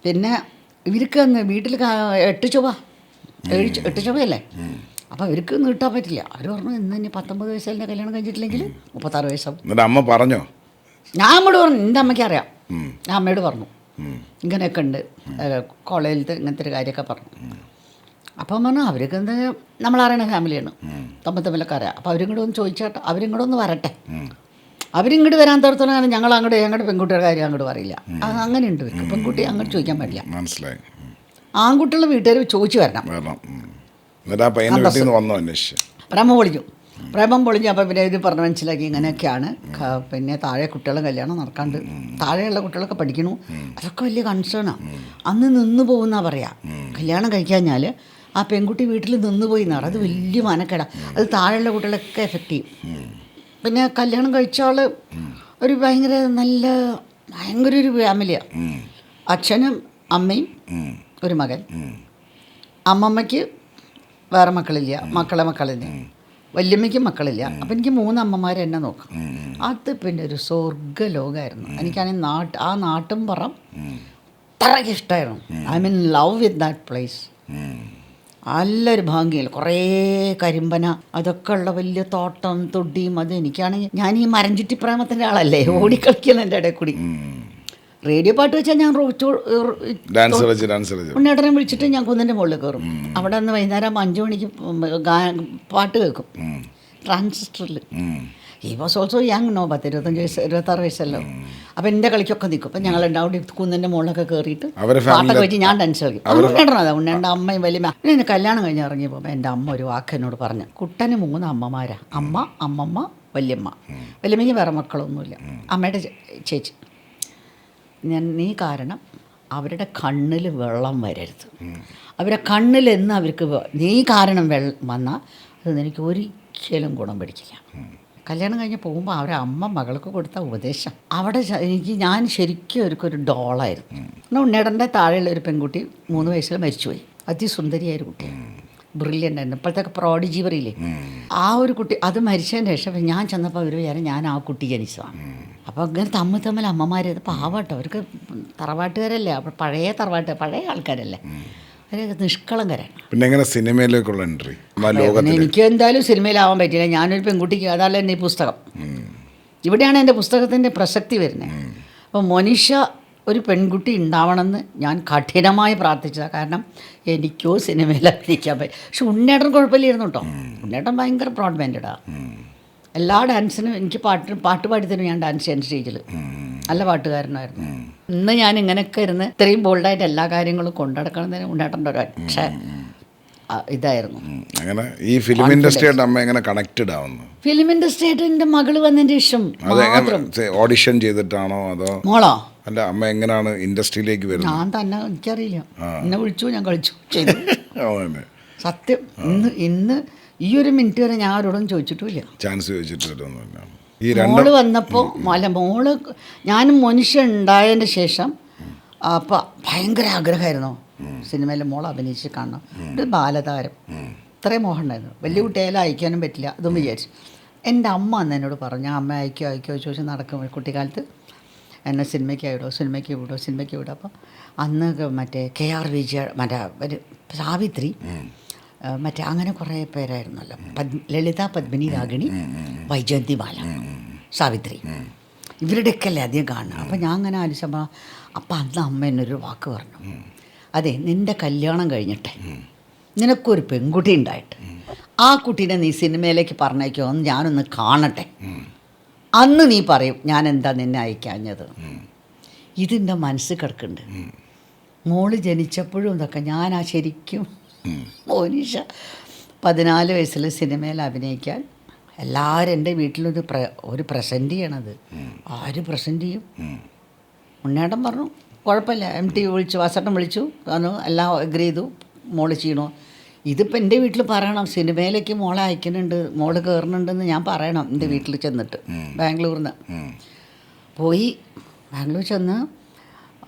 പിന്നെ ഇവർക്ക് അന്ന് വീട്ടിൽ 8 ചൊവ്വ 8 ചൊവ്വയല്ലേ. അപ്പോൾ ഇവർക്ക് നീട്ടാൻ പറ്റില്ല. അവർ പറഞ്ഞു ഇന്ന് ഇനി 19 വയസ്സിലെ കല്യാണം കഴിഞ്ഞിട്ടില്ലെങ്കിൽ 36 വയസ്സാവും. എന്നിട്ട് അമ്മ പറഞ്ഞോ? ഞാൻ അമ്മയോട് പറഞ്ഞു, എൻ്റെ അമ്മയ്ക്ക് അറിയാം. ഞാൻ അമ്മയോട് പറഞ്ഞു ഇങ്ങനെയൊക്കെ ഉണ്ട്, കോളേജിലത്തെ ഇങ്ങനത്തെ ഒരു കാര്യമൊക്കെ പറഞ്ഞു. അപ്പം പറഞ്ഞു അവർക്ക് എന്താ നമ്മളറിയണ ഫാമിലിയാണ്, തമ്മിലൊക്കെ അറിയാം. അപ്പോൾ അവരിങ്ങോട്ട് ഒന്ന് ചോദിച്ചാട്ടോ, അവരിങ്ങോട്ട് ഒന്ന് വരട്ടെ. അവരിങ്ങോട്ട് വരാൻ തരത്തോളം ഞങ്ങൾ ഞങ്ങളുടെ പെൺകുട്ടിയുടെ കാര്യം അങ്ങോട്ട് പറയില്ല. അങ്ങനെയുണ്ട്, പെൺകുട്ടി അങ്ങോട്ട് ചോദിക്കാൻ പാടില്ല. മനസ്സിലായി. ആൺകുട്ടികളുടെ വീട്ടുകാർ ചോദിച്ചു വരണം. പ്രേമം പൊളിഞ്ഞു. അപ്പോൾ പിന്നെ ഇത് പറഞ്ഞ് മനസ്സിലാക്കി ഇങ്ങനെയൊക്കെയാണ്. പിന്നെ താഴെ കുട്ടികളെ കല്യാണം നടക്കാണ്ട്, താഴെയുള്ള കുട്ടികളൊക്കെ പഠിക്കണു. അതൊക്കെ വലിയ കൺസേണാണ്. അന്ന് നിന്ന് പോകുന്നാണ് പറയാം. കല്യാണം കഴിക്കാഞ്ഞാൽ ആ പെൺകുട്ടി വീട്ടിൽ നിന്ന് പോയി എന്നാണ്. അത് വലിയ മനക്കേടാ. അത് താഴെയുള്ള കുട്ടികളൊക്കെ എഫക്റ്റ് ചെയ്യും. പിന്നെ കല്യാണം കഴിച്ച ആൾ ഒരു ഭയങ്കര ഒരു ഫാമിലിയാണ്. അച്ഛനും അമ്മയും ഒരു മകൻ. അമ്മമ്മയ്ക്ക് വേറെ മക്കളില്ല, മക്കളില്ല. വല്യമ്മയ്ക്കും മക്കളില്ല. അപ്പം എനിക്ക് 3 അമ്മമാർ എന്നെ നോക്കും. അത് പിന്നെ ഒരു സ്വർഗ്ഗലോകമായിരുന്നു. എനിക്കാണെങ്കിൽ ആ നാട്ടും പുറം അത്രയ്ക്ക് ഇഷ്ടമായിരുന്നു. I mean love with that place. നല്ലൊരു ഭാഗ്യമില്ല, കുറേ കരിമ്പന അതൊക്കെ ഉള്ള വലിയ തോട്ടം തൊടിയും. അത് എനിക്കാണെങ്കിൽ ഞാൻ ഈ മരം ചുറ്റി പ്രേമത്തിൻ്റെ ആളല്ലേ, ഓടിക്കളിക്കുന്ന എൻ്റെ ഇടയിൽ കൂടി. റേഡിയോ പാട്ട് വെച്ചാൽ ഞാൻ ഉണ്ണേട്ടനെ വിളിച്ചിട്ട് ഞാൻ കുന്നിൻ്റെ മുകളിൽ കയറും. അവിടെ നിന്ന് വൈകുന്നേരം 5 മണിക്ക് പാട്ട് കേൾക്കും ട്രാൻസിസ്റ്ററിൽ. ഈ വാസ് ഓൾസോ യങ്, 25 വയസ്സ് 26 വയസ്സല്ലോ. അപ്പം എൻ്റെ കളിക്കൊക്കെ നിൽക്കും. അപ്പം ഞങ്ങളുണ്ടാവും കുന്നിൻ്റെ മുകളിലൊക്കെ കയറിയിട്ട് പാട്ടൊക്കെ വെച്ച് ഞാൻ ഡാൻസ് കളിക്കും. ഉണ്ണേണ്ട അമ്മയും വലിയ. പിന്നെ കല്യാണം കഴിഞ്ഞ് ഇറങ്ങിയപ്പോൾ എൻ്റെ അമ്മ ഒരു വാക്ക് എന്നോട് പറഞ്ഞു, കുട്ടന് 3 അമ്മമാരാണ്, അമ്മ, അമ്മമ്മ, വല്യമ്മ. വല്യമ്മയ്ക്ക് വേറെ മക്കളൊന്നുമില്ല. അമ്മയുടെ ചേച്ചി. നീ കാരണം അവരുടെ കണ്ണിൽ വെള്ളം വരരുത്. അവരുടെ കണ്ണിൽ എന്ന് അവർക്ക് നീ കാരണം വന്നാൽ അത് എനിക്ക് ഒരിക്കലും ഗുണം പിടിക്കില്ല. കല്യാണം കഴിഞ്ഞ് പോകുമ്പോൾ അവരുടെ അമ്മ മകൾക്ക് കൊടുത്ത ഉപദേശം അവിടെ ഞാൻ ശരിക്കും അവർക്കൊരു ഡോളായിരുന്നു. എന്നാൽ ഉണ്ണേടൻ്റെ താഴെയുള്ള ഒരു പെൺകുട്ടി 3 വയസ്സിൽ മരിച്ചുപോയി. അതിസുന്ദരിയായൊരു കുട്ടിയാണ്, ബ്രില്യൻ്റ് ആയിരുന്നു. ഇപ്പോഴത്തെ പ്രോഡിജി പറയില്ലേ, ആ ഒരു കുട്ടി. അത് മരിച്ചതിന് ശേഷം ഞാൻ ചെന്നപ്പോൾ അവർ വിചാരം ഞാൻ ആ കുട്ടി ജനിച്ചതാണ്. അപ്പോൾ അങ്ങനെ തമ്മിൽ അമ്മമാർ പാവട്ടോ, അവർക്ക് തറവാട്ടുകാരല്ലേ, അപ്പോൾ പഴയ ആൾക്കാരല്ലേ, അവർ നിഷ്കളങ്കരാണ്. പിന്നെ എങ്ങനെ സിനിമയിലേക്കുള്ള എൻട്രി? എനിക്ക് എന്തായാലും സിനിമയിലാവാൻ പറ്റില്ല. ഞാനൊരു പെൺകുട്ടിക്ക്, അതല്ല എൻ്റെ ഈ പുസ്തകം. ഇവിടെയാണ് എൻ്റെ പുസ്തകത്തിൻ്റെ പ്രസക്തി വരുന്നത്. അപ്പോൾ മോനിഷ ഒരു പെൺകുട്ടി ഉണ്ടാവണമെന്ന് ഞാൻ കഠിനമായി പ്രാർത്ഥിച്ചതാണ്. കാരണം എനിക്കോ സിനിമയിൽ അഭിനയിക്കാൻ പറ്റും. പക്ഷെ ഉണ്ണേട്ടൻ കുഴപ്പമില്ലായിരുന്നു കേട്ടോ. ഉണ്ണേട്ടൻ ഭയങ്കര ബ്രോഡ് മൈൻഡഡാണ്. എല്ലാ ഡാൻസിനും എനിക്ക് പാട്ട് പാടിത്തരും. ഞാൻ ഡാൻസ് ചെയ്യാൻ സ്റ്റേജിൽ നല്ല പാട്ടുകാരനായിരുന്നു. ഇന്ന് ഞാൻ ഇങ്ങനെയൊക്കെ ഇരുന്ന് ഇത്രയും ബോൾഡായിട്ട് എല്ലാ കാര്യങ്ങളും കൊണ്ടുനടക്കണമെന്ന് ഉണ്ണേട്ടൻ്റെ ഒരു ഒറ്റ ഇതായിരുന്നു. അങ്ങനെ ഈ ഫിലിം ഇൻഡസ്ട്രിയായിട്ട് അമ്മ എങ്ങനെ കണക്റ്റഡ് ആവുന്നു? ഫിലിം ഇൻഡസ്ട്രിയായിട്ട് എൻ്റെ മകള് വന്നതിൻ്റെ ഇഷ്ടം. ഓഡിഷൻ ചെയ്തിട്ടാണോ അതോ മോളോ? അല്ല, അമ്മ എങ്ങനെയാണ് ഇൻഡസ്ട്രിയിലേക്ക് വരുന്നത്? ഞാൻ തന്നെ, എനിക്കറിയില്ല. എന്നെ വിളിച്ചു, ഞാൻ കളിച്ചു ചെയ്തു. സത്യം ഇന്ന് ഈ ഒരു മിനിറ്റ് വരെ ഞാൻ ആരോടും ചോദിച്ചിട്ടില്ല, ചാൻസ് ചോദിച്ചിട്ടില്ല. മോള് വന്നപ്പോൾ മോള് ഞാനും മനുഷ്യൻ ഉണ്ടായതിൻ്റെ ശേഷം അപ്പോൾ ഭയങ്കര ആഗ്രഹമായിരുന്നു സിനിമയിൽ മോൾ അഭിനയിച്ച് കാണണം. ഒരു ബാലതാരം, ഇത്രയും മോഹം ഉണ്ടായിരുന്നു. വലിയ കുട്ടിയായാലും അയക്കാനും പറ്റില്ല, അതും വിചാരിച്ചു. എൻ്റെ അമ്മ അന്ന് എന്നോട് പറഞ്ഞു, അമ്മ അയക്കോ ചോദിച്ചാൽ നടക്കും. കുട്ടിക്കാലത്ത് എന്നെ സിനിമയ്ക്ക് വിടും. അപ്പോൾ അന്ന് മറ്റേ KR വിജയ, ഒരു സാവിത്രി, മറ്റേ അങ്ങനെ കുറേ പേരായിരുന്നല്ലോ. ലളിത, പത്മിനി, രാഗിണി, വൈജയന്തിമാല, സാവിത്രി, ഇവരുടെയൊക്കെ അല്ലേ അധികം കാണുക. അപ്പോൾ ഞാൻ അങ്ങനെ ആലോചിച്ചപ്പോൾ അപ്പം അന്ന് അമ്മ എന്നൊരു വാക്ക് പറഞ്ഞു, അതെ, നിൻ്റെ കല്യാണം കഴിഞ്ഞിട്ടെ നിനക്കൊരു പെൺകുട്ടി ഉണ്ടായിട്ട് ആ കുട്ടീനെ നീ സിനിമയിലേക്ക് പറഞ്ഞേക്കോ എന്ന് ഞാനൊന്ന് കാണട്ടെ, അന്ന് നീ പറയും ഞാൻ എന്താ നിന്നെ അയക്കാഞ്ഞത്. ഇതിൻ്റെ മനസ്സിൽ കിടക്കുന്നുണ്ട്. മോള് ജനിച്ചപ്പോഴും ഇതൊക്കെ ഞാൻ ശരിക്കും മോനിഷ 14 വയസ്സിൽ സിനിമയിൽ അഭിനയിക്കാൻ എല്ലാവരും എൻ്റെ വീട്ടിലൊരു പ്രസൻറ്റ് ചെയ്യണത്. ആര് പ്രസൻറ്റ് ചെയ്യും? ഉണ്ണേട്ടൻ പറഞ്ഞു കുഴപ്പമില്ല, MT വിളിച്ചു, വാസട്ടൻ വിളിച്ചു, എല്ലാം അഗ്രി ചെയ്തു, മോള് ചെയ്യണോ. ഇതിപ്പോൾ എൻ്റെ വീട്ടിൽ പറയണം, സിനിമയിലേക്ക് മോളെ അയക്കുന്നുണ്ട്, മോള് കയറുന്നുണ്ടെന്ന് ഞാൻ പറയണം എൻ്റെ വീട്ടിൽ ചെന്നിട്ട്. ബാംഗ്ലൂരിൽ നിന്ന് പോയി ബാംഗ്ലൂർ ചെന്ന്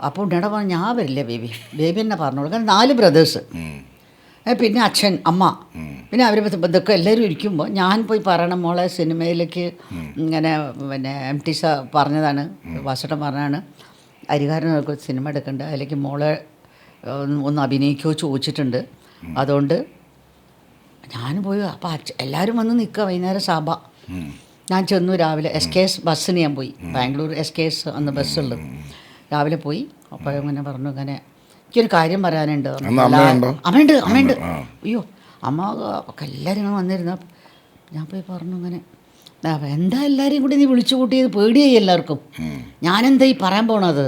അപ്പോൾ ഉണ്ണേട്ടൻ പറഞ്ഞു ഞാൻ വരില്ല ബേബി എന്നെ പറഞ്ഞോളൂ. കാരണം 4 ബ്രദേഴ്സ്, പിന്നെ അച്ഛൻ, അമ്മ, പിന്നെ അവർ ബന്ധുക്കൾ എല്ലാവരും ഇരിക്കുമ്പോൾ ഞാൻ പോയി പറയണം മോളെ സിനിമയിലേക്ക് ഇങ്ങനെ MT പറഞ്ഞതാണ്, വാസട്ടൻ പറഞ്ഞതാണ്, അരികാരനൊക്കെ സിനിമ എടുക്കേണ്ട, അതിലേക്ക് മോളെ ഒന്ന് അഭിനയിക്കുകയോ ചോദിച്ചിട്ടുണ്ട്. അതുകൊണ്ട് ഞാൻ പോയി. അപ്പോൾ എല്ലാവരും വന്ന് നിൽക്കുക. വൈകുന്നേരം സഭ. ഞാൻ ചെന്നു രാവിലെ. SKS ബസ്സിന് ഞാൻ പോയി. ബാംഗ്ലൂർ SKS അന്ന് ബസ്സുള്ളത്. രാവിലെ പോയി. അപ്പോൾ ഇങ്ങനെ പറഞ്ഞു, ഇങ്ങനെ എനിക്കൊരു കാര്യം പറയാനുണ്ട്. അമ്മയുണ്ട്. അയ്യോ, അമ്മ എല്ലാവരും ഇങ്ങനെ വന്നിരുന്ന. ഞാൻ പോയി പറഞ്ഞു, ഇങ്ങനെ എന്താ എല്ലാവരെയും കൂടി നീ വിളിച്ചു കൂട്ടിയത്? പേടിയായി എല്ലാവർക്കും. ഞാനെന്താ ഈ പറയാൻ പോണത്?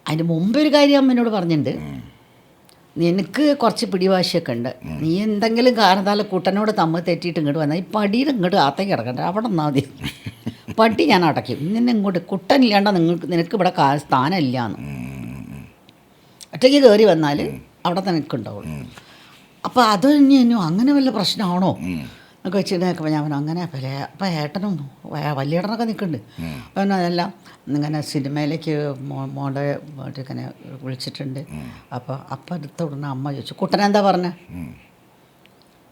അതിൻ്റെ മുമ്പ് ഒരു കാര്യം അമ്മ പറഞ്ഞിട്ടുണ്ട്. നിനക്ക് കുറച്ച് പിടിവാശിയൊക്കെ ഉണ്ട്. നീ എന്തെങ്കിലും കാരണത്താൽ കുട്ടനോട് തമ്മിൽ തെറ്റിയിട്ട് ഇങ്ങോട്ട് വന്നാൽ ഈ പടിയിൽ ഇങ്ങോട്ട് അകത്തേക്ക് കിടക്കണ്ട, അവിടെ നിന്നാൽ മതി. പട്ടി ഞാൻ അടയ്ക്കും. നിന്നെ ഇങ്ങോട്ട് കുട്ടനില്ലാണ്ട നിനക്ക് ഇവിടെ സ്ഥാനമില്ലാന്ന്. ഒറ്റയ്ക്ക് കയറി വന്നാൽ അവിടെ തന്നെ നിൽക്കുന്നുണ്ടാവുള്ളൂ. അപ്പോൾ അത് ഇനി അങ്ങനെ വല്ല പ്രശ്നമാണോ എന്നൊക്കെ വെച്ചിട്ട് ഞാൻ അങ്ങനെ അപ്പം ഏട്ടനും വലിയേട്ടനൊക്കെ നിൽക്കുന്നുണ്ട്. അപ്പം അതെല്ലാം ഇങ്ങനെ സിനിമയിലേക്ക് മോളെ ഇങ്ങനെ വിളിച്ചിട്ടുണ്ട്. അപ്പം അടുത്ത ഉടനെ അമ്മ ചോദിച്ചു, കുട്ടനെന്താ പറഞ്ഞത്?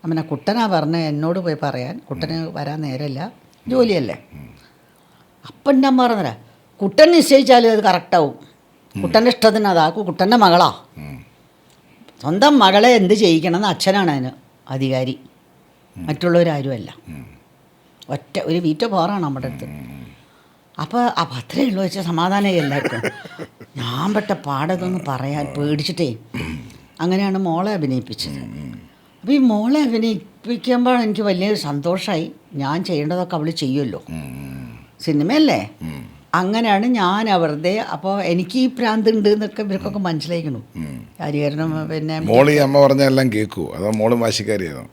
അമ്മനെ കുട്ടനാ പറഞ്ഞത് എന്നോട് പോയി പറയാൻ. കുട്ടന് വരാൻ നേരമില്ല, ജോലിയല്ലേ. അപ്പം എൻ്റെ അമ്മ പറഞ്ഞില്ല, കുട്ടൻ നിശ്ചയിച്ചാലും അത് കറക്റ്റാവും. കുട്ടൻ്റെ ഇഷ്ടത്തിന് അതാക്കും. കുട്ടൻ്റെ മകളാ. സ്വന്തം മകളെ എന്ത് ചെയ്യിക്കണമെന്ന് അച്ഛനാണ് അതിന് അധികാരി, മറ്റുള്ളവരാരുമല്ല. ഒറ്റ ഒരു വീറ്റോ പവറാണ് നമ്മുടെ അടുത്ത്. അപ്പോൾ അത്രയേ ഉള്ളൂ വെച്ചാൽ സമാധാനമായി എല്ലാവർക്കും. ഞാൻ പെട്ട പാടതൊന്നും പറയാൻ പേടിച്ചിട്ടേ അങ്ങനെയാണ് മോളെ അഭിനയിപ്പിച്ചത്. അപ്പോൾ ഈ മോളെ അഭിനയിപ്പിക്കുമ്പോൾ എനിക്ക് വലിയ സന്തോഷമായി. ഞാൻ ചെയ്യേണ്ടതൊക്കെ അവൾ ചെയ്യുമല്ലോ, സിനിമയല്ലേ. അങ്ങനെയാണ് ഞാൻ വെറുതെ. അപ്പോൾ എനിക്ക് ഈ പ്രാന്ത് ഉണ്ട് എന്നൊക്കെ ഇവർക്കൊക്കെ മനസ്സിലാക്കണം. ഹരിഹരനും പിന്നെ മോളി അമ്മ പറഞ്ഞെല്ലാം കേൾക്കൂ. അതോ മോളും വാശിക്കാരിയാണോ?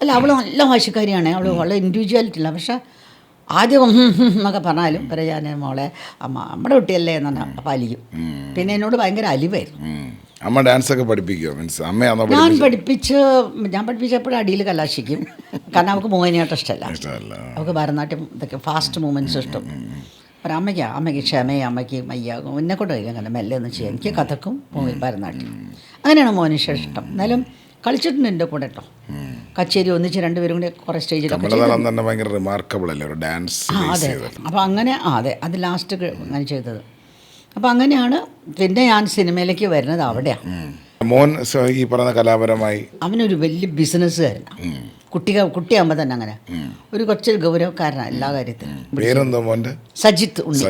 അല്ല, അവൾ നല്ല വാശിക്കാരിയാണ്. അവൾ വളരെ ഇൻഡിവിജ്വാലിറ്റി ഇല്ല. പക്ഷെ ആദ്യം എന്നൊക്കെ പറഞ്ഞാലും വരെ ഞാൻ മോളെ നമ്മുടെ കുട്ടിയല്ലേ എന്ന് പറഞ്ഞാൽ പാലിക്കും. പിന്നെ എന്നോട് ഭയങ്കര അലിവായിരുന്നു. അമ്മ ഡാൻസ് ഒക്കെ പഠിപ്പിക്കുമോ? മീൻസ് അമ്മയാണോ? ഞാൻ പഠിപ്പിച്ചപ്പോഴും അടിയിൽ കലാശിക്കും. കാരണം അവൾക്ക് മോഹിനിയാട്ടം ഇഷ്ടമല്ല. അവൾക്ക് ഭരതനാട്യം ഇതൊക്കെ ഫാസ്റ്റ് മൂവ്മെൻറ്റ്സ് ഇഷ്ടം. ഒരു അമ്മയ്ക്ക് ക്ഷമയും അമ്മയ്ക്ക് മയ്യാകും. എന്നെ കൊണ്ട് കഴിയും അങ്ങനെ മെല്ലെ ഒന്നും ചെയ്യാം. എനിക്ക് കഥക്കും ഭരതനാട്യം അങ്ങനെയാണ് മോഹിനിഷ ഇഷ്ടം. എന്നാലും കളിച്ചിട്ടുണ്ട് എൻ്റെ കൂടെ കേട്ടോ. കച്ചേരി ഒന്നിച്ച് രണ്ടുപേരും കൂടി കുറേ സ്റ്റേജിലൊക്കെ. അതെ. അപ്പോൾ അങ്ങനെ അതെ, അത് ലാസ്റ്റ് അങ്ങനെ ചെയ്തത്. അപ്പോൾ അങ്ങനെയാണ് പിന്നെ ഞാൻ സിനിമയിലേക്ക് വരുന്നത് അവിടെയാണ്. മോൻ ഈ പറഞ്ഞ കലാപരമായി അവനൊരു വലിയ ബിസിനസ്സുകാരനാണ്. കുട്ടിയാകുമ്പോൾ തന്നെ അങ്ങനെ ഒരു കുറച്ച് ഗൗരവക്കാരനാണ് എല്ലാ കാര്യത്തിലും. പേരെന്തോ മോൻ്റെ? സജിത്ത് ഉണ്ണി.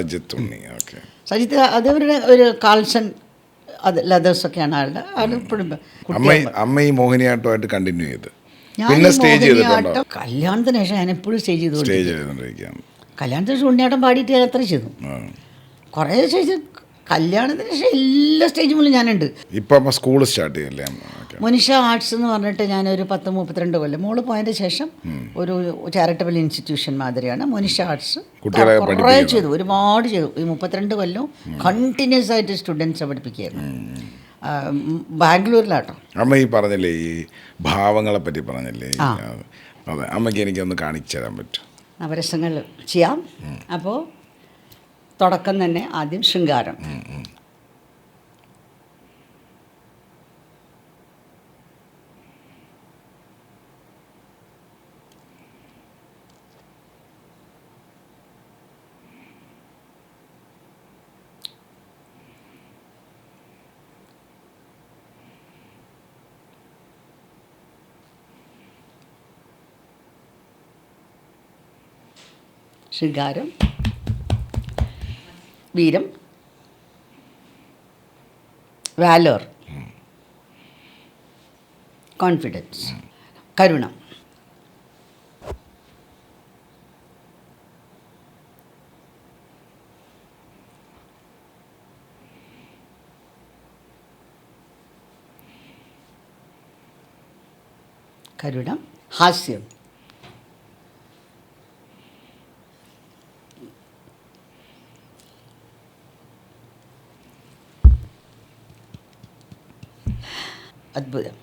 സജിത്ത് അതവരുടെ ഒരു കാൾസൺ ലെതേഴ്സൊക്കെയാണ് ആളുടെ. ആൾ ഇപ്പോഴും അമ്മ ഈ മോഹിനിയാട്ടമായിട്ട് കണ്ടിന്യൂ ചെയ്ത് പിന്നെ സ്റ്റേജ് ചെയ്തിട്ടുണ്ടോ? കല്യാണത്തിന് ശേഷം ഞാൻ എപ്പോഴും സ്റ്റേജ് ചെയ്തുകൊണ്ടിരിക്കുകയാണ്. കല്യാണത്തിന് ശേഷം ഉണ്ണിയാട്ടം പാടിയിട്ട് ഞാൻ എത്ര ചെയ്തു, കുറേ സ്റ്റേജ്. കല്യാണത്തിന് ശേഷം എല്ലാ സ്റ്റേജും ഞാനുണ്ട്. ഇപ്പം സ്കൂൾ സ്റ്റാർട്ട് ചെയ്യല്ലേ? മനുഷ ആർട്സ് എന്ന് പറഞ്ഞിട്ട് ഞാനൊരു 10-32 കൊല്ലം മോള് പോയതിൻ്റെ ശേഷം ഒരു ചാരിറ്റബിൾ ഇൻസ്റ്റിറ്റ്യൂഷൻ മാതിരിയാണ് മനുഷ ആർട്സ്. കുറേ ചെയ്തു, ഒരുപാട് ചെയ്തു. ഈ 32 കൊല്ലം കണ്ടിന്യൂസ് ആയിട്ട് സ്റ്റുഡൻസിനെ പഠിപ്പിക്കുകയായിരുന്നു. ബാംഗ്ലൂരിലാട്ടോ. അമ്മ ഈ പറഞ്ഞില്ലേ ഈ ഭാവങ്ങളെ പറ്റി പറഞ്ഞില്ലേ, അതെ, അമ്മയ്ക്ക് എനിക്കൊന്ന് കാണിച്ചു തരാൻ പറ്റും? നവരസങ്ങൾ ചെയ്യാം. അപ്പോൾ തുടക്കം തന്നെ ആദ്യം ശൃംഗാരം. ശൃംഗാരം, വീരം, വാലോർ, കോൺഫിഡൻസ്, കരുണ, ഹാസ്യം, അത്ഭുതം,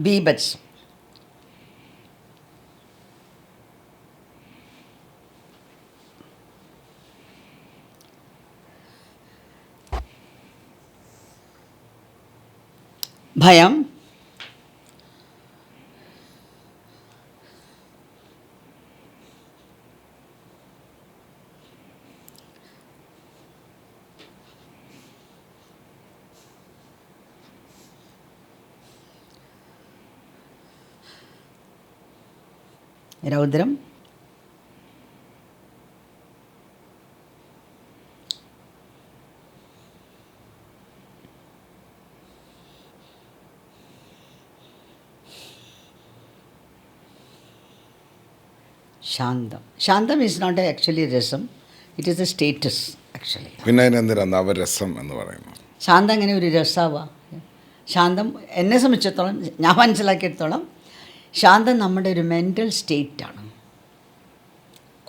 ബീബറ്റ്സ്, ഭയം, രൗദ്രം, ശാന്തം. ശാന്തം ഈസ് നോട്ട് ആക്ച്വലി രസം, it is A status actually. പിന്നെ അതിനെന്തിനാ നവരസം എന്ന് പറയുന്നത്? ശാന്തം എങ്ങനെ ഒരു രസമാവുക? ശാന്തം എന്നെ സംബന്ധിച്ചിടത്തോളം, ഞാൻ മനസ്സിലാക്കിയിടത്തോളം, ശാന്തം നമ്മുടെ ഒരു മെൻ്റൽ സ്റ്റേറ്റാണ്.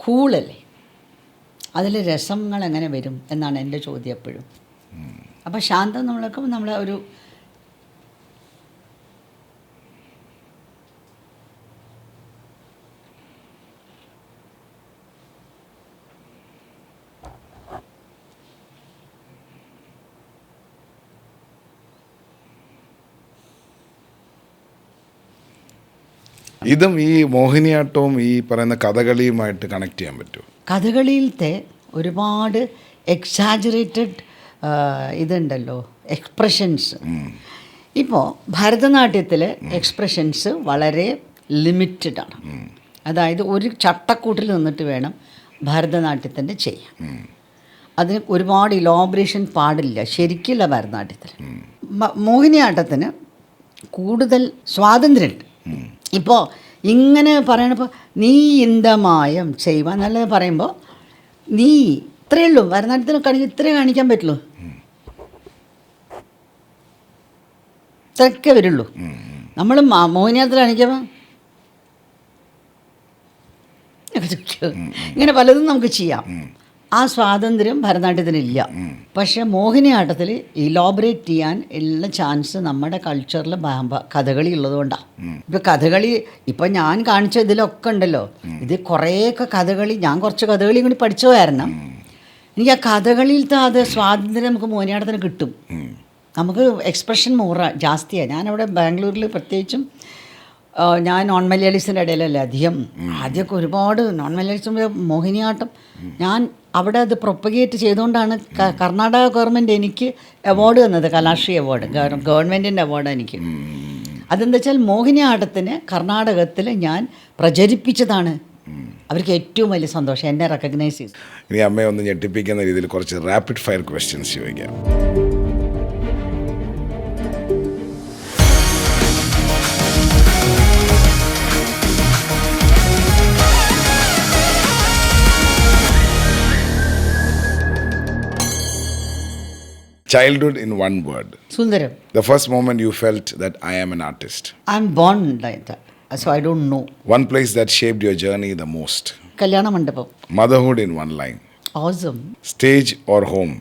കൂളല്ലേ, അതിൽ രസങ്ങൾ എങ്ങനെ വരും എന്നാണ് എൻ്റെ ചോദ്യം എപ്പോഴും. അപ്പോൾ ശാന്തം നമ്മളെ ഒരു ഇതും ഈ മോഹിനിയാട്ടവും ഈ പറയുന്ന കഥകളിയുമായിട്ട് കണക്ട് ചെയ്യാൻ പറ്റുമോ? കഥകളിയിലത്തെ ഒരുപാട് എക്സാജറേറ്റഡ് ഇതുണ്ടല്ലോ, എക്സ്പ്രഷൻസ്. ഇപ്പോൾ ഭരതനാട്യത്തിലെ എക്സ്പ്രഷൻസ് വളരെ ലിമിറ്റഡാണ്. അതായത് ഒരു ചട്ടക്കൂട്ടിൽ നിന്നിട്ട് വേണം ഭരതനാട്യത്തിൻ്റെ ചെയ്യാൻ. അതിന് ഒരുപാട് ഇലോബറേഷൻ പാടില്ല ശരിക്കുള്ള ഭരതനാട്യത്തിൽ. മോഹിനിയാട്ടത്തിന് കൂടുതൽ സ്വാതന്ത്ര്യമുണ്ട്. ഇപ്പോൾ ഇങ്ങനെ പറയണപ്പോൾ നീ ഇന്തമായം ചെയ്യുക എന്നുള്ളത് പറയുമ്പോൾ നീ ഇത്രയേ ഉള്ളൂ. ഭരതനാട്യത്തിന് കാണിക്കാൻ ഇത്രേ കാണിക്കാൻ പറ്റുള്ളൂ, ഇത്രയൊക്കെ വരുള്ളൂ. നമ്മൾ മോഹിനിയാട്ടത്തിൽ കാണിക്കുമ്പോൾ ഇങ്ങനെ പലതും നമുക്ക് ചെയ്യാം. ആ സ്വാതന്ത്ര്യം ഭരതനാട്യത്തിനില്ല. പക്ഷേ മോഹിനിയാട്ടത്തിൽ ഇലോബറേറ്റ് ചെയ്യാൻ ഉള്ള ചാൻസ് നമ്മുടെ കൾച്ചറിൽ കഥകളി ഉള്ളതുകൊണ്ടാണ്. ഇപ്പോൾ കഥകളി ഇപ്പം ഞാൻ കാണിച്ച ഇതിലൊക്കെ ഉണ്ടല്ലോ, ഇത് കുറേയൊക്കെ കഥകളി, ഞാൻ കുറച്ച് കഥകളി കൂടി പഠിച്ചു കാരണം എനിക്ക് ആ കഥകളിയിലത്തെ അത് സ്വാതന്ത്ര്യം നമുക്ക് മോഹിനിയാട്ടത്തിന് കിട്ടും. നമുക്ക് എക്സ്പ്രഷൻ ജാസ്തിയാണ്. ഞാനവിടെ ബാംഗ്ലൂരിൽ പ്രത്യേകിച്ചും ഞാൻ നോൺ മലയാളീസിൻ്റെ ഇടയിലല്ലേ അധികം. ആദ്യമൊക്കെ ഒരുപാട് നോൺ മലയാളീസിൻ്റെ മോഹിനിയാട്ടം ഞാൻ അവിടെ അത് പ്രൊപ്പഗേറ്റ് ചെയ്തുകൊണ്ടാണ് കർണാടക ഗവൺമെൻറ് എനിക്ക് അവാർഡ് തന്നത്, കലാശ്രീ അവാർഡ്, ഗവൺമെൻറ്റിൻ്റെ അവാർഡ് എനിക്ക്. അതെന്താ വെച്ചാൽ മോഹിനിയാട്ടത്തിന് കർണാടകത്തിൽ ഞാൻ പ്രചരിപ്പിച്ചതാണ്. അവർക്ക് ഏറ്റവും വലിയ സന്തോഷം എന്നെ റെക്കഗ്നൈസ് ചെയ്തു. ഇനി അമ്മയെ ഒന്ന് ഞെട്ടിപ്പിക്കുന്ന രീതിയിൽ കുറച്ച് റാപ്പിഡ് ഫയർ ക്വസ്റ്റ്യൻസ് ചോദിക്കാം. Childhood in one word. Sundaram. The first moment you felt that I am an artist. I'm born like that, so I don't know. One place that shaped your journey the most. കല്യാണ മണ്ഡപം. Motherhood in one line. Awesome. Stage or home?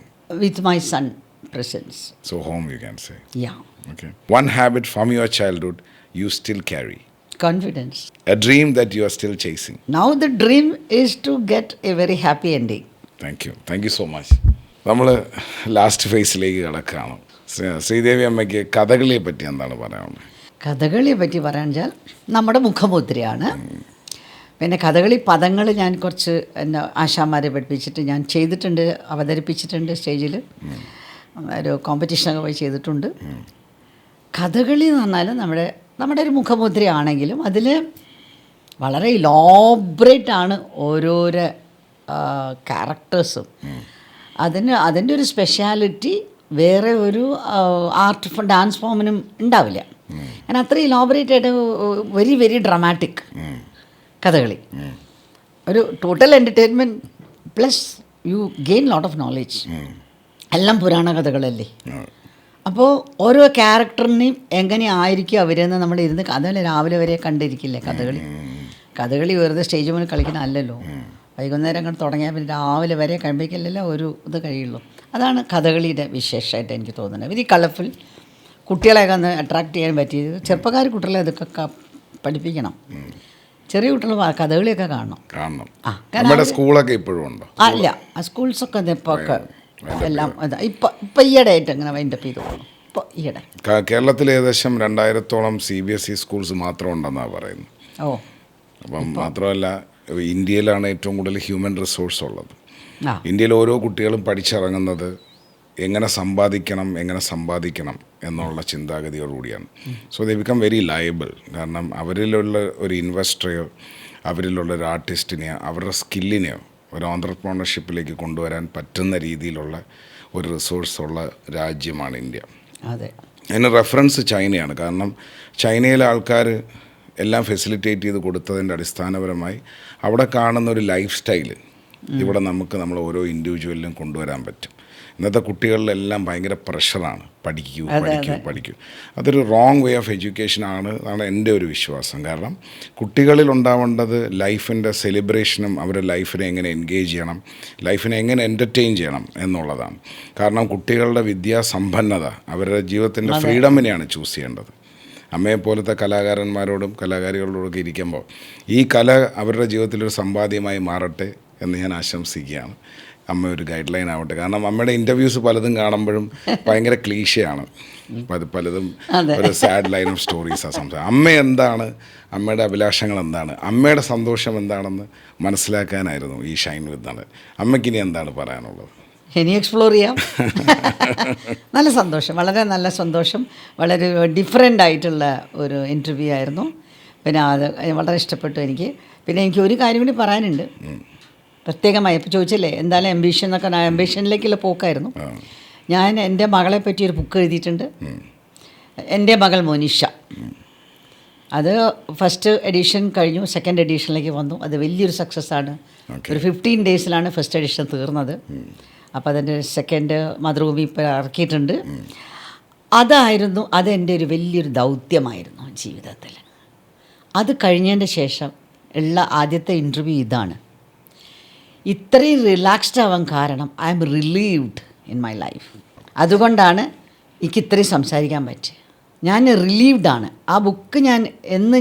With my son presence. So home you can say. Yeah. Okay. One habit from your childhood you still carry. Confidence. A dream that you are still chasing. Now the dream is to get a very happy ending. Thank you. Thank you so much. നമ്മൾ last ഫേസിലേക്ക് കിടക്കുകയാണ്. ശ്രീദേവി അമ്മയ്ക്ക് കഥകളിയെ പറ്റി എന്താണ് പറയാനുള്ളത്? കഥകളിയെ പറ്റി പറയാൻ വെച്ചാൽ നമ്മുടെ മുഖമുദ്രയാണ്. പിന്നെ കഥകളി പദങ്ങൾ ഞാൻ കുറച്ച് എന്നെ ആശാന്മാരെ പഠിപ്പിച്ചിട്ട് ഞാൻ ചെയ്തിട്ടുണ്ട്, അവതരിപ്പിച്ചിട്ടുണ്ട് സ്റ്റേജിൽ. ഒരു കോമ്പറ്റീഷനൊക്കെ പോയി ചെയ്തിട്ടുണ്ട്. കഥകളി എന്ന് പറഞ്ഞാൽ നമ്മുടെ ഒരു മുഖമുദ്രയാണെങ്കിലും അതിൽ വളരെ ഇലോബറേറ്റാണ് ഓരോരോ ക്യാരക്ടേഴ്സും. അതിൻ്റെ ഒരു സ്പെഷ്യാലിറ്റി വേറെ ഒരു ഡാൻസ് ഫോമിനും ഉണ്ടാവില്ല. കാരണം അത്ര ഇലോബറേറ്റ് ആയിട്ട് വെരി വെരി ഡ്രമാറ്റിക് കഥകളി. ഒരു total entertainment plus you gain lot of knowledge. എല്ലാം പുരാണ കഥകളല്ലേ. അപ്പോൾ ഓരോ ക്യാരക്ടറിനെയും എങ്ങനെയായിരിക്കും അവരെന്ന് നമ്മൾ ഇരുന്ന് അതുപോലെ രാവിലെ വരെ കണ്ടിരിക്കില്ലേ കഥകളി. കഥകളി വെറുതെ സ്റ്റേജ് മുന്നിൽ കളിക്കണമല്ലല്ലോ. വൈകുന്നേരം അങ്ങോട്ട് തുടങ്ങിയാൽ പിന്നെ രാവിലെ വരെ കഴിപ്പിക്കലല്ലോ ഒരു ഇത് കഴിയുള്ളൂ. അതാണ് കഥകളിയുടെ വിശേഷമായിട്ട് എനിക്ക് തോന്നുന്നത്. വെരി കളർഫുൾ, കുട്ടികളെയൊക്കെ ഒന്ന് അട്രാക്ട് ചെയ്യാൻ പറ്റിയത്. ചെറുപ്പക്കാർ കുട്ടികളെ ഇതൊക്കെ പഠിപ്പിക്കണം. ചെറിയ കുട്ടികൾ കഥകളിയൊക്കെ കാണണം. നമ്മുടെ സ്കൂളൊക്കെ ഇപ്പോഴും ഉണ്ടോ? അല്ല, ആ സ്കൂൾസൊക്കെ ഇപ്പോൾ എല്ലാം ഇപ്പം ഈയിടെ ആയിട്ട് അങ്ങനെ വൈൻഡപ്പ് ചെയ്ത് പോകണം. ഇപ്പോൾ ഈയിടെ. കേരളത്തിൽ ഏകദേശം 2000-ഓളം CBSE സ്കൂൾസ് മാത്രം ഉണ്ടെന്നാണ് പറയുന്നത്. ഓ, അപ്പം മാത്രമല്ല ഇന്ത്യയിലാണ് ഏറ്റവും കൂടുതൽ ഹ്യൂമൻ റിസോഴ്സ് ഉള്ളത്. ആ, ഇന്ത്യയിൽ ഓരോ കുട്ടികളും പഠിച്ചിറങ്ങുന്നത് എങ്ങനെ സമ്പാദിക്കണം എന്നുള്ള ചിന്താഗതിയോടുകൂടിയാണ്. So they become very liable. കാരണം അവരിലുള്ള ഒരു ഇൻവെസ്റ്ററെയോ അവരിലുള്ള ഒരു ആർട്ടിസ്റ്റിനെയോ അവരുടെ സ്കില്ലിനെയോ ഒരു ഓൺട്രപ്രണർഷിപ്പിലേക്ക് കൊണ്ടുവരാൻ പറ്റുന്ന രീതിയിലുള്ള ഒരു റിസോഴ്സുള്ള രാജ്യമാണ് ഇന്ത്യ. അതെ. അതിന് റെഫറൻസ് ചൈനയാണ്. കാരണം ചൈനയിലെ ആൾക്കാർ എല്ലാം ഫെസിലിറ്റേറ്റ് ചെയ്ത് കൊടുത്തതിൻ്റെ അടിസ്ഥാനപരമായി അവിടെ കാണുന്ന ഒരു ലൈഫ് സ്റ്റൈല് ഇവിടെ നമ്മൾ ഓരോ ഇൻഡിവിജ്വലിലും കൊണ്ടുവരാൻ പറ്റും. ഇന്നത്തെ കുട്ടികളിലെല്ലാം ഭയങ്കര പ്രഷറാണ്, പഠിക്കൂ. അതൊരു റോങ് വേ ഓഫ് എഡ്യൂക്കേഷൻ എന്നാണ് എൻ്റെ ഒരു വിശ്വാസം. കാരണം കുട്ടികളിൽ ഉണ്ടാവേണ്ടത് ലൈഫിൻ്റെ സെലിബ്രേഷനും അവരുടെ ലൈഫിനെ എങ്ങനെ എൻഗേജ് ചെയ്യണം, ലൈഫിനെ എങ്ങനെ എൻ്റർടൈൻ ചെയ്യണം എന്നുള്ളതാണ്. കാരണം കുട്ടികളുടെ വിദ്യാസമ്പന്നത അവരുടെ ജീവിതത്തിൻ്റെ ഫ്രീഡമിനെയാണ് ചൂസ് ചെയ്യേണ്ടത്. അമ്മയെപ്പോലത്തെ കലാകാരന്മാരോടും കലാകാരികളോടൊക്കെ ഇരിക്കുമ്പോൾ ഈ കല അവരുടെ ജീവിതത്തിലൊരു സമ്പാദ്യമായി മാറട്ടെ എന്ന് ഞാൻ ആശംസിക്കുകയാണ്. അമ്മ ഒരു ഗൈഡ് ലൈൻ ആവട്ടെ. കാരണം അമ്മയുടെ ഇൻ്റർവ്യൂസ് പലതും കാണുമ്പോഴും ഭയങ്കര ക്ലീശയാണ്, പലതും ഒരു സാഡ് ലൈൻ ഓഫ് സ്റ്റോറീസാണ് സംസാരം. അമ്മ എന്താണ്, അമ്മയുടെ അഭിലാഷങ്ങൾ എന്താണ്, അമ്മയുടെ സന്തോഷം എന്താണെന്ന് മനസ്സിലാക്കാനായിരുന്നു ഈ ഷൈൻ വിത്ത് നാട്. അമ്മയ്ക്കിനി എന്താണ് പറയാനുള്ളത്? ഇനി എക്സ്പ്ലോർ ചെയ്യാം. നല്ല സന്തോഷം, വളരെ നല്ല സന്തോഷം. വളരെ ഡിഫറെൻ്റ് ആയിട്ടുള്ള ഒരു ഇൻ്റർവ്യൂ ആയിരുന്നു. പിന്നെ അത് വളരെ ഇഷ്ടപ്പെട്ടു എനിക്ക്. പിന്നെ എനിക്ക് ഒരു കാര്യം കൂടി പറയാനുണ്ട് പ്രത്യേകമായി. ഇപ്പോൾ ചോദിച്ചില്ലേ എന്തായാലും എംബിഷൻ എന്നൊക്കെ, എംബിഷനിലേക്കുള്ള പോക്കായിരുന്നു. ഞാൻ എൻ്റെ മകളെ പറ്റി ഒരു ബുക്ക് എഴുതിയിട്ടുണ്ട്, എൻ്റെ മകൾ മോനിഷ. അത് ഫസ്റ്റ് എഡിഷൻ കഴിഞ്ഞു, സെക്കൻഡ് എഡിഷനിലേക്ക് വന്നു. അത് വലിയൊരു സക്സസ്സാണ്. ഒരു 15 ഡേയ്സിലാണ് ഫസ്റ്റ് എഡിഷൻ തീർന്നത്. അപ്പോൾ അതിൻ്റെ സെക്കൻഡ് മാതൃഭൂമി ഇപ്പോൾ ഇറക്കിയിട്ടുണ്ട്. അതെൻ്റെ ഒരു വലിയൊരു ദൗത്യമായിരുന്നു ജീവിതത്തിൽ. അത് കഴിഞ്ഞതിൻ്റെ ശേഷം ഉള്ള ആദ്യത്തെ ഇൻ്റർവ്യൂ ഇതാണ്. ഇത്രയും റിലാക്സ്ഡ് ആവാൻ കാരണം I am relieved in my life. അതുകൊണ്ടാണ് എനിക്ക് ഇത്രയും സംസാരിക്കാൻ പറ്റുക. ഞാൻ റിലീവ്ഡാണ്. ആ ബുക്ക്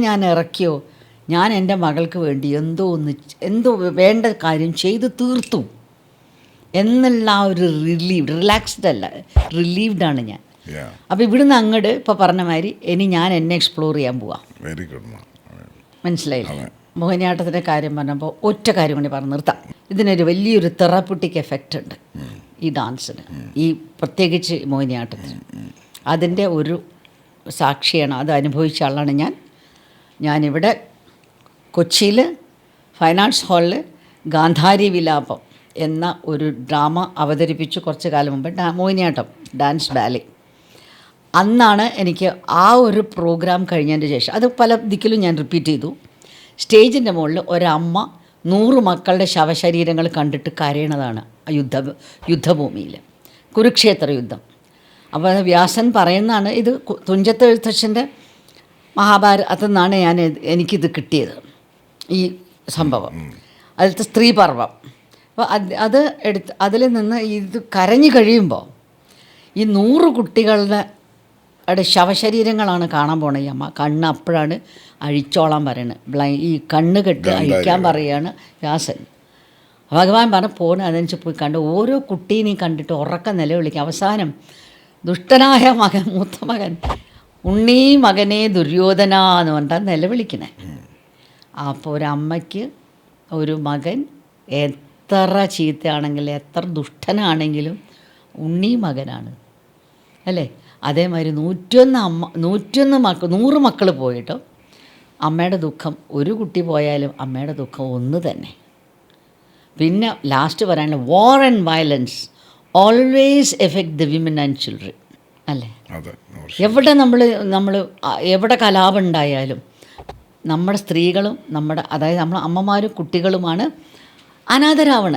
ഞാൻ ഇറക്കിയോ, ഞാൻ എൻ്റെ മകൾക്ക് വേണ്ടി എന്തോ വേണ്ട കാര്യം ചെയ്ത് തീർത്തു എന്നുള്ള ആ ഒരു റിലാക്സ്ഡ് അല്ല, റിലീവ്ഡാണ് ഞാൻ. അപ്പോൾ ഇവിടുന്ന് അങ്ങോട്ട് ഇപ്പോൾ പറഞ്ഞ മാതിരി ഇനി ഞാൻ എന്നെ എക്സ്പ്ലോർ ചെയ്യാൻ പോവാം. Very good. മനസ്സിലായില്ലേ? മോഹിനിയാട്ടത്തിൻ്റെ കാര്യം പറഞ്ഞപ്പോൾ ഒറ്റ കാര്യം കൂടി പറഞ്ഞ് നിർത്താം. ഇതിനൊരു വലിയൊരു തെറാപ്യൂട്ടിക് എഫക്റ്റ് ഉണ്ട് ഈ ഡാൻസിന്, ഈ പ്രത്യേകിച്ച് മോഹിനിയാട്ടത്തിന്. അതിൻ്റെ ഒരു സാക്ഷിയാണ്, അത് അനുഭവിച്ച ആളാണ് ഞാനിവിടെ കൊച്ചിയിൽ ഫൈൻ ആർട്സ് ഹാളിൽ ഗാന്ധാരി വിലാപം എന്ന ഒരു ഡ്രാമ അവതരിപ്പിച്ചു കുറച്ച് കാലം മുമ്പ്. Mohiniyattam, dance ballet. അന്നാണ് എനിക്ക് ആ ഒരു പ്രോഗ്രാം കഴിഞ്ഞതിൻ്റെ ശേഷം, അത് പല ദിക്കിലും ഞാൻ റിപ്പീറ്റ് ചെയ്തു. സ്റ്റേജിൻ്റെ മുകളിൽ ഒരമ്മ 100 മക്കളുടെ ശവശരീരങ്ങൾ കണ്ടിട്ട് കരയണതാണ് യുദ്ധഭൂമിയിൽ, കുരുക്ഷേത്ര യുദ്ധം. അപ്പോൾ വ്യാസൻ പറയുന്നതാണ്, ഇത് തുഞ്ചത്ത് എഴുത്തച്ഛൻ്റെ മഹാഭാരതത്തിൽ നിന്നാണ് എനിക്കിത് കിട്ടിയത്, ഈ സംഭവം. അതിലത്തെ സ്ത്രീപർവം. അപ്പോൾ അതിൽ നിന്ന് ഇത് കരഞ്ഞു കഴിയുമ്പോൾ ഈ 100 കുട്ടികളുടെ ശവശരീരങ്ങളാണ് കാണാൻ പോണ ഈ അമ്മ. കണ്ണ് അപ്പോഴാണ് അഴിച്ചോളാൻ പറയുന്നത്. ഈ കണ്ണ് കെട്ട് അഴിക്കാൻ പറയുകയാണ് വ്യാസൻ. ഭഗവാൻ പറഞ്ഞ് അതനുസരിച്ച് പോയി കണ്ട് ഓരോ കുട്ടീനെയും കണ്ടിട്ട് ഉറക്കം നിലവിളിക്കുക. അവസാനം ദുഷ്ടനായ മൂത്ത മകൻ, ഉണ്ണീ മകനെ ദുര്യോധന എന്ന് പറഞ്ഞാൽ നിലവിളിക്കണേ. അപ്പോൾ ഒരമ്മയ്ക്ക് ഒരു മകൻ എത്ര ചീത്തയാണെങ്കിലും എത്ര ദുഷ്ടനാണെങ്കിലും ഉണ്ണീ മകനാണ്, അല്ലേ? അതേമാതിരി 100 മക്കൾ പോയിട്ടോ അമ്മയുടെ ദുഃഖം, ഒരു കുട്ടി പോയാലും അമ്മയുടെ ദുഃഖം ഒന്ന് തന്നെ. പിന്നെ ലാസ്റ്റ് പറയാനുള്ള war and violence always effect the women and children, അല്ലേ? എവിടെ നമ്മൾ എവിടെ കലാപം ഉണ്ടായാലും നമ്മുടെ സ്ത്രീകളും അതായത് നമ്മൾ അമ്മമാരും കുട്ടികളുമാണ് അനാഥരാവണ.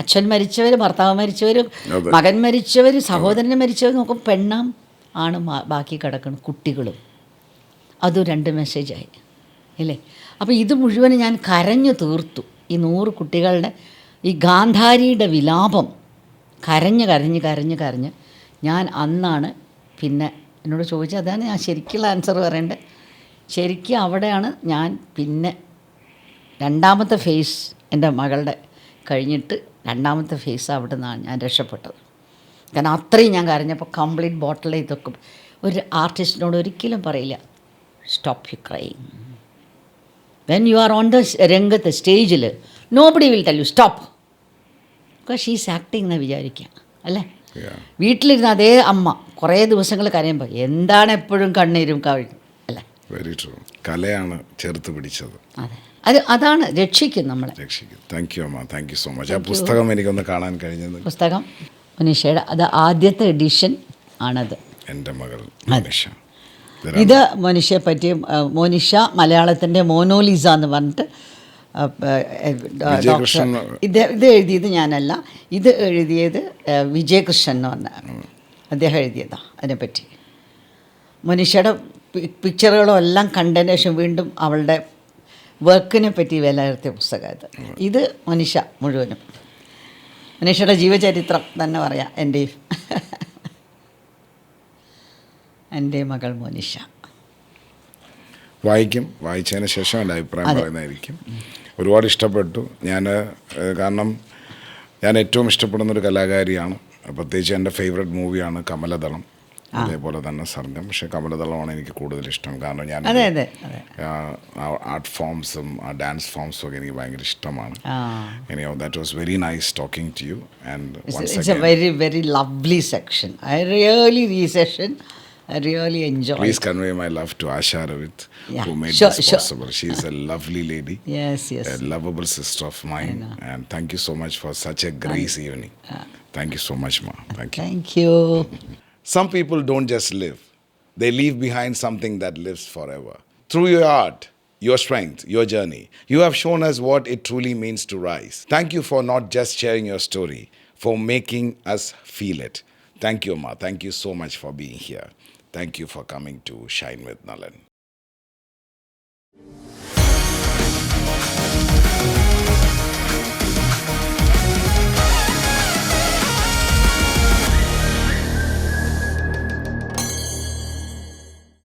അച്ഛൻ മരിച്ചവർ, ഭർത്താവ് മരിച്ചവർ, മകൻ മരിച്ചവർ, സഹോദരൻ മരിച്ചവർ നോക്കും, പെണ്ണാം ആണ് ബാക്കി കിടക്കണം, കുട്ടികളും. അതും 2 മെസ്സേജായി, ഇല്ലേ? അപ്പോൾ ഇത് മുഴുവൻ ഞാൻ കരഞ്ഞു തീർത്തു. ഈ 100 കുട്ടികളുടെ ഈ ഗാന്ധാരിയുടെ വിലാപം കരഞ്ഞ് ഞാൻ അന്നാണ് പിന്നെ എന്നോട് ചോദിച്ചത്. അതാണ് ഞാൻ ശരിക്കുള്ള ആൻസർ പറയേണ്ടത്. ശരിക്കും അവിടെയാണ് ഞാൻ പിന്നെ 2ാമത്തെ ഫേസ് എൻ്റെ മകളുടെ കഴിഞ്ഞിട്ട് 2ാമത്തെ ഫേസ് അവിടെ നിന്നാണ് ഞാൻ രക്ഷപ്പെട്ടത്. കാരണം അത്രയും ഞാൻ കരഞ്ഞപ്പോൾ കംപ്ലീറ്റ് ബോട്ടിൽ ഇതൊക്കെ ഒരു ആർട്ടിസ്റ്റിനോട് ഒരിക്കലും പറയില്ല stop U crying. When you are on the രംഗത്ത് സ്റ്റേജിൽ nobody will tell you stop, because she's acting എന്ന് വിചാരിക്കുക അല്ലേ. വീട്ടിലിരുന്ന് അതേ അമ്മ കുറേ ദിവസങ്ങൾ കരയുമ്പോൾ എന്താണ് എപ്പോഴും കണ്ണീരും കവിഴും അല്ലേ. Very true. കലയാണ് ചേർത്ത് പിടിച്ചത്. അതെ, അതാണ് രക്ഷിക്കും നമ്മളെ. രക്ഷിക്കും. താങ്ക് യു അമ്മ, താങ്ക് യു സോ മച്ച്. ആ പുസ്തകം എനിക്കൊന്ന് കാണാൻ കഴിഞ്ഞത്. പുസ്തകം മനീഷയുടെ അത് ആദ്യത്തെ എഡിഷൻ ആണത്. എൻ്റെ മകൾ മനീഷ. ഇത് മോനിഷയെ പറ്റി മോനിഷ മലയാളത്തിൻ്റെ മോനോലിസ എന്ന് പറഞ്ഞിട്ട് ഡോക്ടർ ഇത് എഴുതിയത് ഞാനല്ല, ഇത് എഴുതിയത് വിജയകൃഷ്ണൻ എന്ന് പറഞ്ഞ അദ്ദേഹം എഴുതിയതാണ് അതിനെപ്പറ്റി. മോനിഷയുടെ പിക്ചറുകളും എല്ലാം കണ്ടതിന് ശേഷം വീണ്ടും അവളുടെ വർക്കിനെ പറ്റി വിലയിരുത്തിയ പുസ്തകം ഇത് മോനിഷ മുഴുവനും. മോനിഷയുടെ ജീവചരിത്രം തന്നെ പറയാം എൻ്റെയും. എൻ്റെ മകൾ മോനിഷ. വായിക്കും, വായിച്ചതിന് ശേഷം എൻ്റെ അഭിപ്രായം പറയുന്നതായിരിക്കും. ഒരുപാട് ഇഷ്ടപ്പെട്ടു കാരണം ഞാൻ ഏറ്റവും ഇഷ്ടപ്പെടുന്നൊരു കലാകാരിയാണ്. പ്രത്യേകിച്ച് എൻ്റെ ഫേവറേറ്റ് മൂവിയാണ് കമലദളം, അതേപോലെ തന്നെ സർഗം. പക്ഷേ കമലദളമാണ് എനിക്ക് കൂടുതൽ ഇഷ്ടം. കാരണം ഞാൻ ആർട്ട് ഫോംസും ഡാൻസ് ഫോംസും ഒക്കെ എനിക്ക് ഭയങ്കര ഇഷ്ടമാണ്. That was very nice talking to you and it's a very very lovely section. I really ഈ session I really enjoy. Please convey my love to Asha Ravit, who made this possible. She is a lovely lady. Yes. A lovable sister of mine. And thank you so much for such a grace evening. Thank you so much, Ma. Thank you. Thank you. Some people don't just live. They leave behind something that lives forever. Through your art, your strength, your journey, you have shown us what it truly means to rise. Thank you for not just sharing your story, for making us feel it. Thank you, Ma. Thank you so much for being here. Thank you for coming to Shine with Nalan.